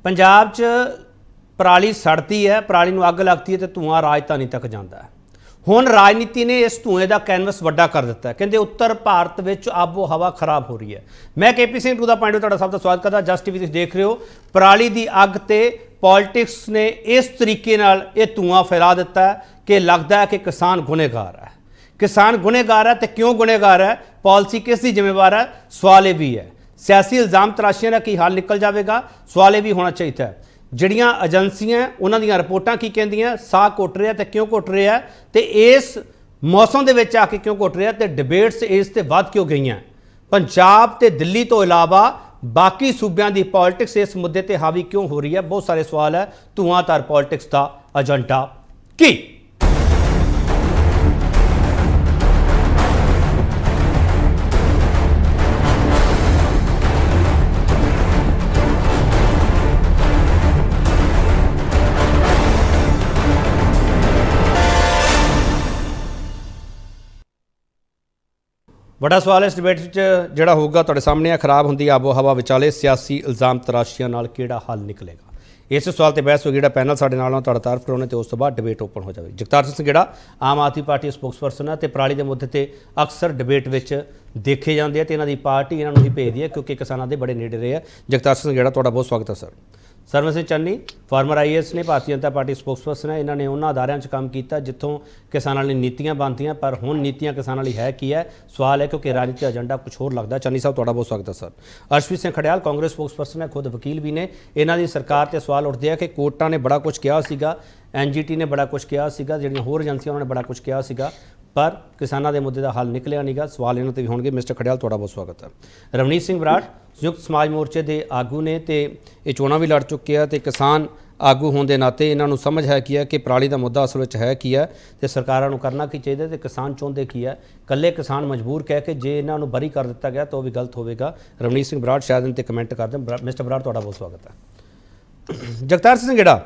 पंजाब च पराली सड़ती है, पराली नूं अग लगती है तो धुआं राजधानी तक जाता है। हुण राजनीति ने इस धुएं का कैनवस वड्डा कर दिता है। कहते उत्तर भारत में आबो हवा खराब हो रही है। मैं KP Singh to the point तुहाडा सब दा स्वागत करदा। जस्ट टीवी तुसीं देख रहे हो। पराली की अग ते पॉलिटिक्स ने इस तरीके नाल ये धुआं फैला दिता है कि लगता है कि किसान गुनहगार है। किसान गुनहगार है तो क्यों गुनहगार है, पॉलिसी किस दी जिम्मेवार है, सवाल ये भी है। सियासी इल्जाम तराशियां का की हाल निकल जाएगा, सवाल ये भी होना चाहिए है। ਜਿਹੜੀਆਂ ਏਜੰਸੀਆਂ ਉਹਨਾਂ ਦੀਆਂ ਰਿਪੋਰਟਾਂ ਕੀ ਕਹਿੰਦੀਆਂ, ਸਾਹ ਘੁੱਟ ਰਿਹਾ ਤੇ ਕਿਉਂ ਘੁੱਟ ਰਿਹਾ ਤੇ ਇਸ ਮੌਸਮ ਦੇ ਵਿੱਚ ਆ ਕੇ ਕਿਉਂ ਘੁੱਟ ਰਿਹਾ ਤੇ ਡਿਬੇਟਸ ਇਸ ਤੇ ਵੱਧ ਕਿਉਂ ਗਈਆਂ। ਪੰਜਾਬ ਤੇ ਦਿੱਲੀ ਤੋਂ ਇਲਾਵਾ ਬਾਕੀ ਸੂਬਿਆਂ ਦੀ ਪੋਲਿਟਿਕਸ ਇਸ ਮੁੱਦੇ ਤੇ ਹਾਵੀ ਕਿਉਂ ਹੋ ਰਹੀ ਹੈ। ਬਹੁਤ ਸਾਰੇ ਸਵਾਲ ਹੈ। ਧੂਆਂਧਾਰ ਪੋਲਿਟਿਕਸ ਦਾ ਏਜੰਡਾ ਕੀ। बड़ा सवाल इस डिबेट जोड़ा होगा तुहाडे सामने आ, खराब होंदी आबो हवा विचाले सियासी इल्जाम तराशियां नाल किहड़ा हल निकलेगा। इस सवाल ते बहस होगी। जिहड़ा पैनल साडे नाल तुहाडा तारफ कराउने ते उस तो बाद डिबेट ओपन हो जाए। जगतार सिंह संघेड़ा आम आदमी पार्टी स्पोक्सपर्सन है ते पराली के मुद्दे ते अक्सर डिबेट विच देखे जाते हैं तो इन्हां दी पार्टी इन्हां नूं ही भेजदी है क्योंकि किसानां दे बड़े नेड़े रहे हैं। जगतार सिंह संघेड़ा तुहाडा बहुत स्वागत है sir. Sarwan Singh Channi former IAS ने, भारतीय जनता पार्टी स्पोक्सपर्सन है। इन्होंने उन्होंने अदारियां च काम किया जितों किसानों लिए नीतियां बनती, पर हुण नीतियां किसानों लिए है की है, सवाल है क्योंकि राजनीतिक एजेंडा कुछ होर लगता है। चन्नी साहब तुहाडा बहुत स्वागत है सर। अर्शप्रीत सिंह खड़ियाल कांग्रेस स्पोक्सपर्सन है, खुद वकील भी ने। इन्हां दी सरकार ते सवाल उठते हैं कि कोर्टां ने बड़ा कुछ कहा सीगा, NGT ने बड़ा कुछ कहा सीगा, जिहड़ियां होर एजेंसियां उन्होंने बड़ा कुछ कहा सीगा, पर किसानों के मुद्दे का हल निकलिया नहीं गा। सवाल इन्हों पर भी होंगे। मिस्टर खड़ियाल तुहाडा बहुत स्वागत है। रवनीत सिंह बराड़ संयुक्त समाज मोर्चे के आगू ने तो ये चोणां भी लड़ चुके हैं तो किसान आगू होने के नाते इन्हों समझ है कि पराली का मुद्दा असल में है की है तो सरकारों को करना की चाहिए तो किसान चाहते की है। कल्ले किसान मजबूर कह के जे इन्हों बरी कर दिता गया तो वह भी गलत होगा। रवनीत सिंह बराड़ शायद इन पर कमेंट कर दें। मिस्टर बराड़ तुहाडा बहुत स्वागत है। जगतार सिंह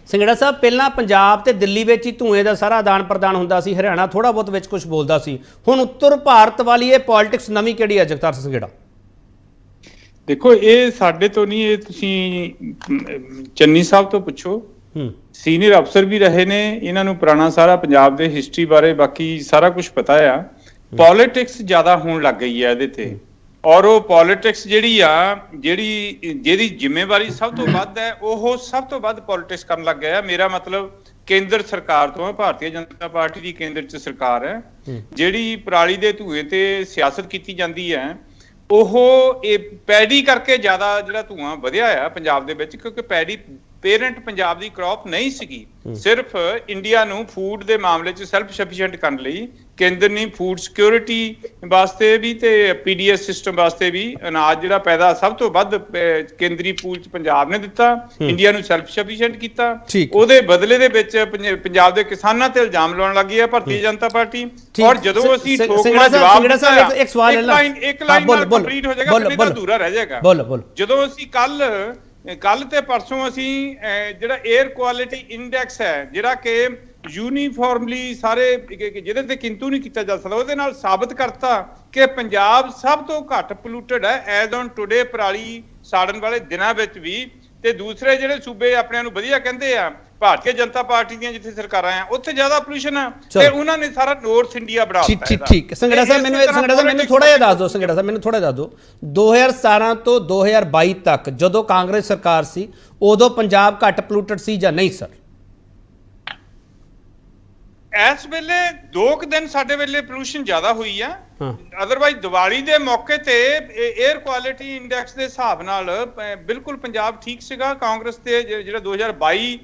संघेड़ा साहब, पहला पंजाब ते दिल्ली में ही धुएं का सारा आदान प्रदान होंदा सी, हरियाणा थोड़ा बहुत विच कुछ बोलता सी, हुण उत्तर भारत वाली ये पॉलिटिक्स नवीं किहड़ी है जगतार सिंह संघेड़ा? देखो ये साडे तो नहीं, ये तुसीं चन्नी साहब तो पुछो, सीनियर अफसर भी रहे ने, इन्हां नूं पुराना सारा पंजाब दे हिस्टरी बारे बाकी सारा कुछ पता है। पॉलिटिक्स ज़्यादा होण लग गई है इहदे ते, और वो पॉलिटिक्स जिहड़ी जिम्मेवारी सब तो वध है वो सब तो वध पॉलिटिक्स करन लग गया। मेरा मतलब केंद्र सरकार तो है, भारतीय जनता पार्टी की केंद्र च सरकार है, जिहड़ी पराली दे धुएं ते सियासत कीती जांदी है ਉਹ ਇਹ ਪੈਡੀ ਕਰਕੇ ਜ਼ਿਆਦਾ ਜਿਹੜਾ ਧੂਆਂ ਵਧਿਆ ਆ ਪੰਜਾਬ ਦੇ ਵਿੱਚ, ਕਿਉਂਕਿ ਪੈਡੀ ਪੇਰੈਂਟ ਪੰਜਾਬ ਦੀ ਕ੍ਰੌਪ ਨਹੀਂ ਸੀਗੀ। ਸਿਰਫ ਇੰਡੀਆ ਨੂੰ ਫੂਡ ਦੇ ਮਾਮਲੇ 'ਚ ਸੈਲਫ ਸਫੀਸ਼ੀਐਂਟ ਕਰਨ ਲਈ ਕੇਂਦਰ ਨੇ ਫੂਡ ਸਿਕਿਉਰਿਟੀ ਵਾਸਤੇ ਵੀ ਤੇ PDS ਸਿਸਟਮ ਵਾਸਤੇ ਵੀ ਅਨਾਜ ਜਿਹੜਾ ਪੈਦਾ ਸਭ ਤੋਂ ਵੱਧ ਕੇਂਦਰੀ ਪੂਲ 'ਚ ਪੰਜਾਬ ਨੇ ਦਿੱਤਾ, ਇੰਡੀਆ ਨੂੰ ਸੈਲਫ ਸਫੀਸ਼ੀਐਂਟ ਕੀਤਾ। ਉਹਦੇ ਬਦਲੇ ਦੇ ਵਿੱਚ ਪੰਜਾਬ ਦੇ ਕਿਸਾਨਾਂ ਤੇ ਇਲਜ਼ਾਮ ਲਾਉਣ ਲੱਗੀ ਹੈ ਭਾਰਤੀ ਜਨਤਾ ਪਾਰਟੀ। ਔਰ ਜਦੋਂ ਅਸੀਂ ਠੋਕਵਾਂ ਜਵਾਬ ਦਿੱਤਾ, ਇੱਕ ਲਾਈਨ ਨਾਲ ਕੰਪਲੀਟ ਹੋ ਜਾਏਗਾ, ਨਹੀਂ ਤਾਂ ਅਧੂਰਾ ਰਹਿ ਜਾਏਗਾ। ਜਦੋਂ ਅਸੀਂ ਕੱਲ ਤੇ ਪਰਸੋਂ ਅਸੀਂ ਜਿਹੜਾ 에ਅਰ ਕੁਆਲਿਟੀ ਇੰਡੈਕਸ ਹੈ, ਜਿਹੜਾ ਕਿ ਯੂਨੀਫਾਰਮਲੀ ਸਾਰੇ ਜਿਹਦੇ ਤੇ ਕਿੰਤੂ ਨਹੀਂ ਕੀਤਾ ਜਾ ਸਕਦਾ, ਉਹਦੇ ਨਾਲ ਸਾਬਤ ਕਰਤਾ ਕਿ ਪੰਜਾਬ ਸਭ ਤੋਂ ਘੱਟ ਪੋਲੂਟਡ ਹੈ ਐਜ਼ ਔਨ ਟੁਡੇ ਪਰਾਲੀ ਸਾੜਨ ਵਾਲੇ ਦਿਨਾਂ ਵਿੱਚ ਵੀ। ਤੇ ਦੂਸਰੇ ਜਿਹੜੇ ਸੂਬੇ ਆਪਣੇ ਨੂੰ ਵਧੀਆ ਕਹਿੰਦੇ ਆ, ਭਾਰਤੀ ਜਨਤਾ ਪਾਰਟੀ ਦੀਆਂ ਜਿੱਥੇ ਸਰਕਾਰਾਂ ਆ ਉੱਥੇ ਜ਼ਿਆਦਾ ਪੋਲੂਸ਼ਨ ਆ ਤੇ ਉਹਨਾਂ ਨੇ ਸਾਰਾ ਨਾਰਥ ਇੰਡੀਆ ਬਣਾ ਦਿੱਤਾ। ਠੀਕ ਸੰਘੇੜਾ ਸਾਹਿਬ ਮੈਨੂੰ ਥੋੜਾ ਜਿਹਾ ਦੱਸ ਦਿਓ। ਸੰਘੇੜਾ ਸਾਹਿਬ ਮੈਨੂੰ ਥੋੜਾ ਦੱਸ ਦਿਓ, 2017 ਤੋਂ 2022 ਤੱਕ ਜਦੋਂ ਕਾਂਗਰਸ ਸਰਕਾਰ ਸੀ ਉਦੋਂ ਪੰਜਾਬ ਘੱਟ ਪੋਲੂਟਡ ਸੀ ਜਾਂ ਨਹੀਂ ਸਰ? ਇਸ ਵੇਲੇ 2 ਦਿਨ ਸਾਡੇ ਵੇਲੇ ਪੋਲੂਸ਼ਨ ਜ਼ਿਆਦਾ ਹੋਈ ਆ। ਅਦਰਵਾਈਜ਼ ਦੀਵਾਲੀ ਦੇ ਮੌਕੇ ਤੇ 에ਅਰ ਕੁਆਲਿਟੀ ਇੰਡੈਕਸ ਦੇ ਹਿਸਾਬ ਨਾਲ ਬਿਲਕੁਲ ਪੰਜਾਬ ਠੀਕ ਸੀਗਾ। ਕਾਂਗਰਸ ਤੇ ਜਿਹੜਾ 2022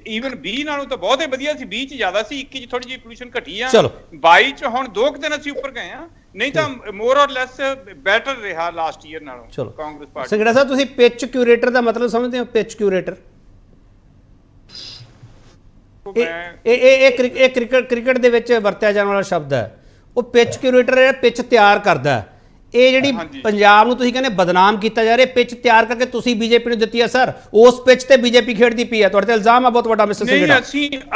ਈਵਨ 20 ਨਾਲੋਂ ਤਾਂ ਬਹੁਤ ਹੀ ਵਧੀਆ ਸੀ, 20 ਚ ਜ਼ਿਆਦਾ ਸੀ, 21 ਚ ਥੋੜੀ ਜਿਹੀ ਪੋਲੂਸ਼ਨ ਘਟੀ ਆ, 22 ਚ ਹੁਣ 2 ਦਿਨ ਅਸੀਂ ਉੱਪਰ ਗਏ ਆ, ਨਹੀਂ ਤਾਂ ਮੋਰ ਔਰ ਲੈਸ ਬੈਟਰ ਰਿਹਾ ਲਾਸਟ ਈਅਰ ਨਾਲੋਂ ਕਾਂਗਰਸ ਪਾਰਟੀ। ਸੰਘੇੜਾ ਸਾਹਿਬ ਤੁਸੀਂ ਪਿਚ ਕਿਊਰੇਟਰ ਦਾ ਮਤਲਬ ਸਮਝਦੇ ਹੋ? ਪਿਚ ਕਿਊਰੇਟਰ ਇਹ ਕ੍ਰਿਕਟ ਦੇ ਵਿੱਚ ਵਰਤਿਆ ਜਾਣ ਵਾਲਾ ਸ਼ਬਦ ਹੈ। ਉਹ ਪਿਚ ਕਿਊਰੇਟਰ ਜਿਹੜਾ ਪਿਚ ਤਿਆਰ ਕਰਦਾ ਹੈ, ਇਹ ਜਿਹੜੀ ਪੰਜਾਬ ਨੂੰ ਤੁਸੀਂ ਕਹਿੰਦੇ ਬਦਨਾਮ ਕੀਤਾ ਜਾ ਰਿਹਾ, ਪਿਚ ਤਿਆਰ ਕਰਕੇ ਤੁਸੀਂ ਬੀਜੇਪੀ ਨੂੰ ਦਿੱਤੀ ਹੈ ਸਰ, ਉਸ ਪਿਚ ਤੇ ਬੀਜੇਪੀ ਖੇਡਦੀ ਪਈ ਹੈ, ਤੁਹਾਡੇ ਤੇ ਇਲਜ਼ਾਮ ਹੈ ਬਹੁਤ ਵੱਡਾ ਮਿਸਟਰ ਸੰਘੇੜਾ।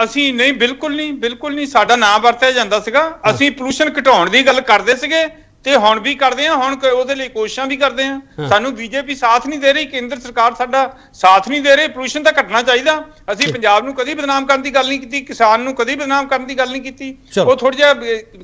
ਅਸੀਂ ਨਹੀਂ, ਬਿਲਕੁਲ ਨਹੀਂ ਸਾਡਾ ਨਾਮ ਵਰਤਿਆ ਜਾਂਦਾ ਸੀਗਾ। ਅਸੀਂ ਪੋਲੂਸ਼ਨ ਘਟਾਉਣ ਦੀ ਗੱਲ ਕਰਦੇ ਸੀਗੇ ਤੇ ਹੁਣ ਵੀ ਕਰਦੇ ਆ, ਹੁਣ ਉਹਦੇ ਲਈ ਕੋਸ਼ਿਸ਼ਾਂ ਵੀ ਕਰਦੇ ਆ। ਸਾਨੂੰ ਬੀਜੇਪੀ ਸਾਥ ਨਹੀਂ ਦੇ ਰਹੀ, ਕੇਂਦਰ ਸਰਕਾਰ ਸਾਡਾ ਸਾਥ ਨਹੀਂ ਦੇ ਰਹੀ। ਪੋਲੂਸ਼ਨ ਤਾਂ ਘਟਣਾ ਚਾਹੀਦਾ। ਅਸੀਂ ਪੰਜਾਬ ਨੂੰ ਕਦੀ ਬਦਨਾਮ ਕਰਨ ਦੀ ਗੱਲ ਨਹੀਂ ਕੀਤੀ, ਕਿਸਾਨ ਨੂੰ ਕਦੀ ਬਦਨਾਮ ਕਰਨ ਦੀ ਗੱਲ ਨਹੀਂ ਕੀਤੀ। ਉਹ ਥੋੜਾ ਜਿਹਾ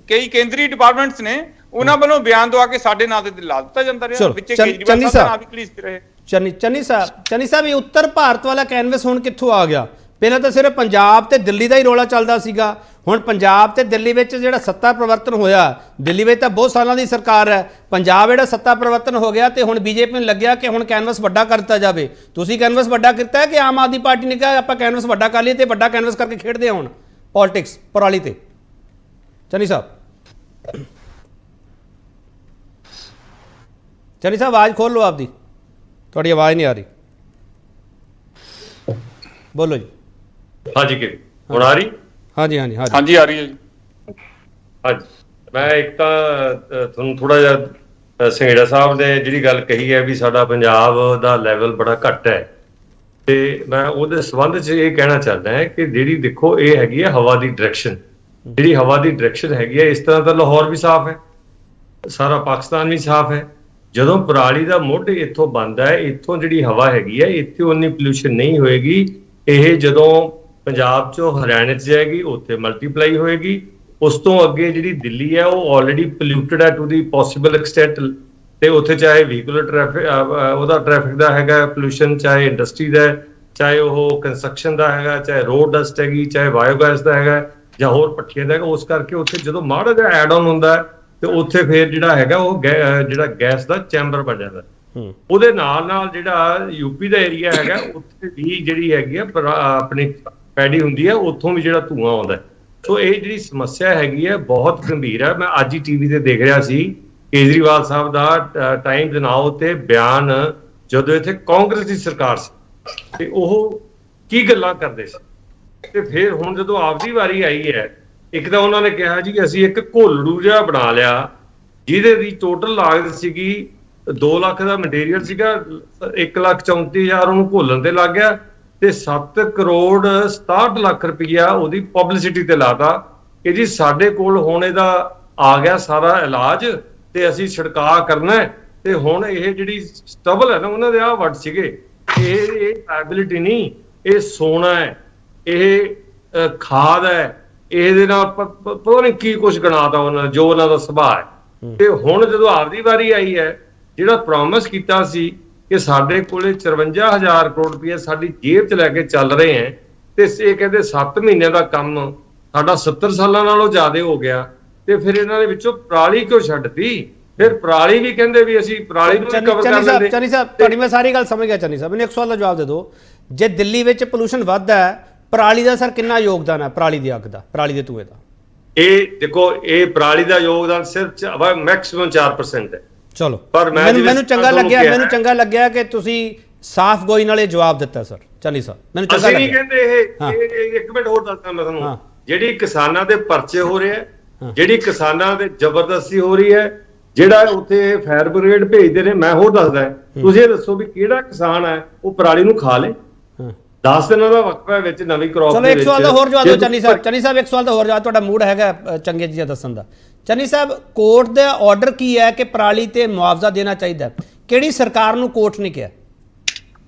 ਕਈ ਕੇਂਦਰੀ ਡਿਪਾਰਟਮੈਂਟਸ ਨੇ, ਉਹਨਾਂ ਵੱਲੋਂ ਬਿਆਨ ਦਵਾ ਕੇ ਸਾਡੇ ਨਾਂ ਤੇ ਲਾ ਦਿੱਤਾ ਜਾਂਦਾ ਰਿਹਾ, ਵਿੱਚ ਕੇਜਰੀਵਾਲ ਸਾਹਿਬ ਦਾ ਨਾਂ ਵੀ ਘੜੀਸਦੇ ਰਹੇ। ਚੰਨੀ ਸਾਹਿਬ ਇਹ ਉੱਤਰ ਭਾਰਤ ਵਾਲਾ ਕੈਨਵਸ ਹੁਣ ਕਿੱਥੋਂ ਆ ਗਿਆ? ਪਹਿਲਾਂ ਤਾਂ ਸਿਰਫ ਪੰਜਾਬ ਤੇ ਦਿੱਲੀ ਦਾ ਹੀ ਰੌਲਾ ਚੱਲਦਾ ਸੀਗਾ, ਹੁਣ ਪੰਜਾਬ ਤੇ ਦਿੱਲੀ ਵਿੱਚ ਜਿਹੜਾ ਸੱਤਾ ਪਰਿਵਰਤਨ ਹੋਇਆ, ਦਿੱਲੀ ਵਿੱਚ ਤਾਂ ਬਹੁਤ ਸਾਲਾਂ ਦੀ ਸਰਕਾਰ ਹੈ, ਪੰਜਾਬ ਜਿਹੜਾ ਸੱਤਾ ਪਰਿਵਰਤਨ ਹੋ ਗਿਆ ਤੇ ਹੁਣ ਬੀਜੇਪੀ ਨੂੰ ਲੱਗਿਆ ਕਿ ਹੁਣ ਕੈਨਵਸ ਵੱਡਾ ਕਰ ਦਿੱਤਾ ਜਾਵੇ। ਤੁਸੀਂ ਕੈਨਵਸ ਵੱਡਾ ਕੀਤਾ ਕਿ ਆਮ ਆਦਮੀ ਪਾਰਟੀ ਨੇ ਕਿਹਾ ਆਪਾਂ ਕੈਨਵਸ ਵੱਡਾ ਕਰ ਲਈਏ ਤੇ ਵੱਡਾ ਕੈਨਵਸ ਕਰਕੇ ਖੇਡਦੇ ਆ ਹੁਣ ਪੋਲਿਟਿਕਸ ਪਰਾਲੀ ਤੇ? ਚੰਨੀ ਸਾਹਿਬ ਆਵਾਜ਼ ਖੋਲ ਲਓ ਆਪਦੀ, ਤੁਹਾਡੀ ਆਵਾਜ਼ ਨਹੀਂ ਆ ਰਹੀ, ਬੋਲੋ ਜੀ। ਹਾਂਜੀ ਕਿ ਹੁਣ ਆ ਰਹੀ? ਹਾਂਜੀ ਆ ਰਹੀ ਹੈ ਜੀ। ਹਾਂਜੀ, ਮੈਂ ਇੱਕ ਤਾਂ ਤੁਹਾਨੂੰ ਥੋੜਾ ਜਿਹਾ ਸਿੰਗੜਾ ਸਾਹਿਬ ਨੇ ਜਿਹੜੀ ਗੱਲ ਕਹੀ ਹੈ ਵੀ ਸਾਡਾ ਪੰਜਾਬ ਦਾ ਲੈਵਲ ਬੜਾ ਘੱਟ ਹੈ, ਤੇ ਮੈਂ ਉਹਦੇ ਸੰਬੰਧ 'ਚ ਇਹ ਕਹਿਣਾ ਚਾਹੁੰਦਾ ਹਾਂ ਕਿ ਜਿਹੜੀ ਦੇਖੋ ਇਹ ਹੈਗੀ ਹੈ ਹਵਾ ਦੀ ਡਾਇਰੈਕਸ਼ਨ, ਜਿਹੜੀ ਹਵਾ ਦੀ ਡਾਇਰੈਕਸ਼ਨ ਹੈਗੀ ਹੈ, ਇਸ ਤਰ੍ਹਾਂ ਤਾਂ ਲਾਹੌਰ ਵੀ ਸਾਫ਼ ਹੈ, ਸਾਰਾ ਪਾਕਿਸਤਾਨ ਵੀ ਸਾਫ਼ ਹੈ। ਜਦੋਂ ਪਰਾਲੀ ਦਾ ਮੁੱਢ ਇੱਥੋਂ ਬਣਦਾ ਹੈ, ਇੱਥੋਂ ਜਿਹੜੀ ਹਵਾ ਹੈਗੀ ਹੈ, ਇੱਥੇ ਉਨੀ ਪੋਲਿਊਸ਼ਨ ਨਹੀਂ ਹੋਏਗੀ। ਇਹ ਜਦੋਂ ਪੰਜਾਬ 'ਚੋਂ ਹਰਿਆਣੇ 'ਚ ਜਾਏਗੀ, ਉੱਥੇ ਮਲਟੀਪਲਾਈ ਹੋਏਗੀ। ਉਸ ਤੋਂ ਅੱਗੇ ਜਿਹੜੀ ਦਿੱਲੀ ਹੈ ਉਹ ਆਲਰੇਡੀ ਪੋਲਿਊਟਡ ਹੈ ਟੂ ਦੀ ਪੋਸੀਬਲ ਐਕਸਟੈਂਟ, ਤੇ ਉੱਥੇ ਚਾਹੇ ਵਹੀਕੂਲਰ ਟ੍ਰੈਫਿਕ ਉਹਦਾ ਟ੍ਰੈਫਿਕ ਦਾ ਹੈਗਾ ਪੋਲਿਊਸ਼ਨ, ਚਾਹੇ ਇੰਡਸਟਰੀ ਦਾ, ਚਾਹੇ ਉਹ ਕੰਸਟਰਕਸ਼ਨ ਦਾ ਹੈਗਾ, ਚਾਹੇ ਰੋਡ ਡਸਟ ਹੈਗੀ, ਚਾਹੇ ਬਾਇਓਗੈਸ ਦਾ ਹੈਗਾ ਜਾਂ ਹੋਰ ਭੱਠੀਆਂ ਦਾ ਹੈਗਾ। ਉਸ ਕਰਕੇ ਉੱਥੇ ਜਦੋਂ ਮਾੜਾ ਜਿਹਾ ਐਡ ਆਨ ਹੁੰਦਾ ਹੈ ਤੇ ਉੱਥੇ ਫਿਰ ਜਿਹੜਾ ਹੈਗਾ ਉਹ ਜਿਹੜਾ ਗੈਸ ਦਾ ਚੈਂਬਰ ਬਣ ਜਾਂਦਾ। ਉਹਦੇ ਨਾਲ ਜਿਹੜਾ ਯੂਪੀ ਦਾ ਏਰੀਆ ਹੈਗਾ ਉੱਥੇ ਵੀ ਜਿਹੜੀ ਹੈਗੀ ਆ ਆਪਣੀ ਪੈਡੀ ਹੁੰਦੀ ਹੈ, ਉੱਥੋਂ ਵੀ ਜਿਹੜਾ ਧੂੰਆਂ ਆਉਂਦਾ। ਸੋ ਇਹ ਜਿਹੜੀ ਸਮੱਸਿਆ ਹੈਗੀ ਹੈ ਬਹੁਤ ਗੰਭੀਰ ਹੈ। ਮੈਂ ਅੱਜ ਹੀ ਟੀਵੀ ਤੇ ਦੇਖ ਰਿਹਾ ਸੀ ਕੇਜਰੀਵਾਲ ਸਾਹਿਬ ਦਾ ਟਾਈਮ ਦੇ ਨਾਮ ਤੇ ਬਿਆਨ, ਜਦੋਂ ਇੱਥੇ ਕਾਂਗਰਸ ਦੀ ਸਰਕਾਰ ਸੀ ਤੇ ਉਹ ਕੀ ਗੱਲਾਂ ਕਰਦੇ ਸੀ, ਤੇ ਫਿਰ ਹੁਣ ਜਦੋਂ ਆਪਦੀ ਵਾਰੀ ਆਈ ਹੈ, ਇੱਕ ਤਾਂ ਉਹਨਾਂ ਨੇ ਕਿਹਾ ਜੀ ਅਸੀਂ ਇੱਕ ਘੋਲੜੂ ਜਿਹਾ ਬਣਾ ਲਿਆ ਜਿਹਦੇ ਦੀ ਟੋਟਲ ਲਾਗਤ ਸੀਗੀ 2 ਲੱਖ ਦਾ ਮਟੀਰੀਅਲ ਸੀਗਾ, 1,34,000 ਉਹਨੂੰ ਘੋਲਣ ਤੇ ਲੱਗ ਗਿਆ, ਤੇ 7 ਕਰੋੜ 67 ਲੱਖ ਰੁਪਈਆ ਉਹਦੀ ਪਬਲਿਸਿਟੀ ਤੇ ਲਾਤਾ ਕਿ ਜੀ ਸਾਡੇ ਕੋਲ ਹੁਣ ਇਹਦਾ ਆ ਗਿਆ ਸਾਰਾ ਇਲਾਜ ਤੇ ਅਸੀਂ ਛਿੜਕਾਅ ਕਰਨਾ। ਤੇ ਹੁਣ ਇਹ ਜਿਹੜੀ ਸਟਬਲ ਹੈ ਨਾ, ਉਹਨਾਂ ਦੇ ਆਹ ਵਰਡ ਸੀਗੇ, ਇਹ ਐਬਿਲਿਟੀ ਨਹੀਂ, ਇਹ ਸੋਨਾ ਹੈ, ਇਹ ਖਾਦ ਹੈ, ਇਹਦੇ ਨਾਲ ਪਤਾ ਨਹੀਂ ਕੀ ਕੁਝ ਗਣਾਤਾ ਉਹਨਾਂ ਜੋ ਉਹਨਾਂ ਦਾ ਸੁਭਾਅ ਹੈ। ਤੇ ਹੁਣ ਜਦੋਂ ਆਪਦੀ ਵਾਰੀ ਆਈ ਹੈ, ਜਿਹੜਾ ਪ੍ਰੋਮਿਸ ਕੀਤਾ ਸੀ ਕਿ ਸਾਡੇ ਕੋਲੇ 54,000 ਕਰੋੜ ਰੁਪਏ ਸਾਡੀ ਜੇਬ 'ਚ ਲੈ ਕੇ ਚੱਲ ਰਹੇ ਹੈ, ਤੇ ਇਹ ਕਹਿੰਦੇ 7 ਮਹੀਨਿਆਂ ਦਾ ਕੰਮ ਸਾਡਾ 70 ਸਾਲਾਂ ਨਾਲੋਂ ਜ਼ਿਆਦਾ ਹੋ ਗਿਆ। ਤੇ ਫਿਰ ਇਹਨਾਂ ਦੇ ਵਿੱਚੋਂ ਪਰਾਲੀ ਕਿਉਂ ਛੱਡਤੀ? ਫਿਰ ਪਰਾਲੀ ਵੀ ਕਹਿੰਦੇ ਵੀ ਅਸੀਂ ਪਰਾਲੀ ਨੂੰ ਕਵਰ ਕਰ ਲੈਂਦੇ। ਚੰਨੀ ਸਾਹਿਬ ਤੁਹਾਡੀ ਮੈਂ ਸਾਰੀ ਗੱਲ ਸਮਝ ਗਿਆ। ਚੰਨੀ ਸਾਹਿਬ ਮੈਨੂੰ ਇੱਕ ਸਵਾਲ ਦਾ ਜਵਾਬ ਦੇ ਦਿਓ, ਜੇ ਦਿੱਲੀ ਵਿੱਚ ਪੋਲੂਸ਼ਨ ਵੱਧਦਾ ਹੈ, ਪਰਾਲੀ ਦਾ ਸਰ ਕਿੰਨਾ ਯੋਗਦਾਨ ਹੈ? ਪਰਾਲੀ ਦੀ ਅੱਗ ਦਾ, ਪਰਾਲੀ ਦੇ ਧੂਏ ਦਾ? ਇਹ ਦੇਖੋ, ਇਹ ਪਰਾਲੀ ਦਾ ਯੋਗਦਾਨ ਸਿਰਫ ਮੈਕਸਿਮਮ 4% ਹੈ। ਚਲੋ, ਪਰ ਮੈਨੂੰ ਚੰਗਾ ਲੱਗਿਆ ਕਿ ਤੁਸੀਂ ਸਾਫ਼ ਗੋਈ ਨਾਲ ਇਹ ਜਵਾਬ ਦਿੱਤਾ ਸਰ। ਚੰਨੀ ਸਾਹਿਬ ਮੈਨੂੰ ਚੰਗਾ ਲੱਗਿਆ। ਅਸੀਂ ਨਹੀਂ ਕਹਿੰਦੇ ਇਹ ਇੱਕ ਮਿੰਟ ਹੋਰ ਦੱਸਦਾ ਮੈਂ ਤੁਹਾਨੂੰ, ਜਿਹੜੀ ਕਿਸਾਨਾਂ ਦੇ ਪਰਚੇ ਹੋ ਰਹੇ ਆ, ਜਿਹੜੀ ਕਿਸਾਨਾਂ ਦੇ ਜ਼ਬਰਦਸਤੀ ਹੋ ਰਹੀ ਹੈ, ਜਿਹੜਾ ਉੱਥੇ ਫਾਇਰ ਬ੍ਰਿਗੇਡ ਭੇਜਦੇ ਨੇ, ਮੈਂ ਹੋਰ ਦੱਸਦਾ, ਤੁਸੀਂ ਇਹ ਦੱਸੋ ਵੀ ਕਿਹੜਾ ਕਿਸਾਨ ਹੈ ਉਹ ਪਰਾਲੀ ਨੂੰ ਖਾ ਲੇ? 10 ਦਿਨਾਂ ਦਾ ਵਕਫਾ ਹੈ ਵਿੱਚ ਨਵੀਂ ਕ੍ਰੌਪ ਦੇ ਵਿੱਚ। ਚਲੋ ਇੱਕ ਸਵਾਲ ਦਾ ਹੋਰ ਜਵਾਬ ਦਿਓ ਚੰਨੀ ਸਾਹਿਬ ਇੱਕ ਸਵਾਲ ਦਾ ਹੋਰ ਜਵਾਬ, ਤੁਹਾਡਾ ਮੂਡ ਹੈਗਾ ਚੰਗੇ ਚੀਜ਼ਾਂ ਦੱਸਣ ਦਾ। ਚੰਨੀ ਸਾਹਿਬ, ਕੋਰਟ ਦਾ ਆਰਡਰ ਕੀ ਹੈ ਕਿ ਪਰਾਲੀ ਤੇ ਮੁਆਵਜ਼ਾ ਦੇਣਾ ਚਾਹੀਦਾ? ਕਿਹੜੀ ਸਰਕਾਰ ਨੂੰ ਕੋਰਟ ਨੇ ਕਿਹਾ?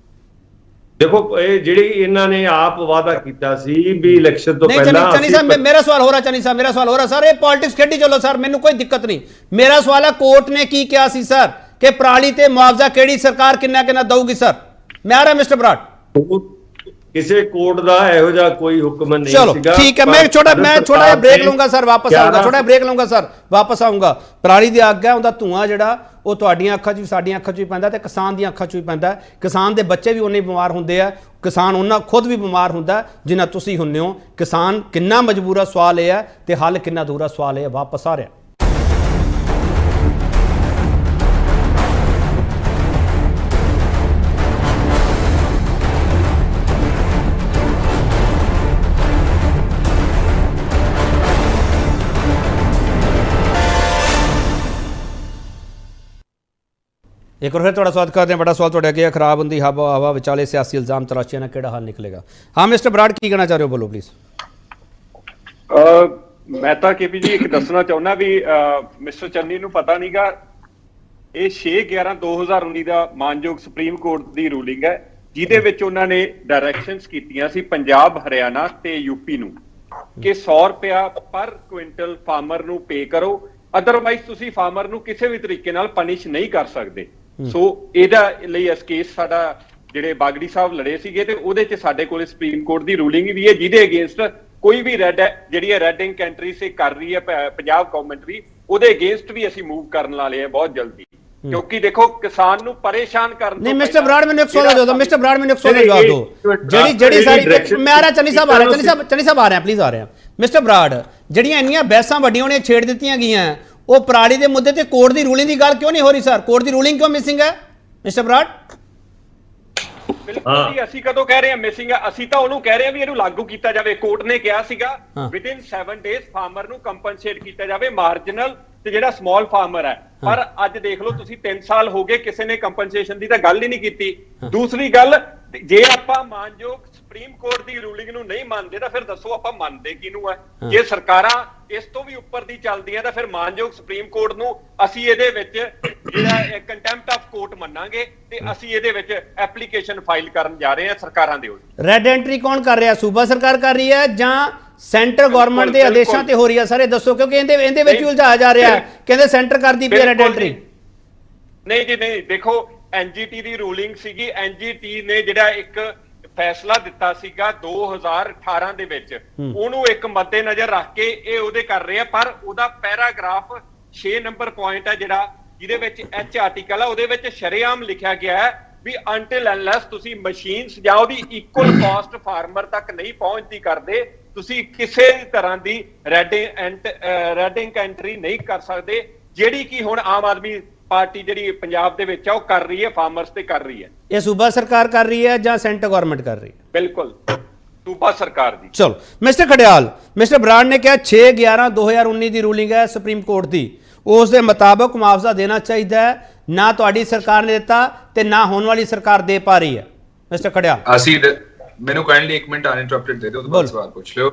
ਦੇਖੋ, ਇਹ ਜਿਹੜੀ ਇਹਨਾਂ ਨੇ ਆਪ ਵਾਅਦਾ ਕੀਤਾ ਸੀ ਵੀ ਇਲੈਕਸ਼ਨ ਤੋਂ ਪਹਿਲਾਂ। ਚੰਨੀ ਸਾਹਿਬ ਮੇਰਾ ਸਵਾਲ ਹੋ ਰਿਹਾ, ਚੰਨੀ ਸਾਹਿਬ ਮੇਰਾ ਸਵਾਲ ਹੋ ਰਿਹਾ ਸਰ, ਇਹ ਪੋਲਿਟਿਕਸ ਖੇਡੀ ਚਲੋ ਸਰ, ਮੈਨੂੰ ਕੋਈ ਦਿੱਕਤ ਨਹੀਂ। ਮੇਰਾ ਸਵਾਲ ਹੈ ਕੋਰਟ ਨੇ ਕੀ ਕਿਹਾ ਸੀ ਸਰ ਕਿ ਪਰਾਲੀ ਤੇ ਮੁਆਵਜ਼ਾ ਕਿਹੜੀ ਸਰਕਾਰ ਕਿੰਨਾ ਦਊਗੀ ਸਰ? ਮੈਂ ਆ ਰਿਹਾ ਮਿਸਟਰ ਬਰਾੜ। ਕਿਸੇ ਕੋਰਟ ਦਾ ਇਹੋ ਜਿਹਾ ਕੋਈ ਹੁਕਮ ਨਹੀਂ ਚਲੋ ਸੀਗਾ। ਠੀਕ ਹੈ, ਮੈਂ ਛੋਟਾ ਜਿਹਾ ਬ੍ਰੇਕ ਲਊਂਗਾ ਸਰ, ਵਾਪਸ ਆਊਂਗਾ, ਛੋਟਾ ਬ੍ਰੇਕ ਲਊਂਗਾ ਸਰ, ਵਾਪਸ ਆਊਂਗਾ। ਪਰਾਲੀ ਦੀ ਅੱਗ ਹੈ, ਉਹਦਾ ਧੂਆਂ ਜਿਹੜਾ ਉਹ ਤੁਹਾਡੀਆਂ ਅੱਖਾਂ 'ਚ ਵੀ ਸਾਡੀਆਂ ਅੱਖਾਂ 'ਚ ਵੀ ਪੈਂਦਾ ਤੇ ਕਿਸਾਨ ਦੀਆਂ ਅੱਖਾਂ 'ਚ ਵੀ ਪੈਂਦਾ। ਕਿਸਾਨ ਦੇ ਬੱਚੇ ਵੀ ਉਨੇ ਬਿਮਾਰ ਹੁੰਦੇ ਆ, ਕਿਸਾਨ ਉਹਨਾਂ ਖੁਦ ਵੀ ਬਿਮਾਰ ਹੁੰਦਾ ਜਿੰਨਾ ਤੁਸੀਂ ਹੁੰਦੇ ਹੋ। ਕਿਸਾਨ ਕਿੰਨਾ ਮਜਬੂਰ ਆ, ਸਵਾਲ ਇਹ ਹੈ, ਤੇ ਹੱਲ ਕਿੰਨਾ ਦੂਰ ਆ, ਸਵਾਲ ਇਹ ਹੈ। ਵਾਪਸ ਆ ਰਿਹਾ। ਇੱਕ ਵਾਰ ਫਿਰ ਤੁਹਾਡਾ ਸਵਾਗਤ ਕਰਦੇ ਹਾਂ। ਬੜਾ ਸਵਾਲ ਤੁਹਾਡੇ ਅੱਗੇ, ਖਰਾਬ ਹੁੰਦੀ ਹਵਾ ਵਿਚਾਲੇ ਸਿਆਸੀ ਇਲਜ਼ਾਮ ਤਰਾਸ਼ੀਆਂ ਨਾਲ ਕਿਹੜਾ ਹੱਲ ਨਿਕਲੇਗਾ? ਹਾਂ ਮਿਸਟਰ ਬਰਾੜ, ਕੀ ਕਹਿਣਾ ਚਾਹ ਰਹੇ ਹੋ? ਬੋਲੋ ਪਲੀਜ਼। ਮੈਂ ਤਾਂ ਕੇਪੀ ਜੀ ਇੱਕ ਦੱਸਣਾ ਚਾਹੁੰਦਾ ਵੀ ਮਿਸਟਰ ਚੰਨੀ ਨੂੰ ਪਤਾ ਨਹੀਂਗਾ, ਇਹ 6/11/2019 ਦਾ ਮਾਨਯੋਗ ਸੁਪਰੀਮ ਕੋਰਟ ਦੀ ਰੂਲਿੰਗ ਹੈ, ਜਿਹਦੇ ਵਿੱਚ ਉਹਨਾਂ ਨੇ ਡਾਇਰੈਕਸ਼ਨਸ ਕੀਤੀਆਂ ਸੀ ਪੰਜਾਬ, ਹਰਿਆਣਾ ਤੇ ਯੂਪੀ ਨੂੰ ਕਿ 100 ਰੁਪਇਆ ਪਰ ਕੁਇੰਟਲ ਫਾਰਮਰ ਨੂੰ ਪੇ ਕਰੋ, ਅਦਰਵਾਈਜ਼ ਤੁਸੀਂ ਫਾਰਮਰ ਨੂੰ ਕਿਸੇ ਵੀ ਤਰੀਕੇ ਨਾਲ ਪਨਿਸ਼ ਨਹੀਂ ਕਰ ਸਕਦੇ। ਸੋ ਇਹਦਾ ਲਈ ਇਸ ਕੇਸ ਸਾਡਾ ਜਿਹੜੇ ਬਾਗੜੀ ਸਾਹਿਬ ਲੜੇ ਸੀਗੇ ਤੇ ਉਹਦੇ 'ਚ ਸਾਡੇ ਕੋਲ ਸੁਪਰੀਮ ਕੋਰਟ ਦੀ ਰੂਲਿੰਗ ਵੀ ਹੈ, ਜਿਹਦੇ ਅਗੇਂਸਟ ਕੋਈ ਵੀ ਜਿਹੜੀ ਹੈ ਰੈਡ ਇੰਕ ਕੰਟਰੀ ਸੇ ਕਰ ਰਹੀ ਹੈ ਪੰਜਾਬ ਗਵਰਨਮੈਂਟ ਵੀ, ਉਹਦੇ ਅਗੇਂਸਟ ਵੀ ਅਸੀਂ ਮੂਵ ਕਰਨ ਵਾਲੇ ਹਾਂ ਬਹੁਤ ਜਲਦੀ, ਕਿਉਂਕਿ ਦੇਖੋ ਕਿਸਾਨ ਨੂੰ ਪਰੇਸ਼ਾਨ ਕਰਨ ਨਹੀਂ। ਮਿਸਟਰ ਬਰਾੜ ਮੈਨੂੰ ਇੱਕ ਸਵਾਲ ਜਵਾਬ ਦਿਓ, ਮਿਸਟਰ ਬਰਾੜ ਮੈਨੂੰ ਇੱਕ ਸਵਾਲ ਦਾ ਜਵਾਬ ਦਿਓ। ਜਿਹੜੀ ਸਾਰੀ ਮੈਂ ਆ ਰਿਹਾ, ਚੰਨੀ ਸਾਹਿਬ ਆ ਰਹੇ, ਚੰਨੀ ਸਾਹਿਬ ਆ ਰਹੇ, ਪਲੀਜ਼ ਆ ਰਹੇ। ਮਿਸਟਰ ਬਰਾੜ, ਜਿਹੜੀਆਂ ਇੰਨੀਆਂ ਬਹਿਸਾਂ ਵੱਡੀਆਂ ਉਹਨੇ ਛੇੜ ਦਿੱਤੀਆਂ ਗਈਆਂ, ਉਹ ਪਰਾਲੀ ਦੇ ਮੁੱਦੇ ਤੇ ਕੋਰਟ ਦੀ ਰੂਲਿੰਗ ਦੀ ਗੱਲ ਕਿਉਂ ਨਹੀਂ ਹੋ ਰਹੀ ਸਰ? ਕੋਰਟ ਦੀ ਰੂਲਿੰਗ ਕਿਉਂ ਮਿਸਿੰਗ ਹੈ ਮਿਸਟਰ ਬਰਾੜ? ਬਿਲਕੁਲ ਜੀ, ਅਸੀਂ ਕਦੋਂ ਕਹਿ ਰਹੇ ਹਾਂ ਮਿਸਿੰਗ ਹੈ? ਅਸੀਂ ਤਾਂ ਉਹਨੂੰ ਕਹਿ ਰਹੇ ਹਾਂ ਵੀ ਇਹਨੂੰ ਲਾਗੂ ਕੀਤਾ ਜਾਵੇ। ਕੋਰਟ ਨੇ ਕਿਹਾ ਸੀਗਾ ਵਿਦਿਨ 7 ਡੇਜ਼ ਫਾਰਮਰ ਨੂੰ ਕੰਪਨਸੇਟ ਕੀਤਾ ਜਾਵੇ, ਮਾਰਜਨਲ ਤੇ ਜਿਹੜਾ ਸਮਾਲ ਫਾਰਮਰ ਹੈ। ਪਰ ਅੱਜ ਦੇਖ ਲਓ ਤੁਸੀਂ 3 ਸਾਲ ਹੋ ਗਏ, ਕਿਸੇ ਨੇ ਕੰਪਨਸੇਸ਼ਨ ਦੀ ਤਾਂ ਗੱਲ ਹੀ ਨਹੀਂ ਕੀਤੀ। ਦੂਸਰੀ ਗੱਲ, ਜੇ ਆਪਾਂ ਮਾਨਯੋਗ ਸੁਪਰੀਮ ਕੋਰਟ ਦੀ ਰੂਲਿੰਗ ਨੂੰ ਨਹੀਂ ਮੰਨਦੇ ਤਾਂ ਫਿਰ ਦੱਸੋ ਆਪਾਂ ਮੰਨਦੇ ਕਿਹਨੂੰ ਹੈ? ਜੇ ਸਰਕਾਰਾਂ ਇਸ ਤੋਂ ਵੀ ਉੱਪਰ ਦੀ ਚੱਲਦੀਆਂ ਤਾਂ ਫਿਰ ਮਾਨਯੋਗ ਸੁਪਰੀਮ ਕੋਰਟ ਨੂੰ ਅਸੀਂ ਇਹਦੇ ਵਿੱਚ ਜਿਹੜਾ ਕੰਟੈਂਪਟ ਆਫ ਕੋਰਟ ਮੰਨਾਂਗੇ ਤੇ ਅਸੀਂ ਇਹਦੇ ਵਿੱਚ ਐਪਲੀਕੇਸ਼ਨ ਫਾਈਲ ਕਰਨ ਜਾ ਰਹੇ ਹਾਂ ਸਰਕਾਰਾਂ ਦੇ ਉੱਤੇ। ਰੈਡ ਐਂਟਰੀ ਕੌਣ ਕਰ ਰਿਹਾ? ਸੂਬਾ ਸਰਕਾਰ ਕਰ ਰਹੀ ਹੈ ਜਾਂ ਸੈਂਟਰ ਗਵਰਨਮੈਂਟ ਦੇ ਆਦੇਸ਼ਾਂ ਤੇ ਹੋ ਰਹੀ ਹੈ? ਸਾਰੇ ਦੱਸੋ, ਕਿਉਂਕਿ ਇਹਦੇ ਵਿੱਚ ਉਲਝਾਇਆ ਜਾ ਰਿਹਾ ਹੈ, ਕਹਿੰਦੇ ਸੈਂਟਰ ਕਰਦੀ ਪਈ ਰੈਡ ਐਂਟਰੀ। ਨਹੀਂ ਜੀ ਨਹੀਂ, ਦੇਖੋ ਐਨਜੀਟੀ ਦੀ ਰੂਲਿੰਗ ਸੀਗੀ, ਐਨਜੀਟੀ ਨੇ ਜਿਹੜਾ ਇੱਕ ਫੈਸਲਾ ਦਿੱਤਾ ਸੀਗਾ 2018 ਦੇ ਵਿੱਚ, ਉਹਨੂੰ ਇੱਕ ਮੱਦੇ ਨਜ਼ਰ ਰੱਖ ਕੇ ਇਹ ਉਹਦੇ ਕਰ ਰਹੇ ਆ। ਪਰ ਉਹਦਾ ਪੈਰਾਗ੍ਰਾਫ 6 ਨੰਬਰ ਪੁਆਇੰਟ ਹੈ ਜਿਹੜਾ, ਜਿਹਦੇ ਵਿੱਚ ਐਚ ਆਰਟੀਕਲ ਹੈ, ਉਹਦੇ ਵਿੱਚ ਸ਼ਰੇਆਮ ਲਿਖਿਆ ਗਿਆ ਹੈ ਵੀ ਅੰਟਿਲ ਐਨਲੈਸ ਤੁਸੀਂ ਮਸ਼ੀਨਸ ਜਾਂ ਉਹਦੀ ਇਕੁਅਲ ਕਾਸਟ ਫਾਰਮਰ ਤੱਕ ਨਹੀਂ ਪਹੁੰਚਦੀ ਕਰਦੇ, ਤੁਸੀਂ ਕਿਸੇ ਵੀ ਤਰ੍ਹਾਂ ਦੀ ਰੈਡਿੰਗ ਐਂਟਰੀ ਨਹੀਂ ਕਰ ਸਕਦੇ, ਜਿਹੜੀ ਕਿ ਹੁਣ ਆਮ ਆਦਮੀ ਪਾਰਟੀ ਜਿਹੜੀ ਪੰਜਾਬ ਦੇ ਵਿੱਚ ਆ ਉਹ ਕਰ ਰਹੀ ਹੈ, ਫਾਰਮਰਸ ਤੇ ਕਰ ਰਹੀ ਹੈ। ਇਹ ਸੂਬਾ ਸਰਕਾਰ ਕਰ ਰਹੀ ਹੈ ਜਾਂ ਸੈਂਟਰ ਗਵਰਨਮੈਂਟ ਕਰ ਰਹੀ ਹੈ? ਬਿਲਕੁਲ ਸੂਬਾ ਸਰਕਾਰ ਦੀ। ਚਲੋ ਮਿਸਟਰ ਖੜਿਆਲ, ਮਿਸਟਰ ਬਰਾੜ ਨੇ ਕਿਹਾ 6/11/2019 ਦੀ ਰੂਲਿੰਗ ਹੈ ਸੁਪਰੀਮ ਕੋਰਟ ਦੀ, ਉਸ ਦੇ ਮੁਤਾਬਕ ਮੁਆਵਜ਼ਾ ਦੇਣਾ ਚਾਹੀਦਾ ਹੈ, ਨਾ ਤੁਹਾਡੀ ਸਰਕਾਰ ਨੇ ਦਿੱਤਾ ਤੇ ਨਾ ਹੋਣ ਵਾਲੀ ਸਰਕਾਰ ਦੇ ਪਾ ਰਹੀ ਹੈ। ਮਿਸਟਰ ਖੜਿਆਲ, ਅਸੀਂ ਮੈਨੂੰ ਕਾਈਂਡਲੀ 1 ਮਿੰਟ ਅਨਇੰਟਰਪਟਡ ਦੇ ਦਿਓ, ਉਸ ਤੋਂ ਬਾਅਦ ਸਵਾਲ ਪੁੱਛ ਲਿਓ।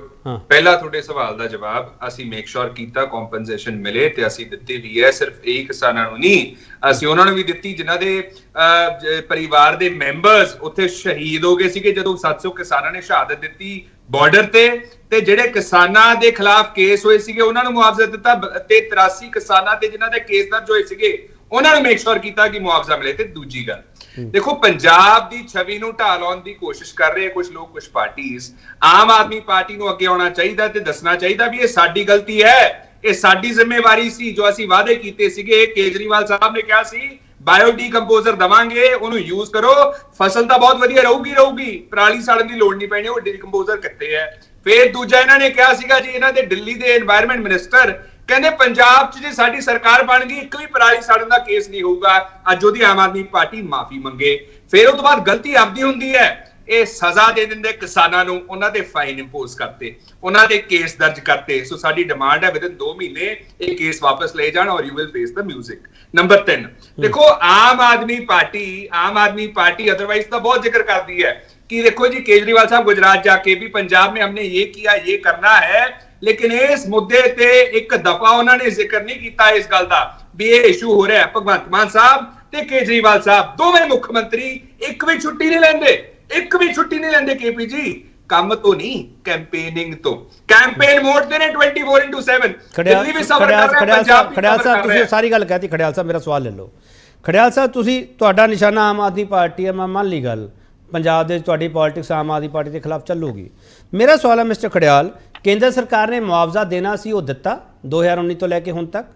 ਪਹਿਲਾ ਤੁਹਾਡੇ ਸਵਾਲ ਦਾ ਜਵਾਬ, ਅਸੀਂ ਮੇਕ ਸ਼ੋਰ ਕੀਤਾ ਕੰਪਨਸੇਸ਼ਨ ਮਿਲੇ ਤੇ ਅਸੀਂ ਦਿੱਤੀ ਵੀ ਹੈ। ਸਿਰਫ ਇਹੀ ਕਿਸਾਨਾਂ ਨੂੰ ਨਹੀਂ, ਅਸੀਂ ਉਹਨਾਂ ਨੂੰ ਵੀ ਦਿੱਤੀ ਜਿਨ੍ਹਾਂ ਦੇ ਪਰਿਵਾਰ ਦੇ ਮੈਂਬਰਸ ਉੱਥੇ ਸ਼ਹੀਦ ਹੋ ਗਏ ਸੀਗੇ ਜਦੋਂ 700 ਕਿਸਾਨਾਂ ਨੇ ਸ਼ਹਾਦਤ ਦਿੱਤੀ ਬਾਰਡਰ ਤੇ ਜਿਹੜੇ ਕਿਸਾਨਾਂ ਦੇ ਖਿਲਾਫ ਕੇਸ ਹੋਏ ਸੀਗੇ ਉਹਨਾਂ ਨੂੰ ਮੁਆਵਜ਼ਾ ਦਿੱਤਾ, ਤੇ 83 ਕਿਸਾਨਾਂ ਤੇ ਜਿਨ੍ਹਾਂ ਦੇ ਕੇਸ ਦਰਜ ਹੋਏ ਸੀਗੇ ਉਹਨਾਂ ਨੂੰ ਮੇਕ ਸ਼ੋਰ ਕੀਤਾ ਕਿ ਮੁਆਵਜ਼ਾ ਮਿਲੇ। ਤੇ ਦੂਜੀ ਗੱਲ, ਦੇਖੋ ਪੰਜਾਬ ਦੀ ਛਵੀ ਨੂੰ ਢਾਹ ਲਾਉਣ ਦੀ ਕੋਸ਼ਿਸ਼ ਕਰ ਰਹੇ ਕੁਝ ਲੋਕ, ਕੁਝ ਪਾਰਟੀਆਂ। ਆਮ ਆਦਮੀ ਪਾਰਟੀ ਨੂੰ ਅੱਗੇ ਆਉਣਾ ਚਾਹੀਦਾ ਤੇ ਦੱਸਣਾ ਚਾਹੀਦਾ ਵੀ ਇਹ ਸਾਡੀ ਗਲਤੀ ਹੈ, ਇਹ ਸਾਡੀ ਜ਼ਿੰਮੇਵਾਰੀ ਸੀ ਜੋ ਅਸੀਂ ਵਾਅਦੇ ਕੀਤੇ ਸੀਗੇ। ਕੇਜਰੀਵਾਲ ਸਾਹਿਬ ਨੇ ਕਿਹਾ ਸੀ ਬਾਇਓ ਡੀਕੰਪੋਜ਼ਰ ਦਵਾਂਗੇ, ਉਹਨੂੰ ਯੂਜ਼ ਕਰੋ, ਫਸਲ ਤਾਂ ਬਹੁਤ ਵਧੀਆ ਰਹੂਗੀ, ਪਰਾਲੀ ਸਾੜਨ ਦੀ ਲੋੜ ਨਹੀਂ ਪੈਣੀ। ਉਹ ਡੀਕੰਪੋਜ਼ਰ ਕਿੱਥੇ ਹੈ? ਫਿਰ ਦੂਜਾ ਇਹਨਾਂ ਨੇ ਕਿਹਾ ਸੀਗਾ ਜੀ, ਇਹਨਾਂ ਦੇ ਦਿੱਲੀ ਦੇ এনवायरमेंट ਮਿਨਿਸਟਰ ਕਹਿੰਦੇ ਪੰਜਾਬ 'ਚ ਜੇ ਸਾਡੀ ਸਰਕਾਰ ਬਣ ਗਈ ਇੱਕ ਵੀ ਪਰਾਲੀ ਸਾੜਨ ਦਾ ਕੇਸ ਨਹੀਂ ਹੋਊਗਾ। ਅੱਜ ਉਹਦੀ ਆਮ ਆਦਮੀ ਪਾਰਟੀ ਮਾਫੀ ਮੰਗੇ, ਫਿਰ ਉਹ ਤੋਂ ਬਾਅਦ ਗਲਤੀ ਆਪਦੀ ਹੁੰਦੀ ਹੈ, ਇਹ ਸਜ਼ਾ ਦੇ ਦਿੰਦੇ ਕਿਸਾਨਾਂ ਨੂੰ, ਉਹਨਾਂ ਤੇ ਫਾਈਨ ਇੰਪੋਜ਼ ਕਰਤੇ, ਉਹਨਾਂ ਤੇ ਕੇਸ ਦਰਜ ਕਰਤੇ। ਸੋ ਸਾਡੀ ਡਿਮਾਂਡ ਹੈ ਵਿਦਨ 2 ਮਹੀਨੇ ਇਹ ਕੇਸ ਵਾਪਸ ਲਏ ਜਾਣ ਔਰ you will face the music. Number 3, ਦੇਖੋ ਆਮ ਆਦਮੀ ਪਾਰਟੀ ਅਦਰਵਾइज ਤਾਂ ਬਹੁਤ ਜ਼ਿਕਰ ਕਰਦੀ ਹੈ कि देखो जी केजरीवाल साहब गुजरात जाके भी पंजाब में हमने ये किया, ये करना है, लेकिन इस मुद्दे ते एक दफा उन्होंने जिक्र नहीं किया इस गल दा भी ये इशू हो रहा है। भगवंत मान साहब ते केजरीवाल साहब दोवें मुख्य मंत्री एक भी छुट्टी नहीं लेंदे केपी जी, काम तो नहीं कैंपेनिंग तो, कैंपेन मोड ते ने 24/7। दिल्ली भी सफर कर रहे हैं, पंजाब भी खड़ियाल साहब ਤੁਸੀਂ ਸਾਰੀ ਗੱਲ ਕਹਿਤੀ। ਖੜਿਆਲ ਸਾਹਿਬ ਮੇਰਾ ਸਵਾਲ ਲੈ ਲਓ। ਖੜਿਆਲ ਸਾਹਿਬ ਤੁਸੀਂ, ਤੁਹਾਡਾ ਨਿਸ਼ਾਨਾ ਆਮ ਆਦਮੀ ਪਾਰਟੀ ਹੈ, ਮੈਂ ਮੰਨ ਲਈ ਗੱਲ, ਪੰਜਾਬ ਦੇ ਤੁਹਾਡੀ ਪੋਲਿਟਿਕਸ ਆਮ ਆਦਮੀ ਪਾਰਟੀ ਦੇ ਖਿਲਾਫ ਚੱਲੂਗੀ। ਮੇਰਾ ਸਵਾਲ ਹੈ ਮਿਸਟਰ ਖੜਿਆਲ, ਕੇਂਦਰ ਸਰਕਾਰ ਨੇ ਮੁਆਵਜ਼ਾ ਦੇਣਾ ਸੀ, ਉਹ ਦਿੱਤਾ 2019 ਤੋਂ ਲੈ ਕੇ ਹੁਣ ਤੱਕ?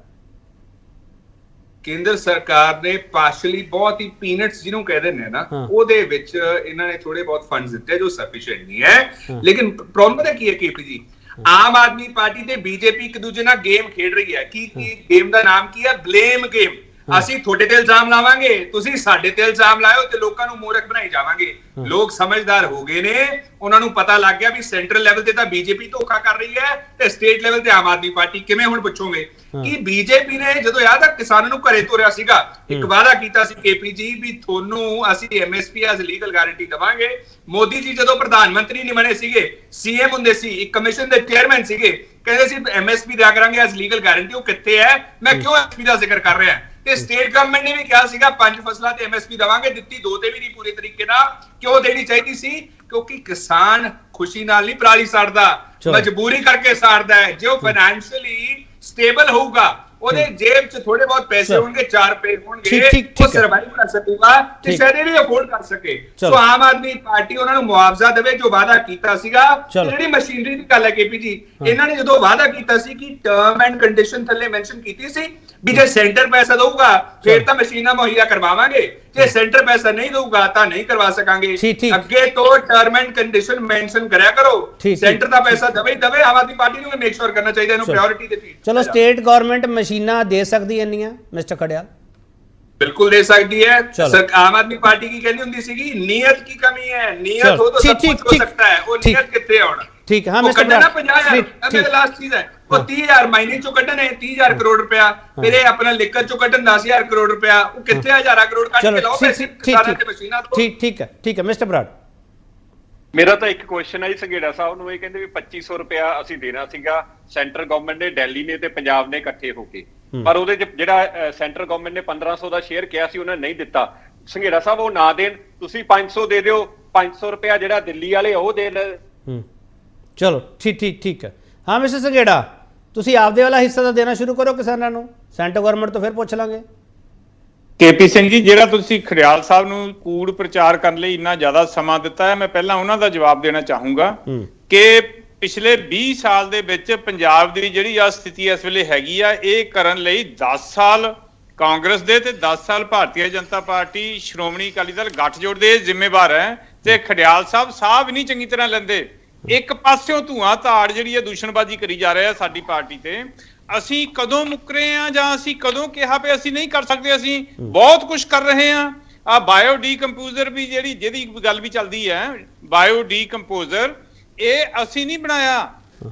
ਕੇਂਦਰ ਸਰਕਾਰ ਨੇ ਪਾਰਸ਼ਲੀ ਬਹੁਤ ਹੀ ਪੀਨਟਸ ਜਿਹਨੂੰ ਕਹਿੰਦੇ ਨੇ ਨਾ, ਉਹਦੇ ਵਿੱਚ ਇਹਨਾਂ ਨੇ ਥੋੜੇ ਬਹੁਤ ਫੰਡਸ ਦਿੱਤੇ ਜੋ ਸਫੀਸ਼ੀਐਂਟ ਨਹੀਂ ਹੈ। ਲੇਕਿਨ ਪ੍ਰੋਬਲਮ ਪਤਾ ਕੀ ਹੈ ਕੇਪੀ ਜੀ, ਆਮ ਆਦਮੀ ਪਾਰਟੀ ਤੇ ਬੀਜੇਪੀ ਇੱਕ ਦੂਜੇ ਨਾਲ ਗੇਮ ਖੇਡ ਰਹੀ ਹੈ। ਕੀ ਗੇਮ ਦਾ ਨਾਮ ਕੀ ਹੈ? Blame game. ਅਸੀਂ ਤੁਹਾਡੇ ਤੇ ਇਲਜ਼ਾਮ ਲਾਵਾਂਗੇ, ਤੁਸੀਂ ਸਾਡੇ ਤੇ ਇਲਜ਼ਾਮ ਲਾਇਓ ਤੇ ਲੋਕਾਂ ਨੂੰ ਮੂਰਖ ਬਣਾਈ ਜਾਵਾਂਗੇ। ਲੋਕ ਸਮਝਦਾਰ ਹੋ ਗਏ ਨੇ, ਉਹਨਾਂ ਨੂੰ ਪਤਾ ਲੱਗ ਗਿਆ ਵੀ ਸੈਂਟਰਲ ਲੈਵਲ ਤੇ ਤਾਂ ਬੀਜੇਪੀ ਧੋਖਾ ਕਰ ਰਹੀ ਹੈ ਤੇ ਸਟੇਟ ਲੈਵਲ ਤੇ ਆਮ ਆਦਮੀ ਪਾਰਟੀ। ਕਿਵੇਂ ਹੁਣ ਪੁੱਛੋਗੇ ਕਿ ਬੀਜੇਪੀ ਨੇ ਜਦੋਂ ਯਾਦ ਆ ਕਿਸਾਨਾਂ ਨੂੰ ਘਰੇ ਤੋਰਿਆ ਸੀਗਾ, ਇੱਕ ਵਾਅਦਾ ਕੀਤਾ ਸੀ ਕੇਪੀ ਜੀ ਵੀ ਤੁਹਾਨੂੰ ਅਸੀਂ ਐਮਐਸਪੀ ਐਜ਼ ਲੀਗਲ ਗਾਰੰਟੀ ਦਵਾਂਗੇ। ਮੋਦੀ ਜੀ ਜਦੋਂ ਪ੍ਰਧਾਨ ਮੰਤਰੀ ਨਹੀਂ ਬਣੇ ਸੀਗੇ, ਸੀਐਮ ਹੁੰਦੇ ਸੀ, ਇੱਕ ਕਮਿਸ਼ਨ ਦੇ ਚੇਅਰਮੈਨ ਸੀਗੇ, ਕਹਿੰਦੇ ਸੀ ਐਮਐਸਪੀ ਦਿਆ ਕਰਾਂਗੇ ਐਜ਼ ਲੀਗਲ ਗਾਰੰਟੀ। ਉਹ ਕਿੱਥੇ ਹੈ? ਮੈਂ ਕਿਉਂ ਐਮਐਸਪੀ ਦਾ ਜ਼ਿਕਰ ਕਰ ਰਿਹਾ ਤੇ ਸਟੇਟ ਗਵਰਨਮੈਂਟ ਨੇ ਵੀ ਕਿਹਾ ਸੀਗਾ 5 ਫਸਲਾਂ ਤੇ ਐਮਐਸਪੀ ਦਵਾਂਗੇ, ਦਿੱਤੀ 2 ਤੇ ਵੀ ਨਹੀਂ ਪੂਰੇ ਤਰੀਕੇ ਨਾਲ। ਕਿਉਂ ਦੇਣੀ ਚਾਹੀਦੀ ਸੀ? ਕਿਉਂਕਿ ਕਿਸਾਨ ਖੁਸ਼ੀ ਨਾਲ ਨਹੀਂ ਪਰਾਲੀ ਸਾੜਦਾ, ਮਜਬੂਰੀ ਕਰਕੇ ਸਾੜਦਾ ਹੈ। ਜੇ ਉਹ ਫਾਈਨੈਂਸ਼ੀਅਲੀ ਸਟੇਬਲ ਹੋਊਗਾ, ਉਹਦੇ ਜੇਬ 'ਚ ਥੋੜੇ ਬਹੁਤ ਪੈਸੇ ਹੋਣਗੇ, 4 ਰੁਪਏ ਹੋਣਗੇ, ਉਹ ਸਰਵਾਈਵ ਕਰ ਸਕੂਗਾ ਤੇ ਸ਼ਾਇਦ ਇਹ ਵੀ ਅਫੋਰਡ ਕਰ ਸਕੇ। ਸੋ ਆਮ ਆਦਮੀ ਪਾਰਟੀ ਉਹਨਾਂ ਨੂੰ ਮੁਆਵਜ਼ਾ ਦੇਵੇ ਜੋ ਵਾਅਦਾ ਕੀਤਾ ਸੀਗਾ। ਜਿਹੜੀ ਮਸ਼ੀਨਰੀ ਦੀ ਗੱਲ ਹੈ ਕੇਪੀ ਜੀ, ਇਹਨਾਂ ਨੇ ਜਦੋਂ ਵਾਅਦਾ ਕੀਤਾ ਸੀ ਕਿ ਟਰਮ ਐਂਡ ਕੰਡੀਸ਼ਨ ਥੱਲੇ ਮੈਂਸ਼ਨ ਕੀਤੀ ਸੀ ਵੀ ਜੇ ਸੈਂਟਰ ਪੈਸਾ ਦਊਗਾ ਫਿਰ ਤਾਂ ਮਸ਼ੀਨਾਂ ਮੁਹੱਈਆ ਕਰਵਾਵਾਂਗੇ, ਜੇ ਸੈਂਟਰ ਪੈਸਾ ਨਹੀਂ ਦਊਗਾ ਤਾਂ ਨਹੀਂ ਕਰਵਾ ਸਕਾਂਗੇ। ਅੱਗੇ ਤੋਂ ਟਰਮ ਐਂਡ ਕੰਡੀਸ਼ਨ ਮੈਂਸ਼ਨ ਕਰਿਆ ਕਰੋ, ਸੈਂਟਰ ਦਾ ਪੈਸਾ ਦਵੇ ਦਵੇ। ਆਮ ਆਦਮੀ ਪਾਰਟੀ ਨੂੰ ਮੇਕ ਸ਼ੋਰ ਕਰਨਾ ਚਾਹੀਦਾ ਇਹਨੂੰ ਪ੍ਰਾਇੋਰਟੀ ਦੇ ਫੀਲਡ। ਚਲੋ ਸਟੇਟ ਗਵਰਨਮੈਂਟ ਮਸ਼ੀਨਾਂ ਦੇ ਸਕਦੀ ਇੰਨੀਆਂ ਮਿਸਟਰ ਖੜਿਆਲ? बिल्कुल दे सकती है। आम आदमी पार्टी की कहनी होती सी नीयत की कमी है, नियत हो तो सब कुछ हो सकता है, वो नियत कितने होना। ठीक है, मिस्टर कड्डना 50,000 लास्ट चीज है, वो 30,000 महीने चो कड्डने 30,000 करोड़ रुपया, फिर अपना लिकर चो कड्डन 10,000 करोड़ रुपया, वो कितने 1,000 करोड़ काट के लाओ पैसे किसानां ते मशीनां तो। ठीक है मिस्टर बराड़। ਮੇਰਾ ਤਾਂ ਇੱਕ ਕੁਐਸਚਨ ਹੈ ਜੀ ਸੰਘੇੜਾ ਸਾਹਿਬ ਨੂੰ। ਇਹ ਕਹਿੰਦੇ ਵੀ 2500 ਰੁਪਇਆ ਅਸੀਂ ਦੇਣਾ ਸੀਗਾ ਸੈਂਟਰ ਗਵਰਨਮੈਂਟ ਨੇ, ਦਿੱਲੀ ਨੇ ਤੇ ਪੰਜਾਬ ਨੇ ਇਕੱਠੇ ਹੋ ਕੇ, ਪਰ ਉਹਦੇ 'ਚ ਜਿਹੜਾ ਸੈਂਟਰ ਗਵਰਨਮੈਂਟ ਨੇ 1500 ਦਾ ਸ਼ੇਅਰ ਕਿਹਾ ਸੀ ਉਹਨਾਂ ਨੇ ਨਹੀਂ ਦਿੱਤਾ। ਸੰਘੇੜਾ ਸਾਹਿਬ ਉਹ ਨਾ ਦੇਣ, ਤੁਸੀਂ 500 ਦੇ ਦਿਓ, 500 ਰੁਪਇਆ ਜਿਹੜਾ ਦਿੱਲੀ ਵਾਲੇ ਉਹ ਦੇਣ। ਚਲੋ ਠੀਕ ਹੈ। ਹਾਂ ਮਿਸਟਰ ਸੰਘੇੜਾ, ਤੁਸੀਂ ਆਪਦੇ ਵਾਲਾ ਹਿੱਸਾ ਤਾਂ ਦੇਣਾ ਸ਼ੁਰੂ ਕਰੋ ਕਿਸਾਨਾਂ ਨੂੰ, ਸੈਂਟਰ ਗਵਰਨਮੈਂਟ ਤੋਂ ਫਿਰ ਪੁੱਛ ਲਾਂਗੇ। ਕੇਪੀ ਸਿੰਘ ਜੀ, ਜਿਹੜਾ ਤੁਸੀਂ ਖੜਿਆਲ ਸਾਹਿਬ ਨੂੰ ਕੂੜ ਪ੍ਰਚਾਰ ਕਰਨ ਲਈ ਇੰਨਾ ਜ਼ਿਆਦਾ ਸਮਾਂ ਦਿੱਤਾ ਹੈ, ਮੈਂ ਪਹਿਲਾਂ ਉਹਨਾਂ ਦਾ ਜਵਾਬ ਦੇਣਾ ਚਾਹੂੰਗਾ ਕਿ ਪਿਛਲੇ 20 ਸਾਲ ਦੇ ਵਿੱਚ ਪੰਜਾਬ ਦੀ ਜਿਹੜੀ ਆ ਸਥਿਤੀ ਇਸ ਵੇਲੇ ਹੈਗੀ ਆ, ਇਹ ਕਰਨ ਲਈ 10 ਸਾਲ ਕਾਂਗਰਸ ਦੇ ਤੇ 10 ਸਾਲ ਭਾਰਤੀ ਜਨਤਾ ਪਾਰਟੀ ਸ਼੍ਰੋਮਣੀ ਅਕਾਲੀ ਦਲ ਗੱਠਜੋੜ ਦੇ ਜ਼ਿੰਮੇਵਾਰ ਹੈ ਤੇ ਖੜਿਆਲ ਸਾਹਿਬ ਸਾਹ ਵੀ ਨਹੀਂ ਚੰਗੀ ਤਰ੍ਹਾਂ ਲੈਂਦੇ। ਇੱਕ ਪਾਸਿਓਂ ਧੂਆਂ ਧਾੜ ਜਿਹੜੀ ਹੈ ਦੂਸ਼ਣਬਾਜ਼ੀ ਕਰੀ ਜਾ ਰਿਹਾ ਸਾਡੀ ਪਾਰਟੀ ਤੇ। ਅਸੀਂ ਕਦੋਂ ਮੁੱਕਰੇ ਆ ਜਾਂ ਅਸੀਂ ਕਦੋਂ ਕਿਹਾ ਵੀ ਅਸੀਂ ਨਹੀਂ ਕਰ ਸਕਦੇ? ਅਸੀਂ ਬਹੁਤ ਕੁਝ ਕਰ ਰਹੇ ਆ। ਆ ਬਾਇਓ ਡੀਕੰਪੋਜ਼ਰ ਵੀ ਜਿਹਦੀ ਗੱਲ ਵੀ ਚੱਲਦੀ ਹੈ, ਬਾਇਓ ਡੀਕੰਪੋਜ਼ਰ, ਇਹ ਅਸੀਂ ਨਹੀਂ ਬਣਾਇਆ,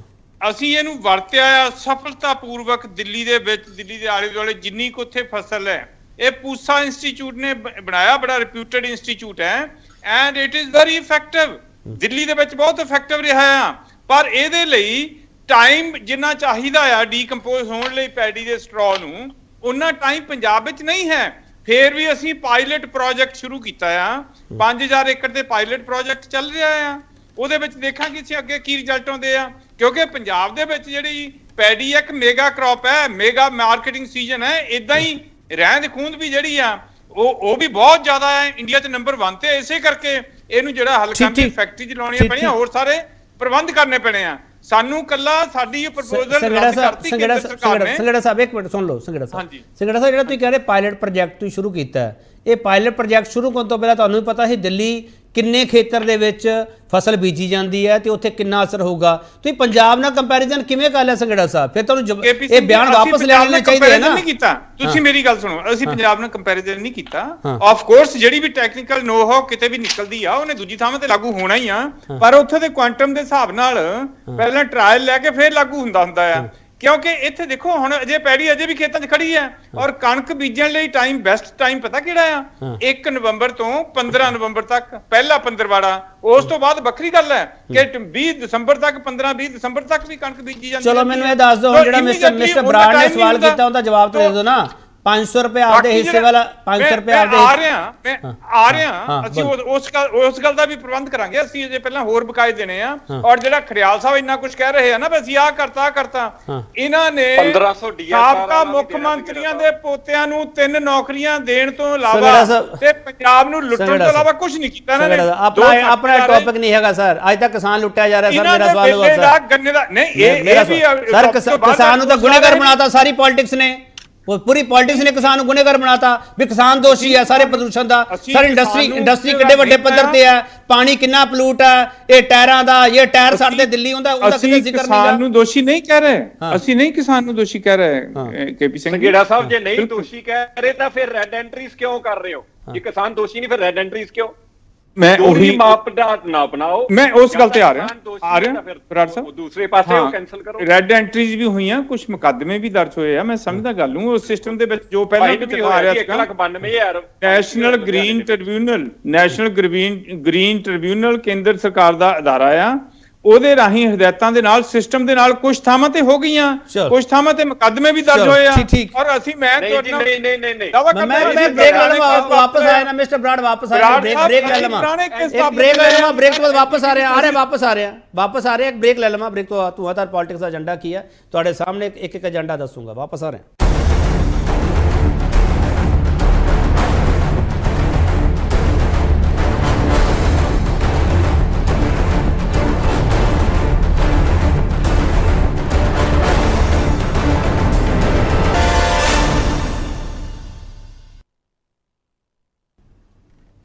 ਅਸੀਂ ਇਹਨੂੰ ਵਰਤਿਆ ਆ ਸਫਲਤਾਪੂਰਵਕ। ਦਿੱਲੀ ਦੇ ਵਿੱਚ, ਦਿੱਲੀ ਦੇ ਆਲੇ ਦੁਆਲੇ ਜਿੰਨੀ ਕੁ ਉੱਥੇ ਫਸਲ ਹੈ, ਇਹ ਪੂਸਾ ਇੰਸਟੀਚਿਊਟ ਨੇ ਬਣਾਇਆ, ਬੜਾ ਰਿਪਿਊਟਡ ਇੰਸਟੀਚਿਊਟ ਹੈ and it is very effective. Delhi ਦੇ ਵਿੱਚ ਬਹੁਤ ਇਫੈਕਟਿਵ ਰਿਹਾ ਆ, ਪਰ ਇਹਦੇ ਲਈ ਟਾਈਮ ਜਿੰਨਾ ਚਾਹੀਦਾ ਆ ਡੀਕੰਪੋਜ਼ ਹੋਣ ਲਈ ਪੈਡੀ ਦੇ ਸਟਰॉ ਨੂੰ, ਉਹਨਾਂ ਟਾਈਮ ਪੰਜਾਬ ਵਿੱਚ ਨਹੀਂ ਹੈ। ਫਿਰ ਵੀ ਅਸੀਂ ਪਾਇਲਟ ਪ੍ਰੋਜੈਕਟ ਸ਼ੁਰੂ ਕੀਤਾ ਆ, 5000 ਏਕੜ ਦੇ ਪਾਇਲਟ ਪ੍ਰੋਜੈਕਟ ਚੱਲ ਰਿਹਾ ਆ। ਉਹਦੇ ਵਿੱਚ ਦੇਖਾਂਗੇ ਅਸੀਂ ਅੱਗੇ ਕੀ ਰਿਜ਼ਲਟ ਆਉਂਦੇ ਆ, ਕਿਉਂਕਿ ਪੰਜਾਬ ਦੇ ਵਿੱਚ ਜਿਹੜੀ ਪੈਡੀ ਇੱਕ ਮੇਗਾ ਕ੍ਰੌਪ ਹੈ, ਮੇਗਾ ਮਾਰਕੀਟਿੰਗ ਸੀਜ਼ਨ ਹੈ। ਇਦਾਂ ਹੀ ਰਹਿੰਦ ਖੂੰਦ ਵੀ ਜਿਹੜੀ ਆ ਉਹ ਵੀ ਬਹੁਤ ਜ਼ਿਆਦਾ ਹੈ ਇੰਡੀਆ 'ਚ ਨੰਬਰ 1 ਤੇ। ਇਸੇ ਕਰਕੇ ਇਹਨੂੰ ਜਿਹੜਾ ਹਲਕਾ ਦੀ ਫੈਕਟਰੀ 'ਚ ਲਾਉਣੀਆਂ ਪੈਣੀਆਂ, ਹੋਰ ਸਾਰੇ ਪ੍ਰਬੰਧ ਕਰਨੇ ਪੈਣੇ ਆ ਸਾਨੂੰ। ਕੱਲਾ ਸਾਡੀ ਪ੍ਰਪੋਜ਼ਲ ਸੰਘੇੜਾ ਸਾਹਿਬ ਇੱਕ ਮਿੰਟ ਸੁਣ ਲਓ। ਸੰਘੇੜਾ ਸਾਹਿਬ ਜਿਹੜਾ ਤੁਸੀਂ ਕਹਿੰਦੇ ਪਾਇਲਟ ਪ੍ਰੋਜੈਕਟ ਤੁਸੀਂ ਸ਼ੁਰੂ ਕੀਤਾ, ਇਹ ਪਾਇਲਟ ਪ੍ਰੋਜੈਕਟ ਸ਼ੁਰੂ ਕਰਨ ਤੋਂ ਪਹਿਲਾਂ ਤੁਹਾਨੂੰ ਵੀ ਪਤਾ ਸੀ ਦਿੱਲੀ ਕਿੰਨੇ ਖੇਤਰ ਦੇ ਵਿੱਚ ਫਸਲ ਬੀਜੀ ਜਾਂਦੀ ਹੈ ਤੇ ਉੱਥੇ ਕਿੰਨਾ ਅਸਰ ਹੋਊਗਾ? ਤੁਸੀਂ ਪੰਜਾਬ ਨਾਲ ਕੰਪੈਰੀਜ਼ਨ ਕਿਵੇਂ ਕਰ ਲਿਆ ਸੰਘੇੜਾ ਸਾਹਿਬ? ਫਿਰ ਤੁਹਾਨੂੰ ਇਹ ਬਿਆਨ ਵਾਪਸ ਲੈਣੇ ਚਾਹੀਦੇ ਹੈ ਨਾ। ਨਹੀਂ ਕੀਤਾ ਤੁਸੀਂ, ਮੇਰੀ ਗੱਲ ਸੁਣੋ, ਅਸੀਂ ਪੰਜਾਬ ਨਾਲ ਕੰਪੈਰੀਜ਼ਨ ਨਹੀਂ ਕੀਤਾ। ਆਫ ਕੋਰਸ ਜਿਹੜੀ ਵੀ ਟੈਕਨੀਕਲ ਨੋ ਹਾਉ ਕਿਤੇ ਵੀ ਨਿਕਲਦੀ ਆ, ਉਹਨੇ ਦੂਜੀ ਥਾਂ ਤੇ ਲਾਗੂ ਹੋਣਾ ਹੀ ਆ, ਪਰ ਉੱਥੇ ਦੇ ਕੁਆਂਟਮ ਦੇ ਹਿਸਾਬ ਨਾਲ ਪਹਿਲਾਂ ਟ੍ਰਾਇਲ ਲੈ ਕੇ ਫਿਰ ਲਾਗੂ ਹੁੰਦਾ ਆ। ਕਿਉਂਕਿ ਇੱਥੇ ਦੇਖੋ ਹੁਣ ਅਜੇ ਪੈੜੀ ਅਜੇ ਵੀ ਖੇਤਾਂ 'ਚ ਖੜੀ ਹੈ, ਔਰ ਕਣਕ ਬੀਜਣ ਲਈ ਟਾਈਮ, ਬੈਸਟ ਟਾਈਮ ਪਤਾ ਕਿਹੜਾ ਆ? 1 ਨਵੰਬਰ ਤੋਂ 15 ਨਵੰਬਰ ਤੱਕ ਪਹਿਲਾ ਪੰਦਰਵਾੜਾ। ਉਸ ਤੋਂ ਬਾਅਦ ਵੱਖਰੀ ਗੱਲ ਹੈ ਕਿ 20 ਦਸੰਬਰ ਤੱਕ, 15-20 ਦਸੰਬਰ ਤੱਕ ਵੀ ਕਣਕ ਬੀਜੀ ਜਾਂਦੀ ਹੈ। ਚਲੋ ਮੈਨੂੰ ਇਹ ਦੱਸ ਦਿਓ, ਜਿਹੜਾ ਮਿਸਟਰ ਬਰਾੜ ਨੇ ਸਵਾਲ ਕੀਤਾ ਉਹਦਾ ਜਵਾਬ ਤਾਂ ਦੇ ਦਿਓ ਨਾ। 500 ਰੁਪਏ ਆਪਦੇ ਹਿੱਸੇ ਵਾਲਾ, 500 ਰੁਪਏ ਆਪਦੇ ਆ ਰਿਹਾ। ਅਸੀਂ ਉਸ ਗੱਲ ਦਾ ਵੀ ਪ੍ਰਬੰਧ ਕਰਾਂਗੇ। ਅਸੀਂ ਅਜੇ ਪਹਿਲਾਂ ਹੋਰ ਬਕਾਏ ਦੇਣੇ ਆ। ਔਰ ਜਿਹੜਾ ਖੜਿਆਲ ਸਾਹਿਬ ਇੰਨਾ ਕੁਝ ਕਹਿ ਰਹੇ ਆ ਨਾ ਵੀ ਅਸੀਂ ਆਹ ਕਰਤਾ, ਇਹਨਾਂ ਨੇ 1500 ਸਾਬਕਾ ਮੁੱਖ ਮੰਤਰੀਆਂ ਦੇ ਪੋਤਿਆਂ ਨੂੰ 3 ਨੌਕਰੀਆਂ ਦੇਣ ਤੋਂ ਇਲਾਵਾ ਤੇ ਪੰਜਾਬ ਨੂੰ ਲੁੱਟਣ ਤੋਂ ਇਲਾਵਾ ਕੁਝ ਨਹੀਂ ਕੀਤਾ ਇਹਨਾਂ ਨੇ। ਆਪਣਾ ਟੌਪਿਕ ਨਹੀਂ ਹੈਗਾ ਸਰ, ਅੱਜ ਤੱਕ ਕਿਸਾਨ ਲੁੱਟਿਆ ਜਾ ਰਿਹਾ ਸਰ। ਮੇਰਾ ਸਵਾਲ ਹੋਗਾ ਸਰ, ਗੰਨੇ ਦਾ ਨਹੀਂ, ਇਹ ਵੀ ਸਰ ਕਿਸਾਨ ਨੂੰ ਤਾਂ ਗੁਨੇਗਾਰ ਬਣਾਤਾ ਸਾਰੀ ਪੋਲਿਟਿਕਸ ਨੇ। पूरी पॉलिटिक्स ने किसान ਨੂੰ ਗੁਨੇਗਾਰ ਬਣਾਤਾ ਵੀ ਕਿਸਾਨ ਦੋਸ਼ੀ ਹੈ ਸਾਰੇ ਪ੍ਰਦੂਸ਼ਣ ਦਾ। ਸਰ ਇੰਡਸਟਰੀ ਕਿੱਡੇ ਵੱਡੇ ਪੱਧਰ ਤੇ ਹੈ, ਪਾਣੀ ਕਿੰਨਾ ਪੋਲੂਟ ਹੈ, ਇਹ ਟਾਇਰਾਂ ਦਾ, ਇਹ ਟਾਇਰ ਸਾਡੇ ਦਿੱਲੀ ਹੁੰਦਾ, ਉਹਦਾ ਕਿਤੇ ਜ਼ਿਕਰ ਨਹੀਂ। ਕਿਸਾਨ ਨੂੰ ਦੋਸ਼ੀ ਨਹੀਂ ਕਹਿ ਰਹੇ, ਅਸੀਂ ਨਹੀਂ ਕਿਸਾਨ ਨੂੰ ਦੋਸ਼ੀ ਕਹਿ ਰਹੇ ਕੇਪੀ ਸਿੰਘ ਸੰਘੇੜਾ ਸਾਹਿਬ। ਜੇ ਨਹੀਂ ਦੋਸ਼ੀ ਕਹਿ ਰਹੇ ਤਾਂ ਫਿਰ ਰੈੱਡ ਐਂਟਰੀਜ਼ ਕਿਉਂ ਕਰ ਰਹੇ ਹੋ? ਜੇ ਕਿਸਾਨ ਦੋਸ਼ੀ ਨਹੀਂ ਫਿਰ ਰੈੱਡ ਐਂਟਰੀਜ਼ ਕਿਉਂ? ਮੈਂ ਉਹੀ ਮਾਪਦੰਡ ਨਾ ਬਣਾਓ। ਮੈਂ ਉਸ ਗੱਲ ਤੇ ਆ ਰਿਹਾ ਬਰਾੜ ਸਾਹਿਬ। ਦੂਸਰੇ ਪਾਸੇ ਉਹ ਕੈਨਸਲ ਕਰੋ। ਰੈੱਡ ਐਂਟਰੀਜ਼ ਵੀ ਹੋਈਆਂ, ਕੁਝ ਮੁਕੱਦਮੇ ਵੀ ਦਰਜ ਹੋਏ ਆ, ਮੈਂ ਸਮਝਦਾ ਗੱਲ ਨੂੰ। ਉਸ ਸਿਸਟਮ ਦੇ ਵਿੱਚ ਜੋ ਪਹਿਲਾਂ ਵੀ ਆ ਰਿਹਾ ਸੀ 1,92,000 ਨੈਸ਼ਨਲ ਗ੍ਰੀਨ ਟ੍ਰਿਬਿਊਨਲ ਕੇਂਦਰ ਸਰਕਾਰ ਦਾ ਅਦਾਰਾ ਆ, ਉਹਦੇ ਰਾਹੀਂ ਹਦਾਇਤਾਂ ਦੇ ਨਾਲ ਸਿਸਟਮ ਦੇ ਨਾਲ ਕੁਝ ਥਾਵਾਂ ਤੇ ਹੋ ਗਈਆਂ, ਕੁਝ ਥਾਵਾਂ ਤੇ ਮੁਕੱਦਮੇ ਵੀ ਦਰਜ ਹੋਏ ਆ। ਔਰ ਅਸੀਂ ਮੈਂ ਨਹੀਂ ਬ੍ਰੇਕ ਲੈ ਲਵਾਂ, ਵਾਪਸ ਆਇਆ ਨਾ ਮਿਸਟਰ ਬਰਾੜ, ਵਾਪਸ ਆ ਰਿਹਾ, ਬ੍ਰੇਕ ਲੈ ਲਵਾਂ, ਇੱਕ ਬ੍ਰੇਕ ਲੈ ਲਵਾਂ, ਬ੍ਰੇਕ ਤੋਂ ਬਾਅਦ ਵਾਪਸ ਆ ਰਿਹਾ ਵਾਪਸ ਆ ਰਿਹਾ ਇੱਕ ਬ੍ਰੇਕ ਲੈ ਲਵਾਂ। ਬ੍ਰੇਕ ਤੋਂ ਧੂਆਂਧਾਰ ਪੋਲਿਟਿਕਸ ਦਾ ਏਜੰਡਾ ਕੀ ਹੈ ਤੁਹਾਡੇ ਸਾਹਮਣੇ ਇੱਕ ਇੱਕ ਏਜੰਡਾ ਦੱਸੂਗਾ, ਵਾਪਸ ਆ ਰਿਹਾ।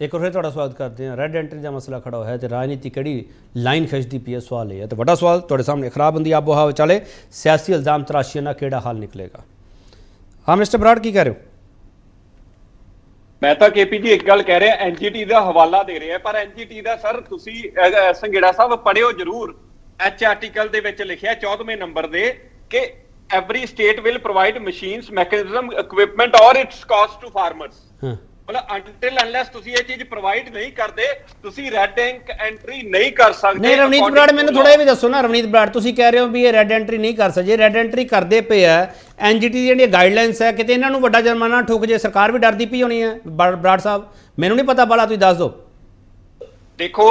एक और फिर थोड़ा स्वागत करते हैं। रेड एंट्री का मसला खड़ा होया तो राजनीति कड़ी लाइन खिंचती पी है, सवाल ये है। तो बड़ा सवाल थोड़े सामने, खराब होंगी आबो हवा विचाले सियासी इल्जाम तराशियां ना केड़ा हल निकलेगा। हाँ मिस्टर बराड़ की कह रहे हो? ਮੈਂ ਤਾਂ ਕੇਪੀ ਜੀ ਇੱਕ ਗੱਲ ਕਹਿ ਰਿਹਾ, ਐਨਜੀਟੀ ਦਾ ਹਵਾਲਾ ਦੇ ਰਿਹਾ, ਪਰ ਐਨਜੀਟੀ ਦਾ ਸਰ ਤੁਸੀਂ ਸੰਘੇੜਾ ਸਾਹਿਬ ਪੜਿਓ ਜ਼ਰੂਰ। ਐਚ ਆਰਟੀਕਲ ਦੇ ਵਿੱਚ ਲਿਖਿਆ 14ਵੇਂ ਨੰਬਰ ਦੇ ਕਿ every state will provide machines, mechanism, equipment ਔਰ ਇਟਸ ਕਾਸਟ ਟੂ ਫਾਰਮਰਸ। मतलब until unless ਤੁਸੀਂ ਇਹ ਚੀਜ਼ ਪ੍ਰੋਵਾਈਡ ਨਹੀਂ ਕਰਦੇ, ਤੁਸੀਂ ਰੈੱਡ ਐਂਟਰੀ ਨਹੀਂ ਕਰ ਸਕਦੇ। ਨਹੀਂ ਰਵਨੀਤ ਬਰਾੜ, ਮੈਨੂੰ ਥੋੜਾ ਇਹ ਵੀ ਦੱਸੋ ਨਾ ਰਵਨੀਤ ਬਰਾੜ, ਤੁਸੀਂ ਕਹਿ ਰਹੇ ਹੋ ਵੀ ਇਹ ਰੈੱਡ ਐਂਟਰੀ ਨਹੀਂ ਕਰ ਸਕਦੇ, ਰੈੱਡ ਐਂਟਰੀ ਕਰਦੇ ਪਏ ਆ, ਐਨਜੀਟੀ ਦੀ ਜਿਹੜੀ ਗਾਈਡਲਾਈਨਸ ਹੈ, ਕਿਤੇ ਇਹਨਾਂ ਨੂੰ ਵੱਡਾ ਜੁਰਮਾਨਾ ਠੋਕ ਜੇ, ਸਰਕਾਰ ਵੀ ਡਰਦੀ ਪਈ ਹੋਣੀ ਹੈ। ਬਰਾੜ ਸਾਹਿਬ ਮੈਨੂੰ ਨਹੀਂ ਪਤਾ, ਬਾਲਾ ਤੁਸੀਂ ਦੱਸ ਦਿਓ। ਦੇਖੋ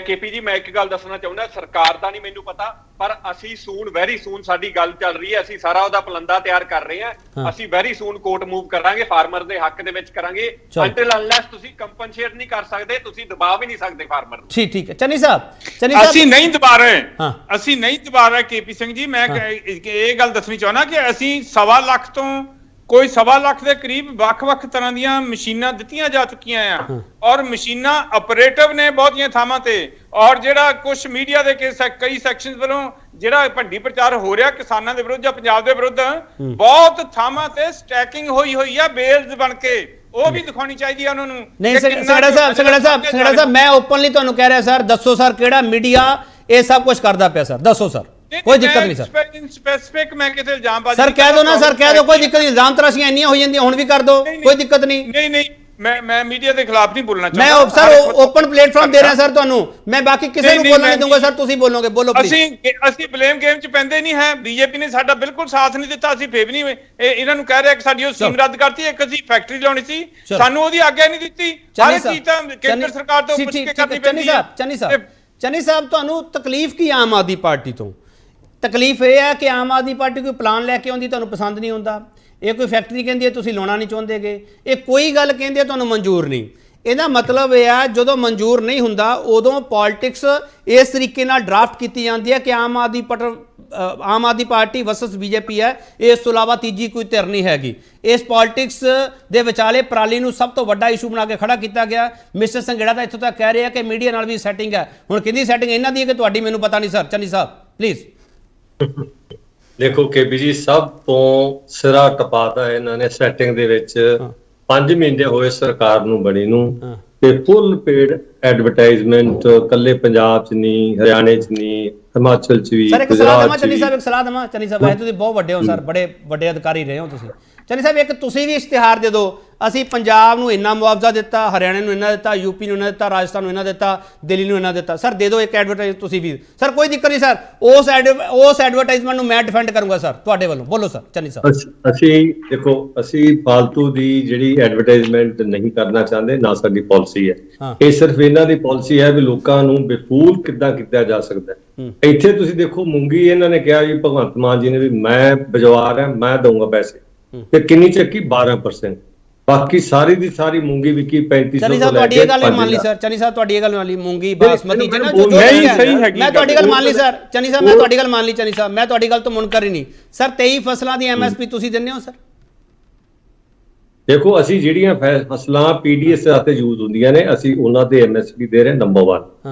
ਕੇਪੀ ਜੀ, ਮੈਂ ਇੱਕ ਗੱਲ ਦੱਸਣਾ ਚਾਹੁੰਦਾ, ਸਰਕਾਰ ਦਾ ਨਹੀਂ ਮੈਨੂੰ ਪਤਾ, ਪਰ ਅਸੀਂ ਸੂਨ ਵੈਰੀ ਸੂਨ ਸਾਡੀ ਗੱਲ ਚੱਲ ਰਹੀ ਹੈ, ਅਸੀਂ ਸਾਰਾ ਉਹਦਾ ਪਲੰਦਾ ਤਿਆਰ ਕਰ ਰਹੇ ਹਾਂ। ਅਸੀਂ ਵੈਰੀ ਸੂਨ ਕੋਰਟ ਮੂਵ ਕਰਾਂਗੇ, ਫਾਰਮਰ ਦੇ ਹੱਕ ਦੇ ਵਿੱਚ ਕਰਾਂਗੇ। ਅੰਟਿਲ ਅਨਲੈਸ ਤੁਸੀਂ ਕੰਪਨਸੇਟ ਨਹੀਂ ਕਰ ਸਕਦੇ, ਤੁਸੀਂ ਦਬਾ ਵੀ ਨਹੀਂ ਸਕਦੇ ਫਾਰਮਰ ਨੂੰ। ਠੀਕ ਹੈ ਚੰਨੀ ਸਾਹਿਬ, ਅਸੀਂ ਨਹੀਂ ਦਬਾ ਰਹੇ, ਅਸੀਂ ਨਹੀਂ ਦਬਾ ਰਹੇ ਕੇਪੀ ਸਿੰਘ ਜੀ। ਮੈਂ ਇਹ ਗੱਲ ਦੱਸਣੀ ਚਾਹੁੰਦਾ ਕਿ ਅਸੀਂ 1.25 ਲੱਖ ਤੋਂ ਕੋਈ 1.25 ਲੱਖ ਦੇ ਕਰੀਬ ਵੱਖ-ਵੱਖ ਤਰ੍ਹਾਂ ਦੀਆਂ ਮਸ਼ੀਨਾਂ ਦਿੱਤੀਆਂ ਜਾ ਚੁੱਕੀਆਂ ਆ, ਔਰ ਮਸ਼ੀਨਾਂ ਆਪਰੇਟਿਵ ਨੇ ਬਹੁਤੀਆਂ ਥਾਵਾਂ ਤੇ। ਔਰ ਜਿਹੜਾ ਕੁਝ ਮੀਡੀਆ ਦੇ ਕਈ ਸੈਕਸ਼ਨਸ ਵੱਲੋਂ ਜਿਹੜਾ ਭੰਡੀ ਪ੍ਰਚਾਰ ਹੋ ਰਿਹਾ ਕਿਸਾਨਾਂ ਦੇ ਵਿਰੁੱਧ ਜਾਂ ਪੰਜਾਬ ਦੇ ਵਿਰੁੱਧ, ਬਹੁਤ ਥਾਵਾਂ ਤੇ ਸਟੈਕਿੰਗ ਹੋਈ ਆ ਬੇਲਸ ਬਣ ਕੇ, ਉਹ ਵੀ ਦਿਖਾਉਣੀ ਚਾਹੀਦੀ ਆ ਉਹਨਾਂ ਨੂੰ। ਨਹੀਂ ਸੰਘੇੜਾ ਸਾਹਿਬ ਮੈਂ ਓਪਨਲੀ ਤੁਹਾਨੂੰ ਕਹਿ ਰਿਹਾ ਸਰ, ਦੱਸੋ ਸਰ ਕਿਹੜਾ ਮੀਡੀਆ ਇਹ ਸਭ ਕੁਝ ਕਰਦਾ ਪਿਆ ਸਰ, ਦੱਸੋ ਸਰ, ਕੋਈ ਦਿੱਕਤ ਨਹੀਂ ਸਰ। ਸਪੈਸਿਫਿਕ ਮੈਂ ਕਿਤੇ ਇਲਜ਼ਾਮਬਾਜ਼ੀ ਸਰ ਕਹਿ ਦੋ ਨਾ, ਸਰ ਕਹਿ ਦੋ, ਕੋਈ ਦਿੱਕਤ ਨਹੀਂ, ਇਲਜ਼ਾਮ ਤਰਾਸ਼ੀਆਂ ਇੰਨੀਆਂ ਹੋ ਜਾਂਦੀਆਂ, ਹੁਣ ਵੀ ਕਰ ਦੋ, ਕੋਈ ਦਿੱਕਤ ਨਹੀਂ। ਨਹੀਂ ਮੈਂ ਮੀਡੀਆ ਦੇ ਖਿਲਾਫ ਨਹੀਂ ਬੋਲਣਾ ਚਾਹੁੰਦਾ। ਮੈਂ ਸਰ ਓਪਨ ਪਲੇਟਫਾਰਮ ਦੇ ਰਿਹਾ ਸਰ ਤੁਹਾਨੂੰ, ਮੈਂ ਬਾਕੀ ਕਿਸੇ ਨੂੰ ਬੋਲਣ ਨਹੀਂ ਦੂੰਗਾ ਸਰ, ਤੁਸੀਂ ਬੋਲੋਗੇ, ਬੋਲੋ ਪਲੀਜ਼। ਅਸੀਂ ਬਲੇਮ ਗੇਮ ਚ ਪੈਂਦੇ ਨਹੀਂ ਹੈ, ਬੀਜੇਪੀ ਨੇ ਸਾਡਾ ਬਿਲਕੁਲ ਸਾਥ ਨਹੀਂ ਦਿੱਤਾ, ਅਸੀਂ ਫੇਰ ਨਹੀਂ ਇਹਨਾਂ ਨੂੰ ਕਹਿ ਰਿਹਾ ਕਿ ਸਾਡੀ ਉਹ ਸਕੀਮ ਰੱਦ ਕਰਤੀ, ਇੱਕ ਅਸੀਂ ਫੈਕਟਰੀ ਲਾਉਣੀ ਸੀ, ਸਾਨੂੰ ਉਹਦੀ ਆਗਿਆ ਨਹੀਂ ਦਿੱਤੀ। ਹਰ ਚੀਜ਼ ਤਾਂ ਕੇਂਦਰ ਸਰਕਾਰ ਤੋਂ ਪੁੱਛ ਕੇ ਕਰਨੀ ਪੈਂਦੀ ਹੈ। ਚੰਨੀ ਸਾਹਿਬ ਤੁਹਾਨੂੰ ਤਕਲੀਫ ਕੀ ਆਮ ਆਦਮੀ ਪਾਰਟੀ ਤੋਂ? ਤਕਲੀਫ ਇਹ ਹੈ ਕਿ ਆਮ ਆਦਮੀ ਪਾਰਟੀ ਕੋਈ ਪਲਾਨ ਲੈ ਕੇ ਆਉਂਦੀ, ਤੁਹਾਨੂੰ ਪਸੰਦ ਨਹੀਂ ਆਉਂਦਾ। ਇਹ ਕੋਈ ਫੈਕਟਰੀ ਕਹਿੰਦੀ ਹੈ, ਤੁਸੀਂ ਲਾਉਣਾ ਨਹੀਂ ਚਾਹੁੰਦੇਗੇ। ਇਹ ਕੋਈ ਗੱਲ ਕਹਿੰਦੀ ਹੈ, ਤੁਹਾਨੂੰ ਮਨਜ਼ੂਰ ਨਹੀਂ। ਇਹਦਾ ਮਤਲਬ ਇਹ ਹੈ ਜਦੋਂ ਮਨਜ਼ੂਰ ਨਹੀਂ ਹੁੰਦਾ ਉਦੋਂ ਪੋਲਿਟਿਕਸ ਇਸ ਤਰੀਕੇ ਨਾਲ ਡਰਾਫਟ ਕੀਤੀ ਜਾਂਦੀ ਹੈ ਕਿ Aam Aadmi party versus BJP ਹੈ, ਇਸ ਤੋਂ ਇਲਾਵਾ ਤੀਜੀ ਕੋਈ ਧਿਰ ਨਹੀਂ ਹੈਗੀ। ਇਸ ਪੋਲਿਟਿਕਸ ਦੇ ਵਿਚਾਲੇ ਪਰਾਲੀ ਨੂੰ ਸਭ ਤੋਂ ਵੱਡਾ ਇਸ਼ੂ ਬਣਾ ਕੇ ਖੜਾ ਕੀਤਾ ਗਿਆ। ਮਿਸਟਰ ਸੰਘੇੜਾ ਤਾਂ ਇੱਥੋਂ ਤੱਕ ਕਹਿ ਰਿਹਾ ਕਿ ਮੀਡੀਆ ਨਾਲ ਵੀ ਸੈਟਿੰਗ ਹੈ। ਹੁਣ ਕਿਹਦੀ ਸੈਟਿੰਗ ਇਹਨਾਂ ਦੀ ਹੈ ਕਿ ਤੁਹਾਡੀ, ਮੈਨੂੰ ਪਤਾ ਨਹੀਂ ਸਰ। Channi Sahib please. ਦੇਖੋ ਕੇਪੀ ਜੀ, ਸਭ ਤੋਂ ਸਿਰਾ ਟਪਾਤਾ ਇਹਨਾਂ ਨੇ ਸੈਟਿੰਗ ਦੇ ਵਿੱਚ 5 ਮਹੀਨੇ ਹੋਏ ਸਰਕਾਰ ਨੂੰ ਬਣੀ ਨੂੰ, ਤੇ ਫੁੱਲ ਪੇਡ ਐਡਵਰਟਾਈਜ਼ਮੈਂਟ ਕੱਲੇ ਪੰਜਾਬ 'ਚ ਨਹੀਂ, ਹਰਿਆਣੇ 'ਚ ਨਹੀਂ, ਹਿਮਾਚਲ 'ਚ ਵੀ। ਸਰ ਇੱਕ ਸਲਾਹ ਦੇਵਾਂ ਚੰਨੀ ਸਾਹਿਬ, ਇੱਕ ਸਲਾਹ ਦੇਵਾਂ ਚੰਨੀ ਸਾਹਿਬ, ਤੁਸੀਂ ਬਹੁਤ ਵੱਡੇ ਹੋ ਸਰ, ਬੜੇ ਵੱਡੇ ਅਧਿਕਾਰੀ ਰਹੇ ਹੋ ਤੁਸੀਂ। ਚੰਨੀ ਸਾਹਿਬ ਇੱਕ ਤੁਸੀਂ ਵੀ ਇਸ਼ਤਿਹਾਰ ਦੇ ਦਿਓ, ਅਸੀਂ ਪੰਜਾਬ ਨੂੰ ਇੰਨਾ ਮੁਆਵਜ਼ਾ ਦਿੱਤਾ, ਹਰਿਆਣੇ ਨੂੰ ਇੰਨਾ ਦਿੱਤਾ, ਯੂਪੀ ਨੂੰ ਇੰਨਾ ਦਿੱਤਾ, ਰਾਜਸਥਾਨ ਨੂੰ ਇੰਨਾ ਦਿੱਤਾ, ਦਿੱਲੀ ਨੂੰ ਇੰਨਾ ਦਿੱਤਾ। ਸਰ ਦੇ ਦਿਓ ਇੱਕ ਐਡਵਰਟਾਈਜ਼ ਤੁਸੀਂ ਵੀ ਸਰ, ਕੋਈ ਦਿੱਕਤ ਨਹੀਂ ਸਰ। ਉਸ ਐਡਵਰਟਾਈਜ਼ਮੈਂਟ ਨੂੰ ਮੈਂ ਡਿਫੈਂਡ ਕਰੂੰਗਾ ਸਰ ਤੁਹਾਡੇ ਵੱਲੋਂ। ਬੋਲੋ ਸਰ ਚੰਨੀ ਸਾਹਿਬ। ਅਸੀਂ ਦੇਖੋ, ਅਸੀਂ ਫਾਲਤੂ ਦੀ ਜਿਹੜੀ ਐਡਵਰਟਾਈਜ਼ਮੈਂਟ ਨਹੀਂ ਕਰਨਾ ਚਾਹੁੰਦੇ, ਨਾ ਸਾਡੀ ਪਾਲਿਸੀ ਹੈ। ਇਹ ਸਿਰਫ ਇਹਨਾਂ ਦੀ ਪਾਲਿਸੀ ਹੈ ਵੀ ਲੋਕਾਂ ਨੂੰ ਬੇਫੂਲ ਕਿੱਦਾਂ ਕੀਤਾ ਜਾ ਸਕਦਾ। ਇੱਥੇ ਤੁਸੀਂ ਦੇਖੋ, ਮੂੰਗੀ ਇਹਨਾਂ ਨੇ ਕਿਹਾ ਜੀ, ਭਗਵੰਤ ਮਾਨ ਜੀ ਨੇ ਵੀ ਮੈਂ ਬਜਵਾਰ ਹੈ, ਮੈਂ ਦਊਂਗਾ ਪੈਸੇ, ਤੇ ਕਿੰਨੀ ਚੱਕੀ 12%, ਬਾਕੀ ਸਾਰੀ ਦੀ ਸਾਰੀ ਮੂੰਗੀ ਵਿਕੀ 3500 ਚੰਨੀ ਸਾਹਿਬ ਤੁਹਾਡੀ ਇਹ ਗੱਲ ਮੰਨ ਲਈ ਸਰ। ਚੰਨੀ ਸਾਹਿਬ ਤੁਹਾਡੀ ਇਹ ਗੱਲ ਮੰਨ ਲਈ, ਮੂੰਗੀ ਬਾਸਮਤੀ ਜਿਹਨਾਂ ਜੋ ਨਹੀਂ ਸਹੀ ਹੈਗੀ, ਮੈਂ ਤੁਹਾਡੀ ਗੱਲ ਮੰਨ ਲਈ ਸਰ। ਚੰਨੀ ਸਾਹਿਬ ਮੈਂ ਤੁਹਾਡੀ ਗੱਲ ਮੰਨ ਲਈ, ਚੰਨੀ ਸਾਹਿਬ ਮੈਂ ਤੁਹਾਡੀ ਗੱਲ ਤੋਂ ਮੁਨਕਰ ਹੀ ਨਹੀਂ ਸਰ। 23 ਫਸਲਾਂ ਦੀ ਐਮਐਸਪੀ ਤੁਸੀਂ ਦਿੰਦੇ ਹੋ ਸਰ? ਦੇਖੋ ਅਸੀਂ ਜਿਹੜੀਆਂ ਫਸਲਾਂ ਪੀਡੀਐਸ ਤੇ ਯੂਜ਼ ਹੁੰਦੀਆਂ ਨੇ ਅਸੀਂ ਉਹਨਾਂ ਤੇ ਐਮਐਸਪੀ ਦੇ ਰਹੇ ਨੰਬਰ 1।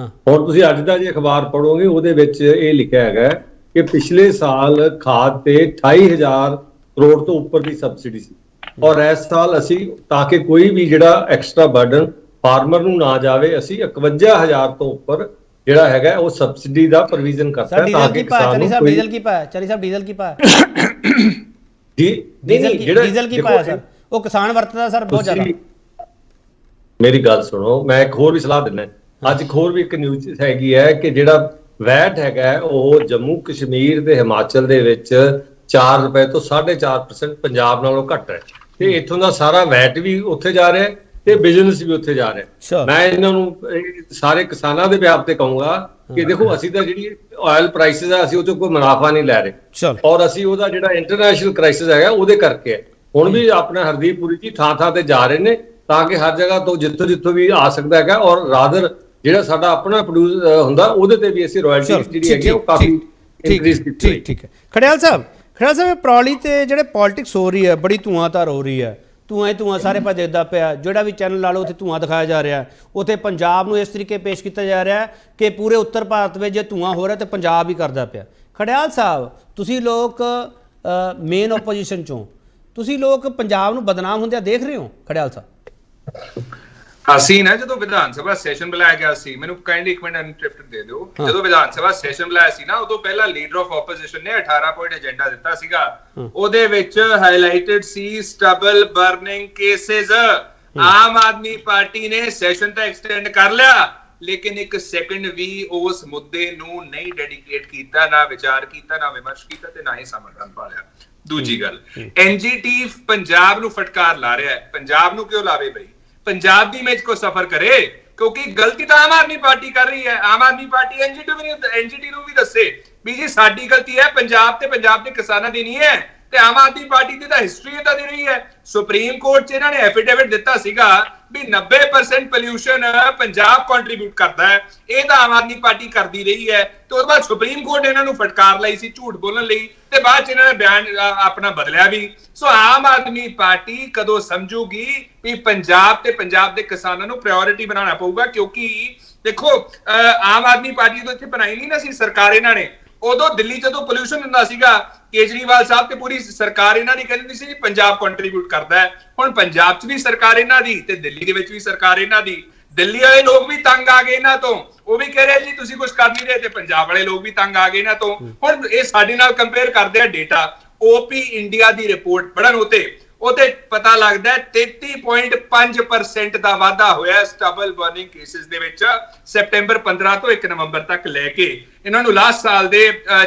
ਹੁਣ ਤੁਸੀਂ ਅੱਜ ਦਾ ਜੇ ਅਖਬਾਰ ਪੜ੍ਹੋਗੇ ਉਹਦੇ ਵਿੱਚ ਇਹ ਲਿਖਿਆ ਹੈਗਾ ਕਿ ਪਿਛਲੇ ਸਾਲ ਖਾਦ ਤੇ 28,000 ਕਰੋੜ ਤੋਂ ਉੱਪਰ ਦੀ ਸਬਸਿਡੀ ਸੀ, ਔਰ ਇਸ ਸਾਲ ਅਸੀਂ ਤਾਂ ਕਿ ਕੋਈ ਵੀ ਜਿਹੜਾ ਐਕਸਟਰਾ ਬਰਡਨ ਫਾਰਮਰ ਨੂੰ ਨਾ ਜਾਵੇ, ਅਸੀਂ 51,000 ਤੋਂ ਉੱਪਰ ਜਿਹੜਾ ਹੈਗਾ ਉਹ ਸਬਸਿਡੀ ਦਾ ਪ੍ਰੋਵੀਜ਼ਨ ਕਰਤਾ ਹੈ ਤਾਂ ਕਿ ਕਿਸਾਨ ਨੂੰ ਕੋਈ ਡੀਜ਼ਲ ਕੀ ਪਾਇਆ ਚਲੀ ਸਾਹਿਬ ਡੀਜ਼ਲ ਕੀ ਪਾਇਆ ਜੀ ਡੀਜ਼ਲ ਕੀ ਪਾਇਆ ਸਰ ਉਹ ਕਿਸਾਨ ਵਰਤਦਾ ਸਰ ਬਹੁਤ ਜ਼ਿਆਦਾ। ਮੇਰੀ ਗੱਲ ਸੁਣੋ, ਮੈਂ ਇੱਕ ਹੋਰ ਵੀ ਸਲਾਹ ਦਿੰਦਾ। ਅੱਜ ਇੱਕ ਹੋਰ ਵੀ ਇੱਕ ਨਿਊਜ਼ ਹੈਗੀ ਹੈ ਕਿ ਜਿਹੜਾ ਵੈਟ ਹੈਗਾ ਉਹ ਜੰਮੂ ਕਸ਼ਮੀਰ ਤੇ ਹਿਮਾਚਲ ਦੇ ਵਿੱਚ 4 ਰੁਪਏ ਤੋਂ 4.5% ਪੰਜਾਬ ਨਾਲੋਂ ਘੱਟ ਹੈ, ਤੇ ਇੱਥੋਂ ਦਾ ਸਾਰਾ ਵੈਟ ਵੀ ਉੱਥੇ ਜਾ ਰਿਹਾ ਤੇ ਬਿਜ਼ਨਸ ਵੀ ਉੱਥੇ ਜਾ ਰਿਹਾ। ਮੈਂ ਇਹਨਾਂ ਨੂੰ ਸਾਰੇ ਕਿਸਾਨਾਂ ਦੇ ਵਿਆਪ ਤੇ ਕਹੂੰਗਾ ਕਿ ਦੇਖੋ ਅਸੀਂ ਤਾਂ ਜਿਹੜੀ ਆਇਲ ਪ੍ਰਾਈਸਿਸ ਆ ਅਸੀਂ ਉਹ ਚੋਂ ਕੋਈ ਮੁਨਾਫਾ ਨਹੀਂ ਲੈ ਰਹੇ, ਔਰ ਅਸੀਂ ਉਹਦਾ ਜਿਹੜਾ ਇੰਟਰਨੈਸ਼ਨਲ ਕ੍ਰਾਈਸਿਸ ਹੈਗਾ ਉਹਦੇ ਕਰਕੇ ਹੈ। ਹੁਣ ਵੀ ਆਪਣਾ ਹਰਦੀਪ ਪੁਰੀ ਜੀ ਥਾਂ ਤੇ ਜਾ ਰਹੇ ਨੇ ਤਾਂ ਕਿ ਹਰ ਜਗ੍ਹਾ ਤੋਂ ਜਿੱਥੋਂ ਵੀ ਆ ਸਕਦਾ ਹੈਗਾ, ਔਰ ਰਾਦਰ ਜਿਹੜਾ ਸਾਡਾ ਆਪਣਾ ਪ੍ਰੋਡਿਊਸ ਹੁੰਦਾ ਉਹਦੇ ਤੇ ਵੀ ਅਸੀਂ ਰਾਇਲਟੀ ਜਿਹੜੀ ਹੈਗੀ ਉਹ ਕਾਫੀ ਇਨਕਰੀਜ਼ ਕੀਤੀ। ਠੀਕ ਹੈ ਖੜਿਆਲ ਸਾਹਿਬ ਪਰੌਲੀ ਤੇ ਜਿਹੜੇ ਪੋਲਿਟਿਕਸ ਹੋ ਰਹੀ ਹੈ, ਬੜੀ ਧੂਆਂਧਾਰ ਹੋ ਰਹੀ ਹੈ, ਧੂਆਂ ਸਾਰੇ ਪਾਸੇ ਦੇਖਦਾ ਪਿਆ, ਜਿਹੜਾ ਵੀ ਚੈਨਲ ਲਾ ਲਓ ਉੱਥੇ ਧੂਆਂ ਦਿਖਾਇਆ ਜਾ ਰਿਹਾ, ਉੱਥੇ ਪੰਜਾਬ ਨੂੰ ਇਸ ਤਰੀਕੇ ਪੇਸ਼ ਕੀਤਾ ਜਾ ਰਿਹਾ ਕਿ ਪੂਰੇ ਉੱਤਰ ਭਾਰਤ ਵਿੱਚ ਜੇ ਧੂਆਂ ਹੋ ਰਿਹਾ ਤੇ ਪੰਜਾਬ ਹੀ ਕਰਦਾ ਪਿਆ। ਖੜਿਆਲ ਸਾਹਿਬ ਤੁਸੀਂ ਲੋਕ ਮੇਨ ਓਪੋਜੀਸ਼ਨ ਚੋਂ, ਤੁਸੀਂ ਲੋਕ ਪੰਜਾਬ ਨੂੰ ਬਦਨਾਮ ਹੁੰਦਿਆਂ ਦੇਖ ਰਹੇ ਹੋ? ਖੜਿਆਲ ਸਾਹਿਬ ਅਸੀਂ ਨਾ ਜਦੋਂ ਵਿਧਾਨ ਸਭਾ ਸੈਸ਼ਨ ਬੁਲਾਇਆ ਗਿਆ ਸੀ, ਮੈਨੂੰ ਕਾਈਂਡਲੀ ਇੱਕ ਮਿੰਟ ਅਨਇੰਟਰਪਟਡ ਦੇ ਦਿਓ, ਜਦੋਂ ਵਿਧਾਨ ਸਭਾ ਸੈਸ਼ਨ ਬੁਲਾਇਆ ਸੀ ਨਾ ਉਦੋਂ ਪਹਿਲਾਂ ਲੀਡਰ ਆਫ ਆਪੋਜੀਸ਼ਨ ਨੇ 18 ਪੁਆਇੰਟ ਏਜੰਡਾ ਦਿੱਤਾ ਸੀਗਾ, ਉਹਦੇ ਵਿੱਚ ਹਾਈਲਾਈਟਡ ਸੀ stubble burning cases. Aam Aadmi party ਨੇ ਸੈਸ਼ਨ ਤਾਂ ਐਕਸਟੈਂਡ ਕਰ ਲਿਆ ਲੇਕਿਨ ਇੱਕ ਸੈਕਿੰਡ ਵੀ ਉਸ ਮੁੱਦੇ ਨੂੰ ਨਹੀਂ ਡੈਡੀਕੇਟ ਕੀਤਾ, ਨਾ ਵਿਚਾਰ ਕੀਤਾ, ਨਾ ਵਿਮਰਸ਼ ਕੀਤਾ ਤੇ ਨਾ ਹੀ ਸਮਾਧਾਨ ਪਾਇਆ। ਦੂਜੀ ਗੱਲ, ਐਨਜੀਟੀ ਪੰਜਾਬ ਨੂੰ ਫਟਕਾਰ ਲਾ ਰਿਹਾ ਹੈ। ਪੰਜਾਬ ਨੂੰ ਕਿਉਂ ਲਾਵੇ ਬਈ? ਪੰਜਾਬ ਦੀ ਇਮੇਜ ਕੋ ਸਫਰ ਕਰੇ, ਕਿਉਂਕਿ ਗਲਤੀ ਤਾਂ ਆਮ ਆਦਮੀ ਪਾਰਟੀ ਕਰ ਰਹੀ ਹੈ। ਆਮ ਆਦਮੀ ਪਾਰਟੀ ਐਨਜੀਟੀ ਨੂੰ ਵੀ ਦੱਸੇ ਵੀ ਜੀ ਸਾਡੀ ਗਲਤੀ ਹੈ, ਪੰਜਾਬ ਤੇ ਪੰਜਾਬ ਦੇ ਕਿਸਾਨਾਂ ਦੀ ਨਹੀਂ ਹੈ, ਤੇ ਆਮ ਆਦਮੀ ਪਾਰਟੀ ਦੀ ਤਾਂ ਹਿਸਟਰੀ ਤਾਂ ਦੇ ਰਹੀ ਹੈ। ਸੁਪਰੀਮ ਕੋਰਟ 'ਚ ਇਹਨਾਂ ਨੇ ਐਫੀਡੇਵਿਟ ਦਿੱਤਾ ਸੀਗਾ ਵੀ 90% ਪੋਲਿਊਸ਼ਨ ਪੰਜਾਬ ਕੰਟਰੀਬਿਊਟ ਕਰਦਾ ਹੈ, ਇਹ ਤਾਂ ਆਮ ਆਦਮੀ ਪਾਰਟੀ ਕਰਦੀ ਰਹੀ ਹੈ, ਤੇ ਉਸ ਤੋਂ ਬਾਅਦ ਸੁਪਰੀਮ ਕੋਰਟ ਨੇ ਇਹਨਾਂ ਨੂੰ ਫਟਕਾਰ ਲਈ ਸੀ ਝੂਠ ਬੋਲਣ ਲਈ, ਤੇ ਬਾਅਦ 'ਚ ਇਹਨਾਂ ਨੇ ਬਿਆਨ ਆਪਣਾ ਬਦਲਿਆ ਵੀ। ਸੋ ਆਮ ਆਦਮੀ ਪਾਰਟੀ ਕਦੋਂ ਸਮਝੂਗੀ ਵੀ ਪੰਜਾਬ ਤੇ ਪੰਜਾਬ ਦੇ ਕਿਸਾਨਾਂ ਨੂੰ ਪ੍ਰਾਇੋਰਿਟੀ ਬਣਾਉਣਾ ਪਊਗਾ? ਕਿਉਂਕਿ ਦੇਖੋ ਆਮ ਆਦਮੀ ਪਾਰਟੀ ਤੋਂ ਇੱਥੇ ਬਣਾਈ ਨਹੀਂ ਨਾ ਸੀ ਸਰਕਾਰ ਇਹਨਾਂ ਨੇ, ਉਦੋਂ ਦਿੱਲੀ ਜਦੋਂ ਪੋਲਿਊਸ਼ਨ ਹੁੰਦਾ ਸੀਗਾ ਕੇਜਰੀਵਾਲ ਸਾਹਿਬ ਤੇ ਪੂਰੀ ਸਰਕਾਰ ਇਹਨਾਂ ਦੀ ਕਹਿੰਦੀ ਸੀ ਪੰਜਾਬ ਕੰਟਰੀਬਿਊਟ ਕਰਦਾ ਹੈ। ਹੁਣ ਪੰਜਾਬ 'ਚ ਵੀ ਸਰਕਾਰ ਇਹਨਾਂ ਦੀ ਤੇ ਦਿੱਲੀ ਦੇ ਵਿੱਚ ਵੀ ਸਰਕਾਰ ਇਹਨਾਂ ਦੀ। ਦਿੱਲੀ ਵਾਲੇ ਲੋਕ ਵੀ ਤੰਗ ਆ ਗਏ ਇਹਨਾਂ ਤੋਂ, ਉਹ ਵੀ ਕਹਿ ਰਹੇ ਜੀ ਤੁਸੀਂ ਕੁਝ ਕਰ ਨਹੀਂ ਰਹੇ, ਤੇ ਪੰਜਾਬ ਵਾਲੇ ਲੋਕ ਵੀ ਤੰਗ ਆ ਗਏ ਇਹਨਾਂ ਤੋਂ। ਹੁਣ ਇਹ ਸਾਡੇ ਨਾਲ ਕੰਪੇਅਰ ਕਰਦੇ ਆ ਡੇਟਾ, ਓਪੀ ਇੰਡੀਆ ਦੀ ਰਿਪੋਰਟ ਪੜਨ ਉਹਤੇ ਪਤਾ ਲੱਗਦਾ ਹੈ 33.5% ਦਾ ਵਾਧਾ ਹੋਇਆ ਸਟਬਲ ਬਰਨਿੰਗ ਕੇਸਿਸ ਦੇ ਵਿੱਚ ਸੈਪਟੈਂਬਰ 15 ਤੋਂ 1 ਨਵੰਬਰ ਤੱਕ ਲੈ ਕੇ। ਇਹਨਾਂ ਨੂੰ ਲਾਸਟ ਸਾਲ ਦੇ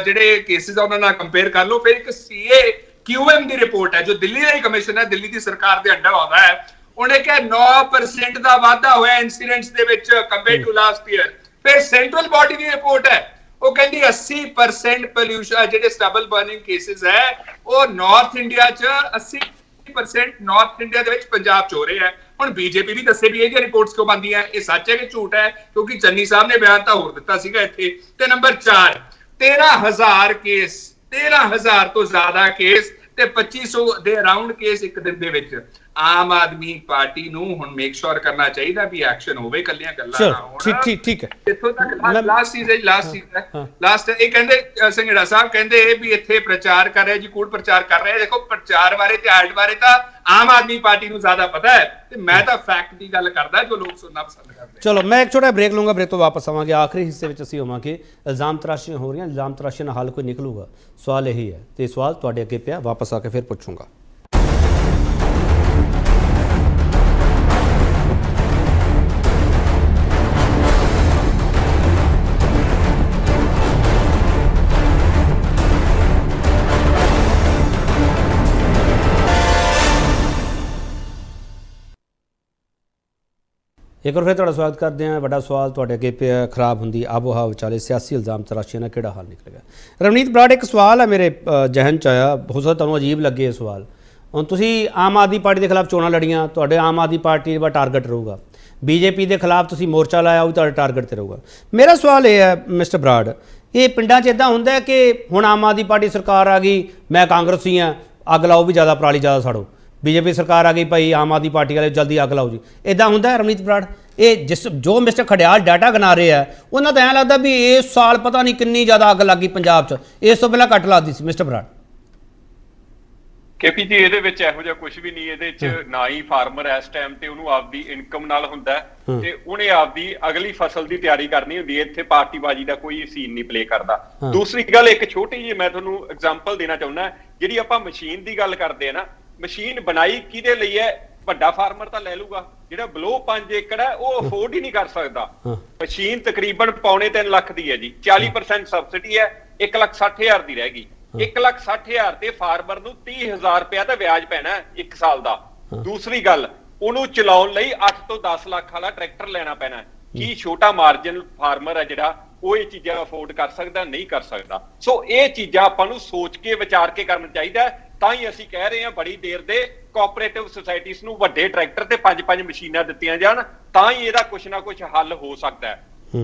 ਜਿਹੜੇ ਕੇਸਿਸ ਆ ਉਹਨਾਂ ਨਾਲ ਕੰਪੇਅਰ ਕਰ ਲਓ। ਫਿਰ ਇੱਕ ਸੀਏ QM ਦੀ ਰਿਪੋਰਟ ਹੈ ਜੋ ਦਿੱਲੀ ਦਾ ਕਮਿਸ਼ਨ ਹੈ, ਦਿੱਲੀ ਦੀ ਸਰਕਾਰ ਦੇ ਅੰਡਰ ਆਉਂਦਾ ਹੈ, ਉਹਨੇ ਕਿਹਾ 9% ਦਾ ਵਾਧਾ ਹੋਇਆ ਇਨਸੀਡੈਂਟਸ ਦੇ ਵਿੱਚ ਕੰਪੇਅਰ ਟੂ ਲਾਸਟ ਈਅਰ। ਫਿਰ ਸੈਂਟਰਲ ਬਾਡੀ ਦੀ ਰਿਪੋਰਟ ਹੈ, ਉਹ ਕਹਿੰਦੀ 80% ਪੋਲਿਊਸ਼ਨ ਜਿਹੜੇ ਸਟਬਲ ਬਰਨਿੰਗ ਕੇਸਿਸ ਹੈ ਉਹ ਨਾਰਥ ਇੰਡੀਆ 'ਚ 80% ਨਾਰਥ ਇੰਡੀਆ ਦੇ ਵਿੱਚ ਪੰਜਾਬ 'ਚ ਹੋ ਰਹੇ ਹੈ। ਹੁਣ ਬੀਜੇਪੀ ਵੀ ਦੱਸੇ ਵੀ ਇਹ ਜਿਹੜੀਆਂ ਰਿਪੋਰਟਸ ਕਿਉਂ ਬਣਦੀਆਂ, ਇਹ ਸੱਚ ਹੈ ਕਿ ਝੂਠ ਹੈ? ਕਿਉਂਕਿ ਚੰਨੀ ਸਾਹਿਬ ਨੇ ਬਿਆਨ ਤਾਂ ਹੋਰ ਦਿੱਤਾ ਸੀਗਾ ਇੱਥੇ। ਤੇ ਨੰਬਰ 4, 13,000 ਕੇਸ, 13,000 ਤੋਂ ਜ਼ਿਆਦਾ ਕੇਸ ਤੇ 2500 ਦੇ ਅਰਾਊਂਡ ਕੇਸ ਇੱਕ ਦਿਨ ਦੇ ਵਿੱਚ। ਆਮ ਆਦਮੀ ਪਾਰਟੀ ਨੂੰ ਹੁਣ ਮੇਕ ਸ਼ੋਰ ਕਰਨਾ ਚਾਹੀਦਾ ਵੀ ਐਕਸ਼ਨ ਹੋਵੇ, ਕੱਲੀਆਂ ਗੱਲਾਂ ਨਾ ਹੋਣ। ਠੀਕ ਹੈ। ਇੱਥੋਂ ਤੱਕ ਲਾਸਟ ਚੀਜ਼ ਇਹ ਕਹਿੰਦੇ ਸਿੰਘੜਾ ਸਾਹਿਬ ਕਹਿੰਦੇ ਵੀ ਇੱਥੇ ਪ੍ਰਚਾਰ ਕਰ ਰਿਹਾ ਜੀ, ਕੂੜ ਪ੍ਰਚਾਰ ਕਰ ਰਿਹਾ। ਦੇਖੋ ਪ੍ਰਚਾਰ ਬਾਰੇ ਤੇ ਆਰਟ ਬਾਰੇ ਤਾਂ ਆਮ ਆਦਮੀ ਪਾਰਟੀ ਨੂੰ ਜ਼ਿਆਦਾ ਪਤਾ ਹੈ, ਤੇ ਮੈਂ ਤਾਂ ਫੈਕਟ ਦੀ ਗੱਲ ਕਰਦਾ ਜੋ ਲੋਕ ਸੁਣਨਾ ਪਸੰਦ ਕਰਦੇ। ਚਲੋ ਮੈਂ ਇੱਕ ਛੋਟਾ ਬ੍ਰੇਕ ਲਵਾਂਗਾ, ਬ੍ਰੇਕ ਤੋਂ ਵਾਪਸ ਆਵਾਂਗੇ। ਆਖਰੀ ਹਿੱਸੇ ਵਿੱਚ ਅਸੀਂ ਹੋਵਾਂਗੇ ਇਲਜ਼ਾਮ ਤਰਾਸ਼ੀਆਂ ਹੋ ਰਹੀਆਂ, ਇਲਜ਼ਾਮ ਤਰਾਸ਼ੀਆਂ ਨਾਲ ਹੱਲ ਕੋਈ ਨਿਕਲੂਗਾ? ਸਵਾਲ ਇਹੀ ਹੈ ਤੇ ਸਵਾਲ ਤੁਹਾਡੇ ਅੱਗੇ ਪਿਆ, ਵਾਪਸ ਆ ਕੇ ਫਿਰ ਪੁੱਛੂੰਗਾ। ਇੱਕ ਵਾਰ ਫਿਰ ਤੁਹਾਡਾ ਸਵਾਗਤ ਕਰਦੇ ਹਾਂ। ਵੱਡਾ ਸਵਾਲ ਤੁਹਾਡੇ ਅੱਗੇ ਪਿਆ, ਖਰਾਬ ਹੁੰਦੀ ਆਬੋ ਹਵਾ ਵਿਚਾਲੇ ਸਿਆਸੀ ਇਲਜ਼ਾਮ ਤਰਾਸ਼ੀਆਂ ਨਾਲ ਕਿਹੜਾ ਹੱਲ ਨਿਕਲੇਗਾ? ਰਵਨੀਤ ਬਰਾੜ, ਇੱਕ ਸਵਾਲ ਹੈ ਮੇਰੇ ਜਹਨ 'ਚ ਆਇਆ, ਹੋ ਸਕਦਾ ਤੁਹਾਨੂੰ ਅਜੀਬ ਲੱਗੇ ਇਹ ਸਵਾਲ। ਹੁਣ ਤੁਸੀਂ ਆਮ ਆਦਮੀ ਪਾਰਟੀ ਦੇ ਖਿਲਾਫ ਚੋਣਾਂ ਲੜੀਆਂ, ਤੁਹਾਡੇ ਆਮ ਆਦਮੀ ਪਾਰਟੀ ਦਾ ਟਾਰਗੇਟ ਰਹੂਗਾ। ਬੀਜੇਪੀ ਦੇ ਖਿਲਾਫ ਤੁਸੀਂ ਮੋਰਚਾ ਲਾਇਆ, ਉਹ ਵੀ ਤੁਹਾਡੇ ਟਾਰਗੇਟ 'ਤੇ ਰਹੂਗਾ। ਮੇਰਾ ਸਵਾਲ ਇਹ ਹੈ ਮਿਸਟਰ ਬਰਾੜ, ਇਹ ਪਿੰਡਾਂ 'ਚ ਇੱਦਾਂ ਹੁੰਦਾ ਹੈ ਕਿ ਹੁਣ ਆਮ ਆਦਮੀ ਪਾਰਟੀ ਸਰਕਾਰ ਆ ਗਈ, ਮੈਂ ਕਾਂਗਰਸੀ ਹਾਂ, ਅੱਗ ਲਾਓ ਵੀ ਜ਼ਿਆਦਾ ਪਰਾਲੀ ਜ਼ਿਆਦਾ ਸਾੜੋ, ਬੀਜੇਪੀ ਸਰਕਾਰ ਆ ਗਈ ਭਾਈ ਆਮ ਆਦਮੀ ਪਾਰਟੀ ਵਾਲੇ ਜਲਦੀ ਅੱਗ ਲਾਓ ਜੀ, ਇਦਾਂ ਹੁੰਦਾ ਹੈ ਰਵਨੀਤ ਬਰਾੜ? ਇਹ ਜੋ ਮਿਸਟਰ ਖੜਿਆਲ ਡਾਟਾ ਗਿਣਾ ਰਹੇ ਆ ਉਹਨਾਂ ਤਾਂ ਐਂ ਲੱਗਦਾ ਵੀ ਇਸ ਸਾਲ ਪਤਾ ਨਹੀਂ ਕਿੰਨੀ ਜ਼ਿਆਦਾ ਅੱਗ ਲੱਗ ਗਈ ਪੰਜਾਬ 'ਚ, ਇਸ ਤੋਂ ਪਹਿਲਾਂ ਘੱਟ ਲੱਗਦੀ ਸੀ ਮਿਸਟਰ ਬਰਾੜ। ਕੇਪੀ ਜੀ ਇਹਦੇ ਵਿੱਚ ਇਹੋ ਜਿਹਾ ਕੁਝ ਵੀ ਨਹੀਂ, ਇਹਦੇ 'ਚ ਨਾ ਹੀ ਫਾਰਮਰ ਇਸ ਟਾਈਮ ਤੇ ਉਹਨੂੰ ਆਪਦੀ ਇਨਕਮ ਨਾਲ ਹੁੰਦਾ ਤੇ ਉਹਨੇ ਆਪਦੀ ਅਗਲੀ ਫਸਲ ਦੀ ਤਿਆਰੀ ਕਰਨੀ ਹੁੰਦੀ ਹੈ। ਇੱਥੇ ਪਾਰਟੀਬਾਜ਼ੀ ਦਾ ਕੋਈ ਸੀਨ ਨਹੀਂ ਪਲੇ ਕਰਦਾ। ਦੂਸਰੀ ਗੱਲ ਇੱਕ ਛੋਟੀ ਜਿਹੀ ਮੈਂ ਤੁਹਾਨੂੰ ਐਗਜ਼ਾਮਪਲ ਦੇਣਾ ਚਾਹੁੰਦਾ, ਜਿਹੜੀ ਆਪਾਂ ਮਸ਼ੀਨ ਦੀ ਗੱਲ ਕਰਦੇ ਆ ਨਾ, ਮਸ਼ੀਨ ਬਣਾਈ ਕਿਹਦੇ ਲਈ ਹੈ? ਵੱਡਾ ਫਾਰਮਰ ਤਾਂ ਲੈ ਲੂਗਾ, ਜਿਹੜਾ ਬਿਲੋ 5 ਏਕੜ ਹੈ ਉਹ ਅਫੋਰਡ ਹੀ ਨਹੀਂ ਕਰ ਸਕਦਾ। ਮਸ਼ੀਨ ਤਕਰੀਬਨ 2.25 ਲੱਖ ਦੀ ਹੈ ਜੀ, 40% ਸਬਸਿਡੀ ਹੈ, 1,60,000 ਦੀ ਰਹਿ ਗਈ। 1,60,000 ਤੇ ਫਾਰਮਰ ਨੂੰ 30,000 ਰੁਪਇਆ ਦਾ ਵਿਆਜ ਪੈਣਾ 1 ਸਾਲ ਦਾ। ਦੂਸਰੀ ਗੱਲ, ਉਹਨੂੰ ਚਲਾਉਣ ਲਈ 8 ਤੋਂ 10 ਲੱਖ ਵਾਲਾ ਟਰੈਕਟਰ ਲੈਣਾ ਪੈਣਾ। ਕੀ ਛੋਟਾ ਮਾਰਜਨ ਫਾਰਮਰ ਹੈ ਜਿਹੜਾ ਉਹ ਇਹ ਚੀਜ਼ਾਂ ਅਫੋਰਡ ਕਰ ਸਕਦਾ? ਨਹੀਂ ਕਰ ਸਕਦਾ। ਸੋ ਇਹ ਚੀਜ਼ਾਂ ਆਪਾਂ ਨੂੰ ਸੋਚ ਕੇ ਵਿਚਾਰ ਕੇ ਕਰਨਾ ਚਾਹੀਦਾ। ਤਾਂ ਹੀ ਅਸੀਂ ਕਹਿ ਰਹੇ ਹਾਂ ਬੜੀ ਦੇਰ ਦੇ ਕੋਆਪਰੇਟਿਵ ਸੁਸਾਇਟੀਜ਼ ਨੂੰ ਵੱਡੇ ਟਰੈਕਟਰ ਤੇ 5-5 ਮਸ਼ੀਨਾਂ ਦਿੱਤੀਆਂ ਜਾਣ, ਤਾਂ ਹੀ ਇਹਦਾ ਕੁਝ ਨਾ ਕੁਝ ਹੱਲ ਹੋ ਸਕਦਾ ਹੈ।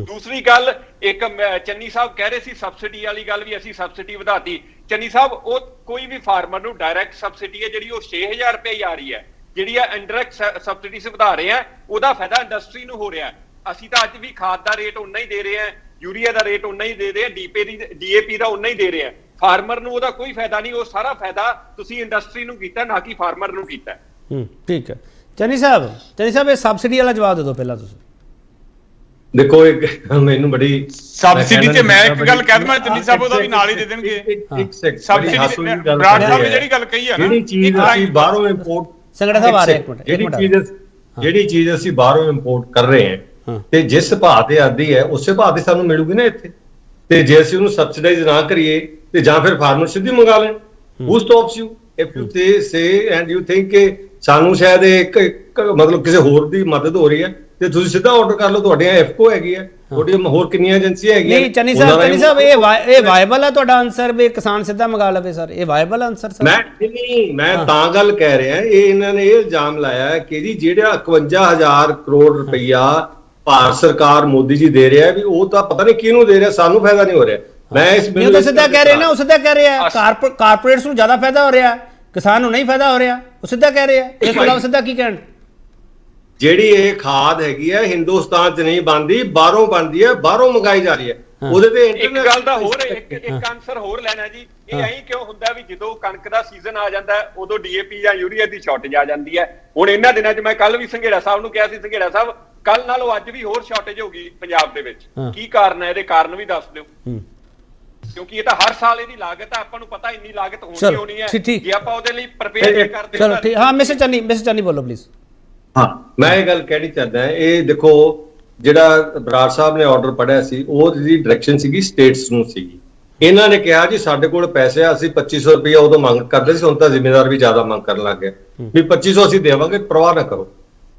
ਦੂਸਰੀ ਗੱਲ, ਇੱਕ ਚੰਨੀ ਸਾਹਿਬ ਕਹਿ ਰਹੇ ਸੀ ਸਬਸਿਡੀ ਵਾਲੀ ਗੱਲ ਵੀ ਅਸੀਂ ਸਬਸਿਡੀ ਵਧਾਤੀ। ਚੰਨੀ ਸਾਹਿਬ, ਉਹ ਕੋਈ ਵੀ ਫਾਰਮਰ ਨੂੰ ਡਾਇਰੈਕਟ ਸਬਸਿਡੀ ਹੈ ਜਿਹੜੀ ਉਹ 6,000 ਰੁਪਏ ਹੀ ਆ ਰਹੀ ਹੈ। ਜਿਹੜੀ ਆ ਇਨਡਾਇਰੈਕਟ ਸਬਸਿਡੀ ਸੇ ਵਧਾ ਰਹੇ ਆ, ਉਹਦਾ ਫਾਇਦਾ ਇੰਡਸਟਰੀ ਨੂੰ ਹੋ ਰਿਹਾ। ਅਸੀਂ ਤਾਂ ਅੱਜ ਵੀ ਖਾਦ ਦਾ ਰੇਟ ਉਨਾ ਹੀ ਦੇ ਰਹੇ ਹਾਂ, ਯੂਰੀਆ ਦਾ ਰੇਟ ਉਨਾ ਹੀ ਦੇ ਰਹੇ ਹਾਂ, DAP ਦਾ ਉਨਾ ਹੀ ਦੇ ਰਹੇ ਹਾਂ। ਫਾਰਮਰ ਨੂੰ ਉਹਦਾ ਕੋਈ ਫਾਇਦਾ ਨਹੀਂ, ਉਹ ਸਾਰਾ ਫਾਇਦਾ ਤੁਸੀਂ ਇੰਡਸਟਰੀ ਨੂੰ ਕੀਤਾ, ਨਾ ਕਿ ਫਾਰਮਰ ਨੂੰ ਕੀਤਾ। ਠੀਕ ਹੈ ਚੰਨੀ ਸਾਹਿਬ, ਇਹ ਸਬਸਿਡੀ ਵਾਲਾ ਜਵਾਬ ਦੇ ਦਿਓ ਪਹਿਲਾਂ ਤੁਸੀਂ। ਦੇਖੋ ਇੱਕ ਮੈਨੂੰ ਬੜੀ ਸਬਸਿਡੀ ਤੇ ਮੈਂ ਇੱਕ ਗੱਲ ਕਹਿ ਦਵਾਂ ਚੰਨੀ ਸਾਹਿਬ, ਉਹਦਾ ਵੀ ਨਾਲ ਹੀ ਦੇ ਦੇਣਗੇ। ਇੱਕ ਸੈਕਿੰਡ, ਸਬਸਿਡੀ ਬਰਾੜ ਸਾਹਿਬ ਨੇ ਜਿਹੜੀ ਗੱਲ ਕਹੀ ਹੈ ਨਾ, ਜਿਹੜੀ ਚੀਜ਼ ਅਸੀਂ ਬਾਹਰੋਂ ਇੰਪੋਰਟ, ਸੰਗੜਾ ਸਾਹਿਬ ਆ ਰਿਹਾ ਇੱਕ ਮਿੰਟ, ਜਿਹੜੀ ਚੀਜ਼ ਅਸੀਂ ਬਾਹਰੋਂ ਇੰਪੋਰਟ ਕਰ ਰਹੇ ਹਾਂ ਤੇ ਜਿਸ ਭਾਅ ਤੇ ਆਦੀ ਹੈ ਉਸੇ ਭਾਅ ਤੇ ਸਾਨੂੰ ਮਿਲੂਗੀ ਨਾ ਇੱਥੇ। ਤੇ ਜੇ ਅਸੀਂ ਉਹਨੂੰ ਸਬਸਿਡਾਈਜ਼ ਨਾ ਕਰੀਏ ਤੇ ਜਾਂ ਫਿਰ ਫਾਰਮਰ ਸਿੱਧੀ ਮੰਗਾ ਲੈਣ। Who stops you if you say and you think ਕਿ ਸਾਨੂੰ ਸ਼ਾਇਦ ਇੱਕ ਮਤਲਬ ਕਿਸੇ ਹੋਰ ਦੀ ਮਦਦ ਹੋ ਰਹੀ ਹੈ ਤੇ ਤੁਸੀਂ ਸਿੱਧਾ ਆਰਡਰ ਕਰ ਲਓ। ਤੁਹਾਡੀਆਂ ਐਫਕੋ ਹੈਗੀ ਹੈ, ਤੁਹਾਡੀਆਂ ਹੋਰ ਕਿੰਨੀਆਂ ਏਜੰਸੀਆਂ ਹੈਗੀਆਂ। ਨਹੀਂ ਚੰਨੀ ਸਾਹਿਬ ਇਹ ਵਾਇਬਲ ਹੈ ਤੁਹਾਡਾ ਆਨਸਰ ਵੀ ਕਿਸਾਨ ਸਿੱਧਾ ਮੰਗਾ ਲਵੇ? ਸਰ ਇਹ ਵਾਇਬਲ ਆਨਸਰ ਸਰ? ਮੈਂ ਤਾਂ ਗੱਲ ਕਹਿ ਰਿਹਾ, ਇਹ ਇਹਨਾਂ ਨੇ ਇਹ ਇਲਜ਼ਾਮ ਲਾਇਆ ਕਿ ਜੀ ਜਿਹੜਾ 51,000 ਕਰੋੜ ਰੁਪਈਆ ਭਾਰਤ ਸਰਕਾਰ ਮੋਦੀ ਜੀ ਦੇ ਰਿਹਾ ਵੀ ਉਹ ਤਾਂ ਪਤਾ ਨਹੀਂ ਕਿਹਨੂੰ ਦੇ ਰਿਹਾ, ਸਾਨੂੰ ਫਾਇਦਾ ਨਹੀਂ ਹੋ ਰਿਹਾ। ਮੈਂ ਇਸ ਬਿੱਲ ਨੂੰ ਸਿੱਧਾ ਕਹਿ ਰਹੇ ਨਾ, ਉਹ ਸਿੱਧਾ ਕਹਿ ਰਿਹਾ ਕਾਰਪੋਰੇਟਸ ਨੂੰ ਜ਼ਿਆਦਾ ਫਾਇਦਾ ਹੋ ਰਿਹਾ, ਕਿਸਾਨ ਨੂੰ ਨਹੀਂ ਫਾਇਦਾ ਹੋ ਰਿਹਾ, ਉਹ ਸਿੱਧਾ ਕਹਿ ਰਿਹਾ। ਇਸ ਤੋਂ ਇਲਾਵਾ ਸਿੱਧਾ ਕੀ ਕਹਿਣ? ਜਿਹੜੀ ਇਹ ਖਾਦ ਹੈਗੀ ਹੈ ਹਿੰਦੁਸਤਾਨ 'ਚ ਨਹੀਂ ਬਣਦੀ, ਬਾਹਰੋਂ ਬਣਦੀ ਹੈ, ਬਾਹਰੋਂ ਮੰਗਾਈ ਜਾ ਰਹੀ ਹੈ। ਉਹਦੇ ਤੇ ਇੱਕ ਗੱਲ ਦਾ ਹੋਰ ਇੱਕ ਆਨਸਰ ਹੋਰ ਲੈਣਾ ਜੀ, ਇਹ ਐਂ ਕਿਉਂ ਹੁੰਦਾ ਵੀ ਜਦੋਂ ਕਣਕ ਦਾ ਸੀਜ਼ਨ ਆ ਜਾਂਦਾ ਉਦੋਂ DAP ਜਾਂ ਯੂਰੀਆ ਦੀ ਸ਼ਾਰਟੇਜ ਆ ਜਾਂਦੀ ਹੈ। ਹੁਣ ਇਹਨਾਂ ਦਿਨਾਂ 'ਚ ਮੈਂ ਕੱਲ ਵੀ ਸੰਘੇੜਾ ਸਾਹਿਬ ਨੂੰ ਕਿਹਾ ਸੀ, ਸੰਘੇੜਾ ਸਾਹਿਬ ਕੱਲ ਨਾਲੋਂ ਅੱਜ ਵੀ ਹੋਰ ਸ਼ਾਰਟੇਜ ਹੋ ਗਈ ਪੰਜਾਬ ਦੇ ਵਿੱਚ। ਕੀ ਕਾਰਨ ਹੈ? ਇਹਦੇ ਕਾਰਨ ਵੀ ਦੱਸ ਦਿਓ, ਕਿਉਂਕਿ ਇਹ ਤਾਂ ਹਰ ਸਾਲ ਇਹਦੀ ਲਾਗਤ ਹੈ, ਆਪਾਂ ਨੂੰ ਪਤਾ ਇੰਨੀ ਲਾਗਤ ਹੋਣੀ ਹੈ ਜੇ ਆਪਾਂ ਉਹਦੇ ਲਈ ਪ੍ਰਪੇਅਰ ਨਹੀਂ ਕਰਦੇ। ਚਲੋ ਠੀਕ, ਹਾਂ ਮਿਸਟਰ ਚੰਨੀ ਬੋਲੋ ਪਲੀਜ਼। ਹਾਂ, ਮੈਂ ਇਹ ਗੱਲ ਕਹਿਣੀ ਚਾਹੁੰਦਾ, ਇਹ ਦੇਖੋ ਜਿਹੜਾ ਬਰਾੜ ਸਾਹਿਬ ਨੇ ਆਰਡਰ ਪੜਿਆ ਸੀ ਉਹਦੀ ਡਾਇਰੈਕਸ਼ਨ ਸੀਗੀ ਸਟੇਟਸ ਨੂੰ ਸੀਗੀ। ਇਹਨਾਂ ਨੇ ਕਿਹਾ ਜੀ ਸਾਡੇ ਕੋਲ ਪੈਸੇ ਆ, ਅਸੀਂ 2500 ਰੁਪਇਆ ਉਦੋਂ ਮੰਗ ਕਰਦੇ ਸੀ, ਹੁਣ ਤਾਂ ਜ਼ਿੰਮੇਦਾਰ ਵੀ ਜ਼ਿਆਦਾ ਮੰਗ ਕਰਨ ਲੱਗ ਗਏ ਵੀ 2500 ਅਸੀਂ ਦੇਵਾਂਗੇ, ਪਰਵਾਹ ਨਾ ਕਰੋ।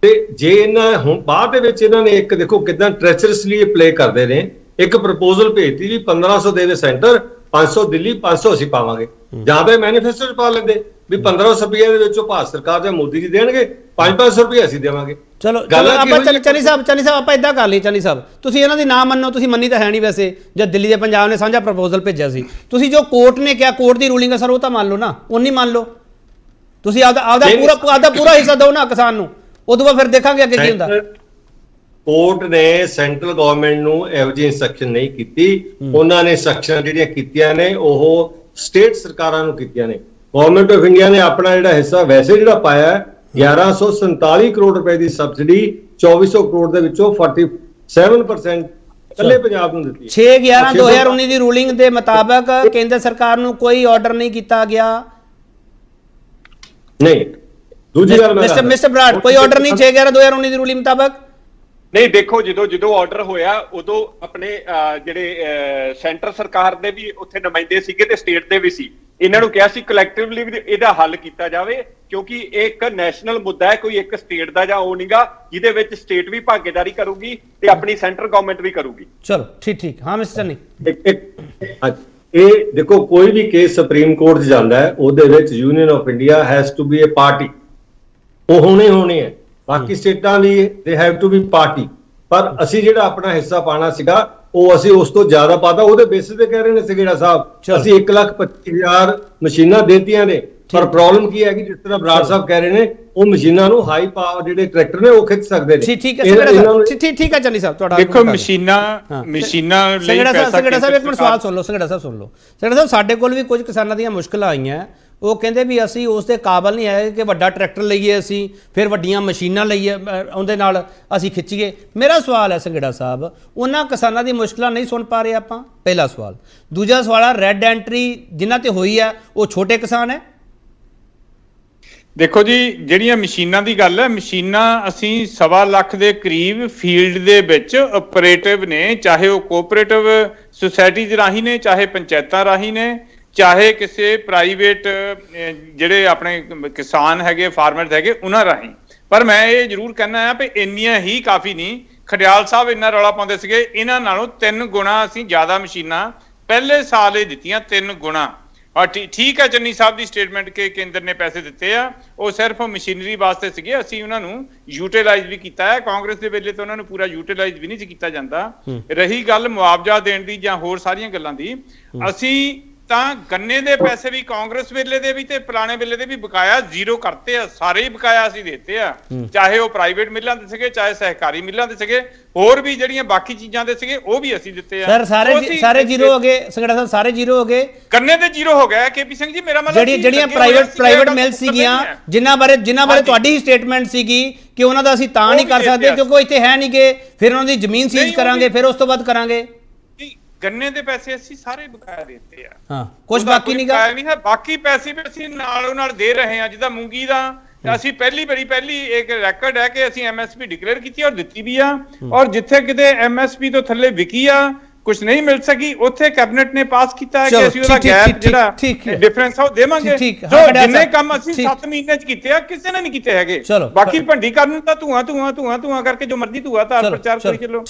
ਤੇ ਜੇ ਇਹਨਾਂ ਹੁਣ ਬਾਅਦ ਦੇ ਵਿੱਚ ਇਹਨਾਂ ਨੇ ਇੱਕ ਦੇਖੋ ਕਿਦਾਂ ਟ੍ਰੈਚਰਸਲੀ ਪਲੇ ਕਰਦੇ ਨੇ, ਇੱਕ ਪ੍ਰਪੋਜ਼ਲ ਭੇਜਤੀ ਵੀ 1500 ਦੇਵੇ ਸੈਂਟਰ, 500 ਦਿੱਲੀ, 500 ਅਸੀਂ ਪਾਵਾਂਗੇ। ਜਾਂ ਤਾਂ ਮੈਨੀਫੈਸਟੋ 'ਚ ਪਾ ਲੈਂਦੇ ਵੀ 1500 ਰੁਪਏ ਦੇ ਵਿੱਚੋਂ ਭਾਰਤ ਸਰਕਾਰ ਜਾਂ ਮੋਦੀ ਜੀ ਦੇਣਗੇ, 500 ਰੁਪਏ ਅਸੀਂ ਦੇਵਾਂਗੇ। ਚਲੋ ਆਪਾਂ ਚੰਨੀ ਸਾਹਿਬ ਆਪਾਂ ਇਦਾਂ ਕਰ ਲਈ। ਚੰਨੀ ਸਾਹਿਬ ਤੁਸੀਂ ਇਹਨਾਂ ਦੀ ਨਾ ਮੰਨੋ, ਤੁਸੀਂ ਮੰਨੀ ਤਾਂ ਹੈ ਨਹੀਂ ਵੈਸੇ। ਜਦ ਦਿੱਲੀ ਦੇ ਪੰਜਾਬ ਨੇ ਸਾਂਝਾ ਪ੍ਰਪੋਜ਼ਲ ਭੇਜਿਆ ਸੀ, ਤੁਸੀਂ ਜੋ ਕੋਰਟ ਨੇ ਕਿਹਾ, ਕੋਰਟ ਦੀ ਰੂਲਿੰਗ ਹੈ ਸਰ, ਉਹ ਤਾਂ ਮੰਨ ਲਓ ਨਾ, ਉਹ ਨਹੀਂ ਮੰਨ ਲਓ ਤੁਸੀਂ ਆਪਦਾ ਪੂਰਾ ਹਿੱਸਾ ਦਿਓ ਨਾ ਕਿਸਾਨ ਨੂੰ, ਉਦੋਂ ਬਾਅਦ ਫਿਰ ਦੇਖਾਂਗੇ ਅੱਗੇ ਕੀ ਹੁੰਦਾ। ਕੋਰਟ ਨੇ ਸੈਂਟਰਲ ਗਵਰਨਮੈਂਟ ਨੂੰ ਇਹੋ ਜਿਹੀ ਇੰਸਟਰਕਸ਼ਨ ਨਹੀਂ ਕੀਤੀ, ਉਹਨਾਂ ਨੇ ਇੰਸਟਰਕਸ਼ਨ ਜਿਹੜੀਆਂ ਕੀਤੀਆਂ ਨੇ ਉਹ ਸਟੇਟ ਸਰਕਾਰਾਂ ਨੂੰ ਕੀਤੀਆਂ ਨੇ। ਗਵਰਨਮੈਂਟ ਆਫ ਇੰਡੀਆ ਨੇ ਆਪਣਾ ਜਿਹੜਾ ਹਿੱਸਾ ਵੈਸੇ ਜਿਹੜਾ ਪਾਇਆ 1147 ਕਰੋੜ ਰੁਪਏ ਦੀ ਸਬਸਿਡੀ, 2400 ਕਰੋੜ ਦੇ ਵਿੱਚੋਂ 47% ਇਕੱਲੇ ਪੰਜਾਬ ਨੂੰ ਦਿੱਤੀ। 6/11/2019 ਦੀ ਰੂਲਿੰਗ ਦੇ ਮੁਤਾਬਕ ਕੇਂਦਰ ਸਰਕਾਰ ਨੂੰ ਕੋਈ ਆਰਡਰ ਨਹੀਂ ਕੀਤਾ ਗਿਆ। ਨਹੀਂ, ਦੂਜੀ ਗੱਲ ਮਿਸਟਰ ਬਰਾੜ, ਕੋਈ ਆਰਡਰ ਨਹੀਂ 6/11/2019 ਦੀ ਰੂਲਿੰਗ ਮੁਤਾਬਕ? ਨਹੀਂ, ਦੇਖੋ ਜਦੋਂ ਆਰਡਰ ਹੋਇਆ ਉਦੋਂ ਆਪਣੇ ਜਿਹੜੇ ਸੈਂਟਰ ਸਰਕਾਰ ਦੇ ਵੀ ਉੱਥੇ ਨੁਮਾਇੰਦੇ ਸੀਗੇ ਤੇ ਸਟੇਟ ਦੇ ਵੀ ਸੀ। ਇਹਨਾਂ ਨੂੰ ਕਿਹਾ ਸੀ ਕਲੈਕਟਿਵਲੀ ਇਹਦਾ ਹੱਲ ਕੀਤਾ ਜਾਵੇ, ਕਿਉਂਕਿ ਇਹ ਇੱਕ ਨੈਸ਼ਨਲ ਮੁੱਦਾ ਹੈ, ਕੋਈ ਇੱਕ ਸਟੇਟ ਦਾ ਜਾਂ ਉਹ ਨਹੀਂਗਾ, ਜਿਹਦੇ ਵਿੱਚ ਸਟੇਟ ਵੀ ਭਾਗੀਦਾਰੀ ਕਰੂਗੀ ਤੇ ਆਪਣੀ ਸੈਂਟਰ ਗਵਰਨਮੈਂਟ ਵੀ ਕਰੂਗੀ। ਚਲੋ ਠੀਕ। ਹਾਂ ਮਿਸਟਰ ਚੰਨੀ, ਇਹ ਦੇਖੋ ਕੋਈ ਵੀ ਕੇਸ ਸੁਪਰੀਮ ਕੋਰਟ 'ਚ ਜਾਂਦਾ ਹੈ, ਉਹਦੇ ਵਿੱਚ union of India has to be a party, ਉਹ ਹੋਣੇ ਹੈ। ਬਾਕੀ ਸਟੇਟਾਂ ਦੀ they have to be party, ਪਰ ਅਸੀਂ ਜਿਹੜਾ ਆਪਣਾ ਹਿੱਸਾ ਪਾਣਾ ਸੀਗਾ ਉਹ ਅਸੀਂ ਉਸ ਤੋਂ ਜ਼ਿਆਦਾ ਪਾਤਾ। ਉਹਦੇ ਬੇਸਿਸ ਤੇ ਕਹਿ ਰਹੇ ਨੇ ਸੰਘੇੜਾ ਸਾਹਿਬ, ਅਸੀਂ 1,25,000 ਮਸ਼ੀਨਾਂ ਦੇਤੀਆਂ ਨੇ, ਪਰ ਪ੍ਰੋਬਲਮ ਕੀ ਹੈ ਕਿ ਜਿਸ ਤਰ੍ਹਾਂ ਬਰਾੜ ਸਾਹਿਬ ਕਹਿ ਰਹੇ ਨੇ ਉਹ ਮਸ਼ੀਨਾਂ ਨੂੰ ਹਾਈ ਪਾਵਰ ਜਿਹੜੇ ਟਰੈਕਟਰ ਨੇ ਉਹ ਖਿੱਚ ਸਕਦੇ ਨੇ। ਠੀਕ ਹੈ ਸੰਗੜਾ ਸਾਹਿਬ, ਠੀਕ ਹੈ ਚੰਨੀ ਸਾਹਿਬ ਤੁਹਾਡਾ ਦੇਖੋ ਮਸ਼ੀਨਾਂ ਲਈ ਸੰਗੜਾ ਸਾਹਿਬ ਇੱਕ ਮਿੰਟ ਸਵਾਲ ਸੁਣ ਲਓ, ਸੰਗੜਾ ਸਾਹਿਬ ਸਾਡੇ ਕੋਲ ਵੀ ਕੁਝ ਕਿਸਾਨਾਂ ਦੀਆਂ ਮੁਸ਼ਕਲਾਂ ਆਈਆਂ, ਉਹ ਕਹਿੰਦੇ ਵੀ ਅਸੀਂ ਉਸ ਦੇ ਕਾਬਲ ਨਹੀਂ ਹੈਗੇ ਕਿ ਵੱਡਾ ਟਰੈਕਟਰ ਲਈਏ, ਅਸੀਂ ਫਿਰ ਵੱਡੀਆਂ ਮਸ਼ੀਨਾਂ ਲਈਏ ਉਹਦੇ ਨਾਲ ਅਸੀਂ ਖਿੱਚੀਏ। ਮੇਰਾ ਸਵਾਲ ਹੈ ਸੰਗੜਾ ਸਾਹਿਬ, ਉਹਨਾਂ ਕਿਸਾਨਾਂ ਦੀ ਮੁਸ਼ਕਲਾਂ ਨਹੀਂ ਸੁਣ ਪਾ ਰਹੇ ਆਪਾਂ, ਪਹਿਲਾ ਸਵਾਲ। ਦੂਜਾ ਸਵਾਲ ਆ ਰੈੱਡ ਐਂਟਰੀ ਜਿਨ੍ਹਾਂ ਤੇ ਹੋਈ ਹੈ ਉਹ ਛੋਟੇ ਕਿਸਾਨ ਹੈ। ਦੇਖੋ ਜੀ ਜਿਹੜੀਆਂ ਮਸ਼ੀਨਾਂ ਦੀ ਗੱਲ ਹੈ, ਮਸ਼ੀਨਾਂ ਅਸੀਂ 1.25 ਲੱਖ ਦੇ ਕਰੀਬ ਫੀਲਡ ਦੇ ਵਿੱਚ ਆਪਰੇਟਿਵ ਨੇ, ਚਾਹੇ ਉਹ ਕੋਆਪਰੇਟਿਵ ਸੁਸਾਇਟੀਜ਼ ਰਾਹੀਂ ਨੇ, ਚਾਹੇ ਪੰਚਾਇਤਾਂ ਰਾਹੀਂ ਨੇ, ਚਾਹੇ ਕਿਸੇ ਪ੍ਰਾਈਵੇਟ ਜਿਹੜੇ ਆਪਣੇ ਕਿਸਾਨ ਹੈਗੇ ਫਾਰਮਰਸ ਹੈਗੇ ਉਹਨਾਂ ਰਾਹੀਂ। ਪਰ ਮੈਂ ਇਹ ਜ਼ਰੂਰ ਕਹਿਣਾ ਆ ਵੀ ਇੰਨੀਆਂ ਹੀ ਕਾਫੀ ਨਹੀਂ। ਖਡਿਆਲ ਸਾਹਿਬ ਇੰਨਾ ਰੌਲਾ ਪਾਉਂਦੇ ਸੀਗੇ, ਇਹਨਾਂ ਨਾਲੋਂ 3 ਗੁਣਾ ਅਸੀਂ ਜ਼ਿਆਦਾ ਮਸ਼ੀਨਾਂ ਪਹਿਲੇ ਸਾਲ ਹੀ ਦਿੱਤੀਆਂ, 3 ਗੁਣਾ। ਔਰ ਠੀਕ ਹੈ ਚੰਨੀ ਸਾਹਿਬ ਦੀ ਸਟੇਟਮੈਂਟ ਕਿ ਕੇਂਦਰ ਨੇ ਪੈਸੇ ਦਿੱਤੇ ਆ, ਉਹ ਸਿਰਫ ਮਸ਼ੀਨਰੀ ਵਾਸਤੇ ਸੀਗੇ, ਅਸੀਂ ਉਹਨਾਂ ਨੂੰ ਯੂਟਿਲਾਈਜ਼ ਵੀ ਕੀਤਾ ਹੈ। ਕਾਂਗਰਸ ਦੇ ਵੇਲੇ ਤਾਂ ਉਹਨਾਂ ਨੂੰ ਪੂਰਾ ਯੂਟਿਲਾਈਜ਼ ਵੀ ਨਹੀਂ ਸੀ ਕੀਤਾ ਜਾਂਦਾ। ਰਹੀ ਗੱਲ ਮੁਆਵਜ਼ਾ ਦੇਣ ਦੀ ਜਾਂ ਹੋਰ ਸਾਰੀਆਂ ਗੱਲਾਂ ਦੀ, ਅਸੀਂ ਤਾਂ ਗੰਨੇ ਦੇ ਪੈਸੇ ਵੀ ਕਾਂਗਰਸ ਵੇਲੇ ਦੇ ਵੀ ਤੇ ਪੁਰਾਣੇ ਵੇਲੇ ਦੇ ਵੀ ਬਕਾਇਆ ਜ਼ੀਰੋ ਕਰਤੇ ਆ, ਸਾਰੇ ਹੀ ਬਕਾਇਆ ਅਸੀਂ ਦੇਤੇ ਆ, ਚਾਹੇ ਉਹ ਪ੍ਰਾਈਵੇਟ ਮਿੱਲਾਂ ਦੇ ਸੀਗੇ, ਚਾਹੇ ਸਹਿਕਾਰੀ ਮਿੱਲਾਂ ਦੇ ਸੀਗੇ, ਹੋਰ ਵੀ ਜਿਹੜੀਆਂ ਬਾਕੀ ਚੀਜ਼ਾਂ ਦੇ ਸੀਗੇ ਉਹ ਵੀ ਅਸੀਂ ਦਿੱਤੇ ਆ। ਸਰ ਸਾਰੇ ਜ਼ੀਰੋ ਹੋ ਗਏ ਸੰਗੜਾ ਸਾਹਿਬ, ਸਾਰੇ ਜ਼ੀਰੋ ਹੋ ਗਏ, ਗੰਨੇ ਤੇ ਜ਼ੀਰੋ ਹੋ ਗਿਆ। ਕੇਪੀ ਸਿੰਘ ਜੀ ਮੇਰਾ ਮਤਲਬ ਜਿਹੜੀਆਂ ਪ੍ਰਾਈਵੇਟ ਮਿਲ ਸੀਗੀਆਂ ਜਿਨ੍ਹਾਂ ਬਾਰੇ ਤੁਹਾਡੀ ਹੀ ਸਟੇਟਮੈਂਟ ਸੀਗੀ ਕਿ ਉਹਨਾਂ ਦਾ ਅਸੀਂ ਤਾਂ ਨਹੀਂ ਕਰ ਸਕਦੇ ਕਿਉਂਕਿ ਉਹ ਇੱਥੇ ਹੈ ਨਹੀਂ ਗੇ, ਫਿਰ ਉਹਨਾਂ ਦੀ ਜ਼ਮੀਨ ਸੀਜ਼ ਕਰਾਂਗੇ, ਫਿਰ ਉਸ ਤੋਂ ਬਾਅਦ ਕਰਾਂਗੇ। ਗੰਨੇ ਦੇ ਪੈਸੇ ਅਸੀਂ ਸਾਰੇ ਬਕਾਇਆ ਦਿੱਤੇ ਆ, ਹਾਂ ਕੁਝ ਬਾਕੀ ਨਹੀਂ ਗਾ, ਨਹੀਂ ਹੈ। ਬਾਕੀ ਪੈਸੇ ਵੀ ਅਸੀਂ ਨਾਲੋਂ ਨਾਲ ਦੇ ਰਹੇ ਹਾਂ। ਜਿੱਦਾਂ ਮੂੰਗੀ ਦਾ ਅਸੀਂ ਪਹਿਲੀ ਇੱਕ ਰੈਕੋਰਡ ਹੈ ਕਿ ਅਸੀਂ ਐਮਐਸਪੀ ਡਿਕਲੇਅਰ ਕੀਤੀ ਔਰ ਦਿੱਤੀ ਵੀ ਆ, ਔਰ ਜਿੱਥੇ ਕਿਤੇ ਐਮਐਸਪੀ ਤੋਂ ਥੱਲੇ ਵਿਕੀ ਆ, ਕੁਝ ਨਹੀਂ ਮਿਲ ਸਕੀ, ਉੱਥੇ ਕੈਬਨਿਟ ਨੇ ਪਾਸ ਕੀਤਾ ਹੈ ਕਿ ਅਸੀਂ ਉਹਦਾ ਗੈਪ ਜਿਹੜਾ ਡਿਫਰੈਂਸ ਆ ਉਹ ਦੇਵਾਂਗੇ। ਜੋ ਜਿੰਨੇ ਕੰਮ ਅਸੀਂ 7 ਮਹੀਨੇ ਚ ਕੀਤੇ ਆ ਕਿਸੇ ਨੇ ਨਹੀਂ ਕੀਤੇ ਹੈਗੇ। ਬਾਕੀ ਭੰਡੀ ਕਰਨ ਤਾਂ ਧੂਆਂ ਕਰਕੇ ਜੋ ਮਰਜ਼ੀ ਧੂਆਂ ਧਾਰ ਪ੍ਰਚਾਰ ਕਰੀ ਚੱਲੋ।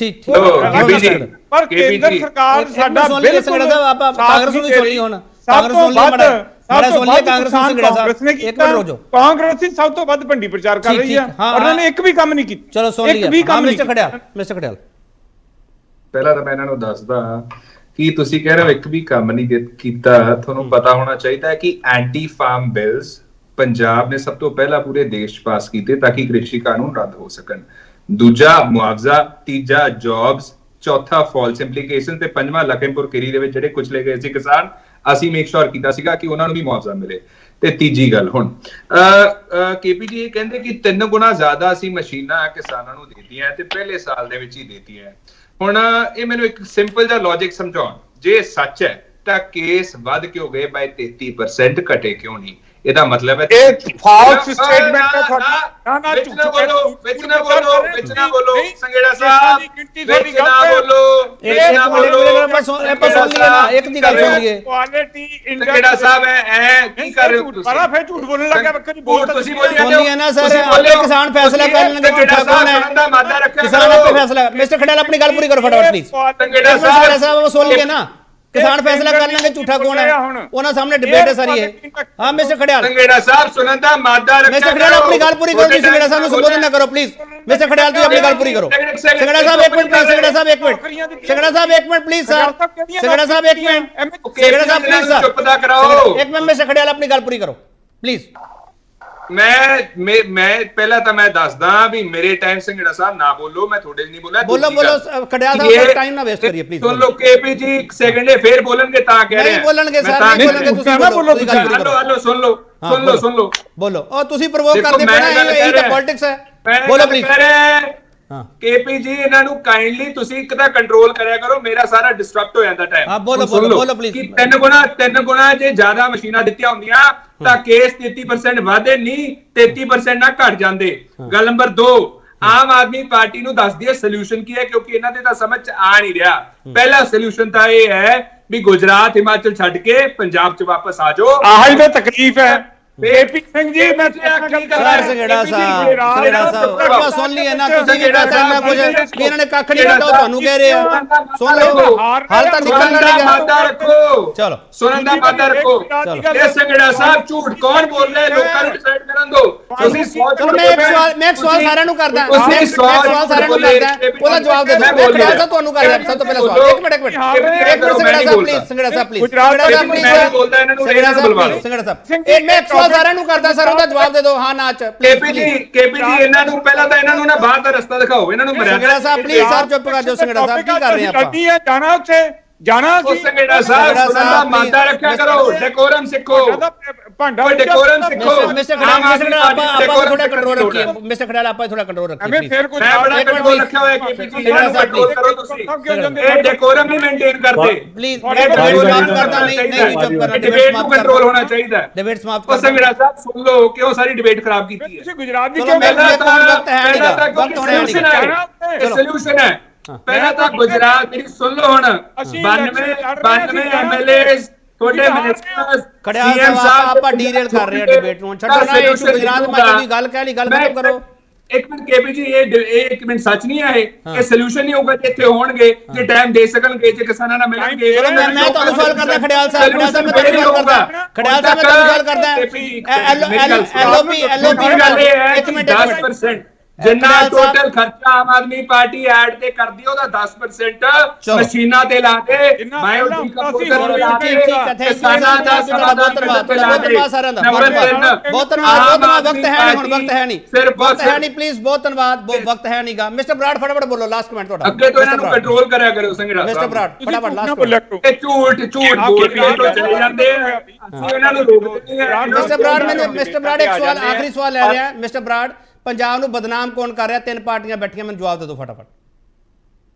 ਪਰ ਕੇਂਦਰ ਸਰਕਾਰ ਸਾਡਾ ਬਿਲਕੁਲ ਕਾਂਗਰਸ ਨੂੰ ਸੁਣ ਲਈ, ਹੁਣ ਕਾਂਗਰਸ ਸੁਣ ਲਈ, ਬੜਾ ਸੁਣ ਲਈ ਕਾਂਗਰਸ ਨੂੰ ਸੰਗੜਾ ਸਾਹਿਬ, ਇੱਕ ਮਿੰਟ ਰੁਕੋ। ਕਾਂਗਰਸ ਹੀ ਸਭ ਤੋਂ ਵੱਧ ਭੰਡੀ ਪ੍ਰਚਾਰ ਕਰ ਰਹੀ ਆ, ਉਹਨਾਂ ਨੇ ਇੱਕ ਵੀ ਕੰਮ ਨਹੀਂ ਕੀਤਾ। ਚਲੋ ਸੁਣ ਲਿਆ ਮਿਸਟਰ ਖੜਿਆਲ। ਪਹਿਲਾਂ ਤਾਂ ਮੈਂ ਇਹਨਾਂ ਨੂੰ ਦੱਸਦਾ ਕਿ ਤੁਸੀਂ ਕਹਿ ਰਹੇ ਹੋ ਇੱਕ ਵੀ ਕੰਮ ਨਹੀਂ ਕੀਤਾ, ਤੁਹਾਨੂੰ ਪਤਾ ਹੋਣਾ ਚਾਹੀਦਾ ਹੈ ਕਿ ਐਂਟੀ ਫਾਰਮ ਬਿਲਸ ਪੰਜਾਬ ਨੇ ਸਭ ਤੋਂ ਪਹਿਲਾਂ ਪੂਰੇ ਦੇਸ਼ ਪਾਸ ਕੀਤੇ ਤਾਂ ਕਿ ਕ੍ਰਿਸ਼ੀ ਕਾਨੂੰਨ ਰੱਦ ਹੋ ਸਕਣ। ਦੂਜਾ ਮੁਆਵਜ਼ਾ, ਤੀਜਾ ਜੌਬਸ, ਚੌਥਾ ਫਾਲਸ ਇੰਪਲੀਕੇਸ਼ਨ ਤੇ ਪੰਜਵਾਂ ਲਖੀਮਪੁਰ ਖੀਰੀ ਦੇ ਵਿੱਚ ਜਿਹੜੇ ਕੁਚਲੇ ਗਏ ਸੀ ਕਿਸਾਨ, ਅਸੀਂ ਮੇਕ ਸ਼ੋਰ ਕੀਤਾ ਸੀਗਾ ਕਿ ਉਹਨਾਂ ਨੂੰ ਵੀ ਮੁਆਵਜ਼ਾ ਮਿਲੇ। ਤੇ ਤੀਜੀ ਗੱਲ, ਹੁਣ ਕੇਪੀ ਜੀ ਇਹ ਕਹਿੰਦੇ ਕਿ 3 ਗੁਣਾ ਜ਼ਿਆਦਾ ਅਸੀਂ ਮਸ਼ੀਨਾਂ ਕਿਸਾਨਾਂ ਨੂੰ ਦੇਤੀਆਂ ਤੇ ਪਹਿਲੇ ਸਾਲ ਦੇ ਵਿੱਚ ਹੀ ਦੇਤੀਆਂ। ਹੁਣ ਇਹ ਮੈਨੂੰ ਇੱਕ ਸਿੰਪਲ ਜਿਹਾ ਲੌਜਿਕ ਸਮਝਾਉਣ, ਜੇ ਸੱਚ ਹੈ ਤਾਂ ਕੇਸ ਵੱਧ ਕਿਉਂ ਗਏ ਬਾਈ 33%, ਘਟੇ ਕਿਉਂ ਨਹੀਂ? ਇਹਦਾ ਮਤਲਬ ਹੈ ਇਹ ਫਾਲਸ ਸਟੇਟਮੈਂਟ ਹੈ ਤੁਹਾਡਾ। ਨਾ ਵਿੱਚ ਨਾ ਬੋਲੋ ਸੰਗੇੜਾ ਸਾਹਿਬ, ਵਿੱਚ ਨਾ ਬੋਲੋ। ਇੱਕ ਦੀ ਗੱਲ ਸੁਣ ਲਈਏ। ਕੁਆਲਿਟੀ ਸੰਗੇੜਾ ਸਾਹਿਬ ਐ ਕੀ ਕਰ ਰਹੇ ਹੋ ਤੁਸੀਂ? ਬੜਾ ਫੇਰ ਝੂਠ ਬੋਲਣ ਲੱਗਾ, ਬੱਕਰੀ ਬੋਲ ਤੁਸੀਂ ਬੋਲ ਜਾਂਦੇ ਹੋ ਨਾ ਸਰ, ਆਪੇ ਕਿਸਾਨ ਫੈਸਲਾ ਕਰ ਲੈਣਗੇ ਝੂਠਾ ਕੌਣ ਹੈ, ਕਿਸਾਨ ਆਪੇ ਫੈਸਲਾ। ਮਿਸਟਰ ਖੜਿਆਲ ਆਪਣੀ ਗੱਲ ਪੂਰੀ ਕਰੋ ਫਟਾਫਟ ਪਲੀਜ਼। ਸੰਗੇੜਾ ਸਾਹਿਬ ਉਹ ਸੁਣ ਲਈਏ ਨਾ, ਕਿਸਾਨ ਫੈਸਲਾ ਕਰ ਲੈਣਗੇ ਝੂਠਾ ਕੌਣ ਹੈ, ਉਹਨਾਂ ਸਾਹਮਣੇ ਡਿਬੇਟ ਹੈ ਸਾਰੀ ਇਹ। ਹਾਂ ਮਿਸਟਰ ਖੜਿਆਲ, ਸੰਗੇੜਾ ਸਾਹਿਬ ਸੁਣਨ ਦਾ ਮਾਦਾ ਰੱਖਿਆ। ਮਿਸਟਰ ਖੜਿਆਲ ਆਪਣੀ ਗੱਲ ਪੂਰੀ ਕਰੋ, ਸੰਗੇੜਾ ਸਾਹਿਬ ਨੂੰ ਸੰਬੋਧਨ ਨਾ ਕਰੋ ਪਲੀਜ਼। ਮਿਸਟਰ ਖੜਿਆਲ ਤੁਸੀਂ ਆਪਣੀ ਗੱਲ ਪੂਰੀ ਕਰੋ। ਸੰਗੇੜਾ ਸਾਹਿਬ ਇੱਕ ਮਿੰਟ ਪਲੀਜ਼, ਸੰਗੇੜਾ ਸਾਹਿਬ ਇੱਕ ਮਿੰਟ, ਸੰਗੇੜਾ ਸਾਹਿਬ ਇੱਕ ਮਿੰਟ ਪਲੀਜ਼ ਸਰ, ਸੰਗੇੜਾ ਸਾਹਿਬ ਇੱਕ minute, Sangera Sahib please sir, ਚੁੱਪ ਦਾ ਕਰਾਓ। ਇੱਕ ਮਿੰਟ ਮਿਸਟਰ ਖੜਿਆਲ ਆਪਣੀ ਗੱਲ ਪੂਰੀ ਕਰੋ ਪਲੀਜ਼। ਮੈਂ ਪਹਿਲਾਂ ਤਾਂ ਮੈਂ ਦੱਸਦਾ ਵੀ ਮੇਰੇ ਟਾਈਮ ਸੰਗੜਾ ਸਾਹਿਬ ਨਾ ਬੋਲੋ, ਮੈਂ ਤੁਹਾਡੇ ਨਹੀਂ ਬੋਲਿਆ। ਬੋਲੋ ਖੜਿਆਲ ਸਾਹਿਬ, ਟਾਈਮ ਨਾ ਵੇਸਟ ਕਰੀਏ ਪਲੀਜ਼। ਸੁਣ ਲਓ ਕੇਪੀ ਜੀ, ਇੱਕ ਸੈਕਿੰਡ ਇਹ ਫੇਰ ਬੋਲਣਗੇ ਤਾਂ ਕਹਿ ਰਹੇ ਨਹੀਂ ਬੋਲਣਗੇ ਸਰ, ਨਹੀਂ ਬੋਲਣਗੇ, ਤੁਸੀਂ ਬੋਲੋ, ਤੁਸੀਂ ਗੱਲ ਪੂਰੀ ਕਰੋ। ਹਲੋ ਸੁਣ ਲਓ ਬੋਲੋ। ਉਹ ਤੁਸੀਂ ਪ੍ਰਵੋਕ ਕਰਦੇ ਪਏ, ਇਹ ਤਾਂ ਪੋਲਿਟਿਕਸ ਹੈ। ਬੋਲੋ ਪਲੀਜ਼। ਹਾਂ ਕੇਪੀ ਜੀ, ਇਹਨਾਂ ਨੂੰ ਕਾਈਂਡਲੀ ਤੁਸੀਂ ਇੱਕ ਤਾਂ ਕੰਟਰੋਲ ਕਰਿਆ ਕਰੋ, ਮੇਰਾ ਸਾਰਾ ਡਿਸਟਰਪਟ ਹੋ ਜਾਂਦਾ ਟਾਈਮ। ਹਾਂ ਬੋਲੋ ਪਲੀਜ਼। ਕਿ 3 ਗੁਣਾ ਜੇ ਜ਼ਿਆਦਾ ਮਸ਼ੀਨਾਂ ਦਿੱਤੀਆਂ ਹੁੰਦੀਆਂ ਤਾਂ ਕੇਸ 33% ਵਾਧੇ ਨਹੀਂ 33% ਨਾ ਘਟ ਜਾਂਦੇ। ਗੱਲ ਨੰਬਰ 2, ਆਮ ਆਦਮੀ ਪਾਰਟੀ ਨੂੰ ਦੱਸ ਦਈਏ ਸੋਲੂਸ਼ਨ ਕੀ ਹੈ, ਕਿਉਂਕਿ ਇਹਨਾਂ ਦੇ ਤਾਂ ਸਮਝ ਚ ਆ ਨਹੀਂ ਰਿਹਾ। ਪਹਿਲਾ ਸੋਲੂਸ਼ਨ ਤਾਂ ਇਹ ਹੈ ਵੀ ਗੁਜਰਾਤ ਹਿਮਾਚਲ ਛੱਡ ਕੇ ਪੰਜਾਬ ਚ ਵਾਪਸ ਆ ਜਾਓ। ਆਹੀ ਤਾਂ ਤਕਲੀਫ ਹੈ ਕੇਪੀ ਸਿੰਘ ਜੀ। ਮੈਂ ਸਰ ਸੰਗੇੜਾ ਸਾਹਿਬ ਆਪਾਂ ਸੁਣ ਲਈ ਨਾ, ਤੁਸੀਂ ਵੀ ਕਹਤਾ ਨਾ ਕੁਝ ਵੀ ਇਹਨਾਂ ਨੇ ਕੱਖ ਨਹੀਂ ਕੀਤਾ, ਤੁਹਾਨੂੰ ਕਹਿ ਰਹੇ ਆ। ਸੁਣ ਲਓ, ਹਾਲ ਤਾਂ ਨਿਕਲਣਾ ਨਹੀਂ ਗਿਆ। ਮਾਦਾ ਰੱਖੋ, ਚਲੋ ਸੁਣਨ ਦਾ ਮਾਦਾ ਰੱਖੋ। ਇਹ ਸੰਗੇੜਾ ਸਾਹਿਬ ਝੂਠ ਕੌਣ ਬੋਲ ਰਿਹਾ, ਲੋਕਾਂ ਨੂੰ ਡਿਸਾਈਡ ਕਰਨ ਦਿਓ। ਤੁਸੀਂ ਚਲੋ ਮੈਂ ਇੱਕ ਸਵਾਲ ਸਾਰਿਆਂ ਨੂੰ ਕਰਦਾ, ਮੈਂ ਇੱਕ ਸਵਾਲ ਸਾਰਿਆਂ ਨੂੰ ਕਰਦਾ, ਉਹਦਾ ਜਵਾਬ ਦੇ ਦਿਓ। ਮੈਂ ਖੜਿਆਲ ਸਾਹਿਬ ਤੁਹਾਨੂੰ ਕਰ ਰਿਹਾ ਸਭ ਤੋਂ ਪਹਿਲਾ ਸਵਾਲ। ਇੱਕ minute Sangera Sahib please, Sangera Sahib please, Sangera Sahib please, Sangera ਸਾਹਿਬ। ਇਹ ਮੈਂ ਇੱਕ ਸਵਾਲ ਸਵਾਲ ਸਾਰਿਆਂ ਨੂੰ ਕਰਦਾ ਸਰ, ਉਹਦਾ ਜਵਾਬ ਦੇ ਦਿਓ ਹਾਂ ਨਾ ਚ। ਕੇਪੀ ਜੀ ਇਹਨਾਂ ਨੂੰ ਪਹਿਲਾਂ ਤਾਂ ਇਹਨਾਂ ਨੂੰ ਨਾ ਬਾਹਰ ਦਾ ਰਸਤਾ ਦਿਖਾਓ, ਇਹਨਾਂ ਨੂੰ ਸੰਘੇੜਾ ਸਾਹਿਬ ਪਲੀਜ਼ ਸਰ ਚੁੱਪ ਕਰ ਜਾਓ। ਸੰਘੇੜਾ ਸਾਹਿਬ ਕੀ ਕਰ ਰਹੇ ਆਪਾਂ? ਜਾਣਾ ਉੱਥੇ ਜਾਣਾ ਸੀ। ਸੰਘੇੜਾ ਸਾਹਿਬ ਸੁਣਨ ਦਾ ਮਾਦਾ ਰੱਖਿਆ ਕਰੋ, ਡੈਕੋਰਮ ਸਿੱਖੋ, ਭਾਂਡਾ ਡੈਕੋਰਮ ਸਿੱਖੋ। ਮਿਸਟਰ ਖੜਾਲ ਆਪਾਂ ਥੋੜਾ ਕੰਟਰੋਲ ਰੱਖੀਏ। ਮਿਸਟਰ ਖੜਾਲ ਆਪਾਂ ਥੋੜਾ ਕੰਟਰੋਲ ਰੱਖੀਏ। ਫਿਰ ਕੁਝ ਮੈਂ ਬੜਾ ਕੰਟਰੋਲ ਰੱਖਿਆ ਹੋਇਆ ਕੇਪੀ ਜੀ, ਇਹਨਾਂ ਨੂੰ ਕੰਟਰੋਲ ਕਰੋ ਤੁਸੀਂ। ਇਹ ਡੈਕੋਰਮ ਨਹੀਂ ਮੇਨਟੇਨ ਕਰਦੇ ਪਲੀਜ਼ ਡਿਬੇਟ ਸਮਾਪਤ ਕਰਦਾ ਨਹੀਂ ਚੁੱਪ ਕਰਨਾ। ਡਿਬੇਟ ਨੂੰ ਕੰਟਰੋਲ ਹੋਣਾ ਚਾਹੀਦਾ ਹੈ। ਡਿਬੇਟ ਸਮਾਪਤ ਉਹ ਸੰਘੇੜਾ ਸਾਹਿਬ ਸੁਣ ਲਓ, ਕਿਉਂ ਸਾਰੀ ਡਿਬੇਟ ਖਰਾਬ ਕੀਤੀ ਹੈ। ਤੁਸੀਂ ਗੁਜਰਾਤ ਦੀ ਚਲੋ ਕਿਉਂ ਸੋਲੂਸ਼ਨ ਹੈ। ਪਹਿਲਾਂ ਤਾਂ ਗੁਜਰਾਤ ਮੇਰੀ ਸੁਣ ਲਓ ਹੁਣ, 92 ਐਮਐਲਏਸ ਤੁਹਾਡੇ ਮਿਨਿਸਟਰਸ ਖੜਿਆਲ ਸਾਹਿਬ ਆਪਾਂ ਡੀਰੇਲ ਕਰ ਰਹੇ ਆ ਡਿਬੇਟ ਨੂੰ, ਛੱਡੋ ਨਾ ਇਹ ਗੁਜਰਾਤ ਮਾਤਾ ਦੀ ਗੱਲ ਕਹਿ ਲਈ, ਗੱਲ ਖਤਮ ਕਰੋ। ਇੱਕ ਮਿੰਟ ਕੇਪੀ ਜੀ, ਇਹ ਇੱਕ ਮਿੰਟ ਸੱਚ ਨਹੀਂ ਹੈ ਇਹ ਸੋਲੂਸ਼ਨ ਨਹੀਂ ਹੋਊਗਾ ਜੇ ਇੱਥੇ ਹੋਣਗੇ, ਜੇ ਟਾਈਮ ਦੇ ਸਕਣਗੇ, ਜੇ ਕਿਸਾਨਾਂ ਨਾਲ ਮਿਲਣਗੇ। ਮੈਂ ਤੁਹਾਨੂੰ ਸਵਾਲ ਕਰਦਾ ਖੜਿਆਲ ਸਾਹਿਬ, ਖੜਿਆਲ ਸਾਹਿਬ ਮੈਂ ਤੁਹਾਨੂੰ ਸਵਾਲ ਕਰਦਾ, ਖੜਿਆਲ ਸਾਹਿਬ ਮੈਂ ਤੁਹਾਨੂੰ ਸਵਾਲ ਕਰਦਾ ਐਲਓਪੀ ਇੱਕ ਮਿੰਟ 10% ਜਿੰਨਾ ਟੋਟਲ ਖਰਚਾ ਆਮ ਆਦਮੀ ਪਾਰਟੀ ਐਡ ਤੇ ਕਰਦੀ ਉਹਦਾ 10% ਮਸ਼ੀਨਾਂ ਤੇ ਲਾ ਦੇ, ਮੈਂ ਉਹ ਡੀਕੰਪੋਜ਼ਰ ਲਾ ਦੇ, ਕਿਸਾਨਾਂ ਦਾ ਬਹੁਤ ਧੰਨਵਾਦ ਸਾਰਿਆਂ ਦਾ, ਬਹੁਤ ਧੰਨਵਾਦ। ਵਕਤ ਹੈ ਨਹੀਂ ਹੁਣ, ਵਕਤ ਹੈ ਨਹੀਂ, ਵਕਤ ਹੈ ਨਹੀਂ, ਪਲੀਜ਼ ਬਹੁਤ ਧੰਨਵਾਦ, ਵਕਤ ਹੈ ਨਹੀਂਗਾ। ਮਿਸਟਰ ਬਰਾੜ ਫਟਾਫਟ ਬੋਲੋ, ਲਾਸਟ ਕਮੈਂਟ ਤੁਹਾਡਾ। ਅੱਗੇ ਤੋਂ ਇਹਨਾਂ ਨੂੰ ਕੰਟਰੋਲ ਕਰਿਆ ਕਰੋ ਸੰਘੇੜਾ ਸਾਹਿਬ। ਮਿਸਟਰ ਬਰਾੜ ਫਟਾਫਟ ਲਾਸਟ ਕਮੈਂਟ। ਇਹ ਝੂਠ ਬੋਲ ਕੇ ਚਲੇ ਜਾਂਦੇ ਆ, ਅਸੀਂ ਇਹਨਾਂ ਨੂੰ ਰੋਕਦੇ ਨਹੀਂ ਆ। ਮਿਸਟਰ ਬਰਾੜ ਇੱਕ ਸਵਾਲ, ਆਖਰੀ ਸਵਾਲ ਲੈ ਲਿਆ। ਮਿਸਟਰ ਬਰਾੜ, ਪੰਜਾਬ ਨੂੰ ਬਦਨਾਮ ਕੌਣ ਕਰ ਰਿਹਾ? 3 ਪਾਰਟੀਆਂ ਬੈਠੀਆਂ, ਮੈਨੂੰ ਜਵਾਬ ਦੇ ਦਿਓ ਫਟਾਫਟ।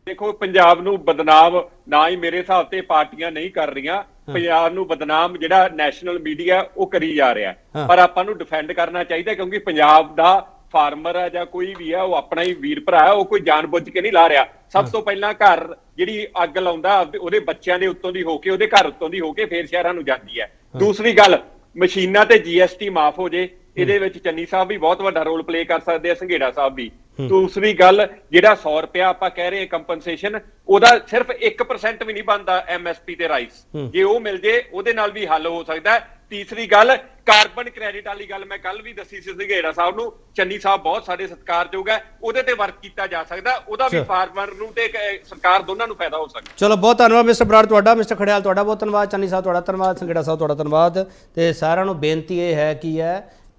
ਦੇਖੋ, ਪੰਜਾਬ ਨੂੰ ਬਦਨਾਮ ਨਾ ਹੀ ਮੇਰੇ ਹਿਸਾਬ ਤੇ ਪਾਰਟੀਆਂ ਨਹੀਂ ਕਰ ਰਹੀਆਂ, ਪੰਜਾਬ ਨੂੰ ਬਦਨਾਮ ਜਿਹੜਾ ਨੈਸ਼ਨਲ ਮੀਡੀਆ ਉਹ ਕਰੀ ਜਾ ਰਿਹਾ। ਪਰ ਆਪਾਂ ਨੂੰ ਡਿਫੈਂਡ ਕਰਨਾ ਚਾਹੀਦਾ, ਕਿਉਂਕਿ ਪੰਜਾਬ ਦਾ ਫਾਰਮਰ ਆ ਜਾਂ ਕੋਈ ਵੀ ਆ, ਉਹ ਆਪਣਾ ਹੀ ਵੀਰ ਭਰਾ ਹੈ, ਉਹ ਕੋਈ ਜਾਣਬੁੱਝ ਕੇ ਨਹੀਂ ਲਾ ਰਿਹਾ। ਸਭ ਤੋਂ ਪਹਿਲਾਂ ਘਰ ਜਿਹੜੀ ਅੱਗ ਲਾਉਂਦਾ ਉਹਦੇ ਬੱਚਿਆਂ ਦੇ ਉੱਤੋਂ ਦੀ ਹੋ ਕੇ, ਉਹਦੇ ਘਰ ਉੱਤੋਂ ਦੀ ਹੋ ਕੇ ਫੇਰ ਸ਼ਹਿਰਾਂ ਨੂੰ ਜਾਂਦੀ ਹੈ। ਦੂਸਰੀ ਗੱਲ, ਮਸ਼ੀਨਾਂ ਤੇ GST ਮਾਫ ਹੋ ਜੇ, ਇਹਦੇ ਵਿੱਚ ਚੰਨੀ ਸਾਹਿਬ ਵੀ ਬਹੁਤ ਵੱਡਾ ਰੋਲ ਪਲੇ ਕਰ ਸਕਦੇ ਆ, ਸੰਘੇੜਾ ਸਾਹਿਬ ਵੀ। ਦੂਸਰੀ ਗੱਲ, ਜਿਹੜਾ 100 ਰੁਪਇਆ ਆਪਾਂ ਕਹਿ ਰਹੇ ਕੰਪਨਸੇਸ਼ਨ, ਉਹਦਾ ਸਿਰਫ 1% ਵੀ ਨਹੀਂ ਬਣਦਾ MSP ਤੇ ਰਾਈਸ, ਜੇ ਉਹ ਮਿਲ ਜੇ ਉਹਦੇ ਨਾਲ ਵੀ ਹੱਲ ਹੋ ਸਕਦਾ। ਤੀਸਰੀ ਗੱਲ, ਕਾਰਬਨ ਕ੍ਰੈਡਿਟ ਵਾਲੀ ਗੱਲ ਮੈਂ ਕੱਲ ਵੀ ਦੱਸੀ ਸੀ ਸੰਘੇੜਾ ਸਾਹਿਬ ਨੂੰ, ਚੰਨੀ ਸਾਹਿਬ ਬਹੁਤ ਸਾਡੇ ਸਤਿਕਾਰਯੋਗ ਹੈ, ਉਹਦੇ ਤੇ ਵਰਕ ਕੀਤਾ ਜਾ ਸਕਦਾ, ਉਹਦਾ ਵੀ ਫਾਰਮਰ ਨੂੰ ਤੇ ਸਰਕਾਰ ਦੋਨਾਂ ਨੂੰ ਫਾਇਦਾ ਹੋ ਸਕਦਾ। ਚਲੋ ਬਹੁਤ ਧੰਨਵਾਦ ਮਿਸਟਰ ਬਰਾੜ ਤੁਹਾਡਾ, ਮਿਸਟਰ ਖੜਿਆਲ ਤੁਹਾਡਾ ਬਹੁਤ ਧੰਨਵਾਦ, ਚੰਨੀ ਸਾਹਿਬ ਤੁਹਾਡਾ ਧੰਨਵਾਦ, ਸੰਘੇੜਾ ਸਾਹਿਬ ਤੁਹਾਡਾ ਧੰਨਵਾਦ। ਤੇ ਸਾਰਿਆਂ ਨੂੰ ਬੇਨਤੀ ਇਹ ਹੈ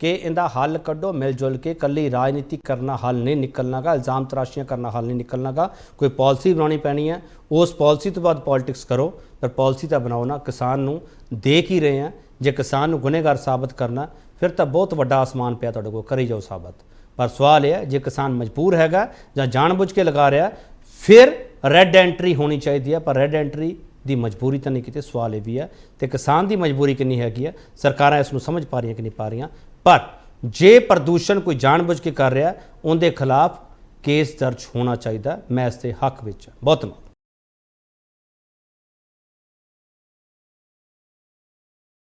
ਕਿ ਇਹਦਾ ਹੱਲ ਕੱਢੋ ਮਿਲ ਜੁਲ ਕੇ, ਕੱਲੀ ਰਾਜਨੀਤੀ ਕਰਨਾ ਹੱਲ ਨਹੀਂ ਨਿਕਲਣਾਗਾ, ਇਲਜ਼ਾਮ ਤਰਾਸ਼ੀਆਂ ਕਰਨਾ ਹੱਲ ਨਹੀਂ ਨਿਕਲਣਾਗਾ। ਕੋਈ ਪਾਲਿਸੀ ਬਣਾਉਣੀ ਪੈਣੀ ਹੈ, ਉਸ ਪਾਲਿਸੀ ਤੋਂ ਬਾਅਦ ਪੋਲਿਟਿਕਸ ਕਰੋ, ਪਰ ਪਾਲਿਸੀ ਤਾਂ ਬਣਾਓ ਨਾ। ਕਿਸਾਨ ਨੂੰ ਦੇਖ ਹੀ ਰਹੇ ਆ, ਜੇ ਕਿਸਾਨ ਨੂੰ ਗੁਨੇਗਾਰ ਸਾਬਤ ਕਰਨਾ ਫਿਰ ਤਾਂ ਬਹੁਤ ਵੱਡਾ ਅਸਮਾਨ ਪਿਆ ਤੁਹਾਡੇ ਕੋਲ, ਕਰੀ ਜਾਓ ਸਾਬਤ। ਪਰ ਸਵਾਲ ਇਹ ਹੈ, ਜੇ ਕਿਸਾਨ ਮਜਬੂਰ ਹੈਗਾ ਜਾਂ ਜਾਣਬੁੱਝ ਕੇ ਲਗਾ ਰਿਹਾ, ਫਿਰ ਰੈੱਡ ਐਂਟਰੀ ਹੋਣੀ ਚਾਹੀਦੀ ਹੈ, ਪਰ ਰੈੱਡ ਐਂਟਰੀ ਦੀ ਮਜਬੂਰੀ ਤਾਂ ਨਹੀਂ ਕੀਤੀ। ਸਵਾਲ ਇਹ ਵੀ ਹੈ ਤੇ ਕਿਸਾਨ ਦੀ ਮਜਬੂਰੀ ਕਿੰਨੀ ਹੈਗੀ ਹੈ, ਸਰਕਾਰਾਂ ਇਸ ਨੂੰ ਸਮਝ ਪਾ ਰਹੀਆਂ ਕਿ ਨਹੀਂ ਪਾ ਰਹੀਆਂ। ਪਰ ਜੇ ਪ੍ਰਦੂਸ਼ਣ ਕੋਈ ਜਾਣਬੁੱਝ ਕੇ ਕਰ ਰਿਹਾ, ਉਹਦੇ ਖਿਲਾਫ ਕੇਸ ਦਰਜ ਹੋਣਾ ਚਾਹੀਦਾ। ਮੈਂ ਇਸ ਦੇ ਹੱਕ ਵਿੱਚ ਬਹੁਤ ਧੰਨਵਾਦ।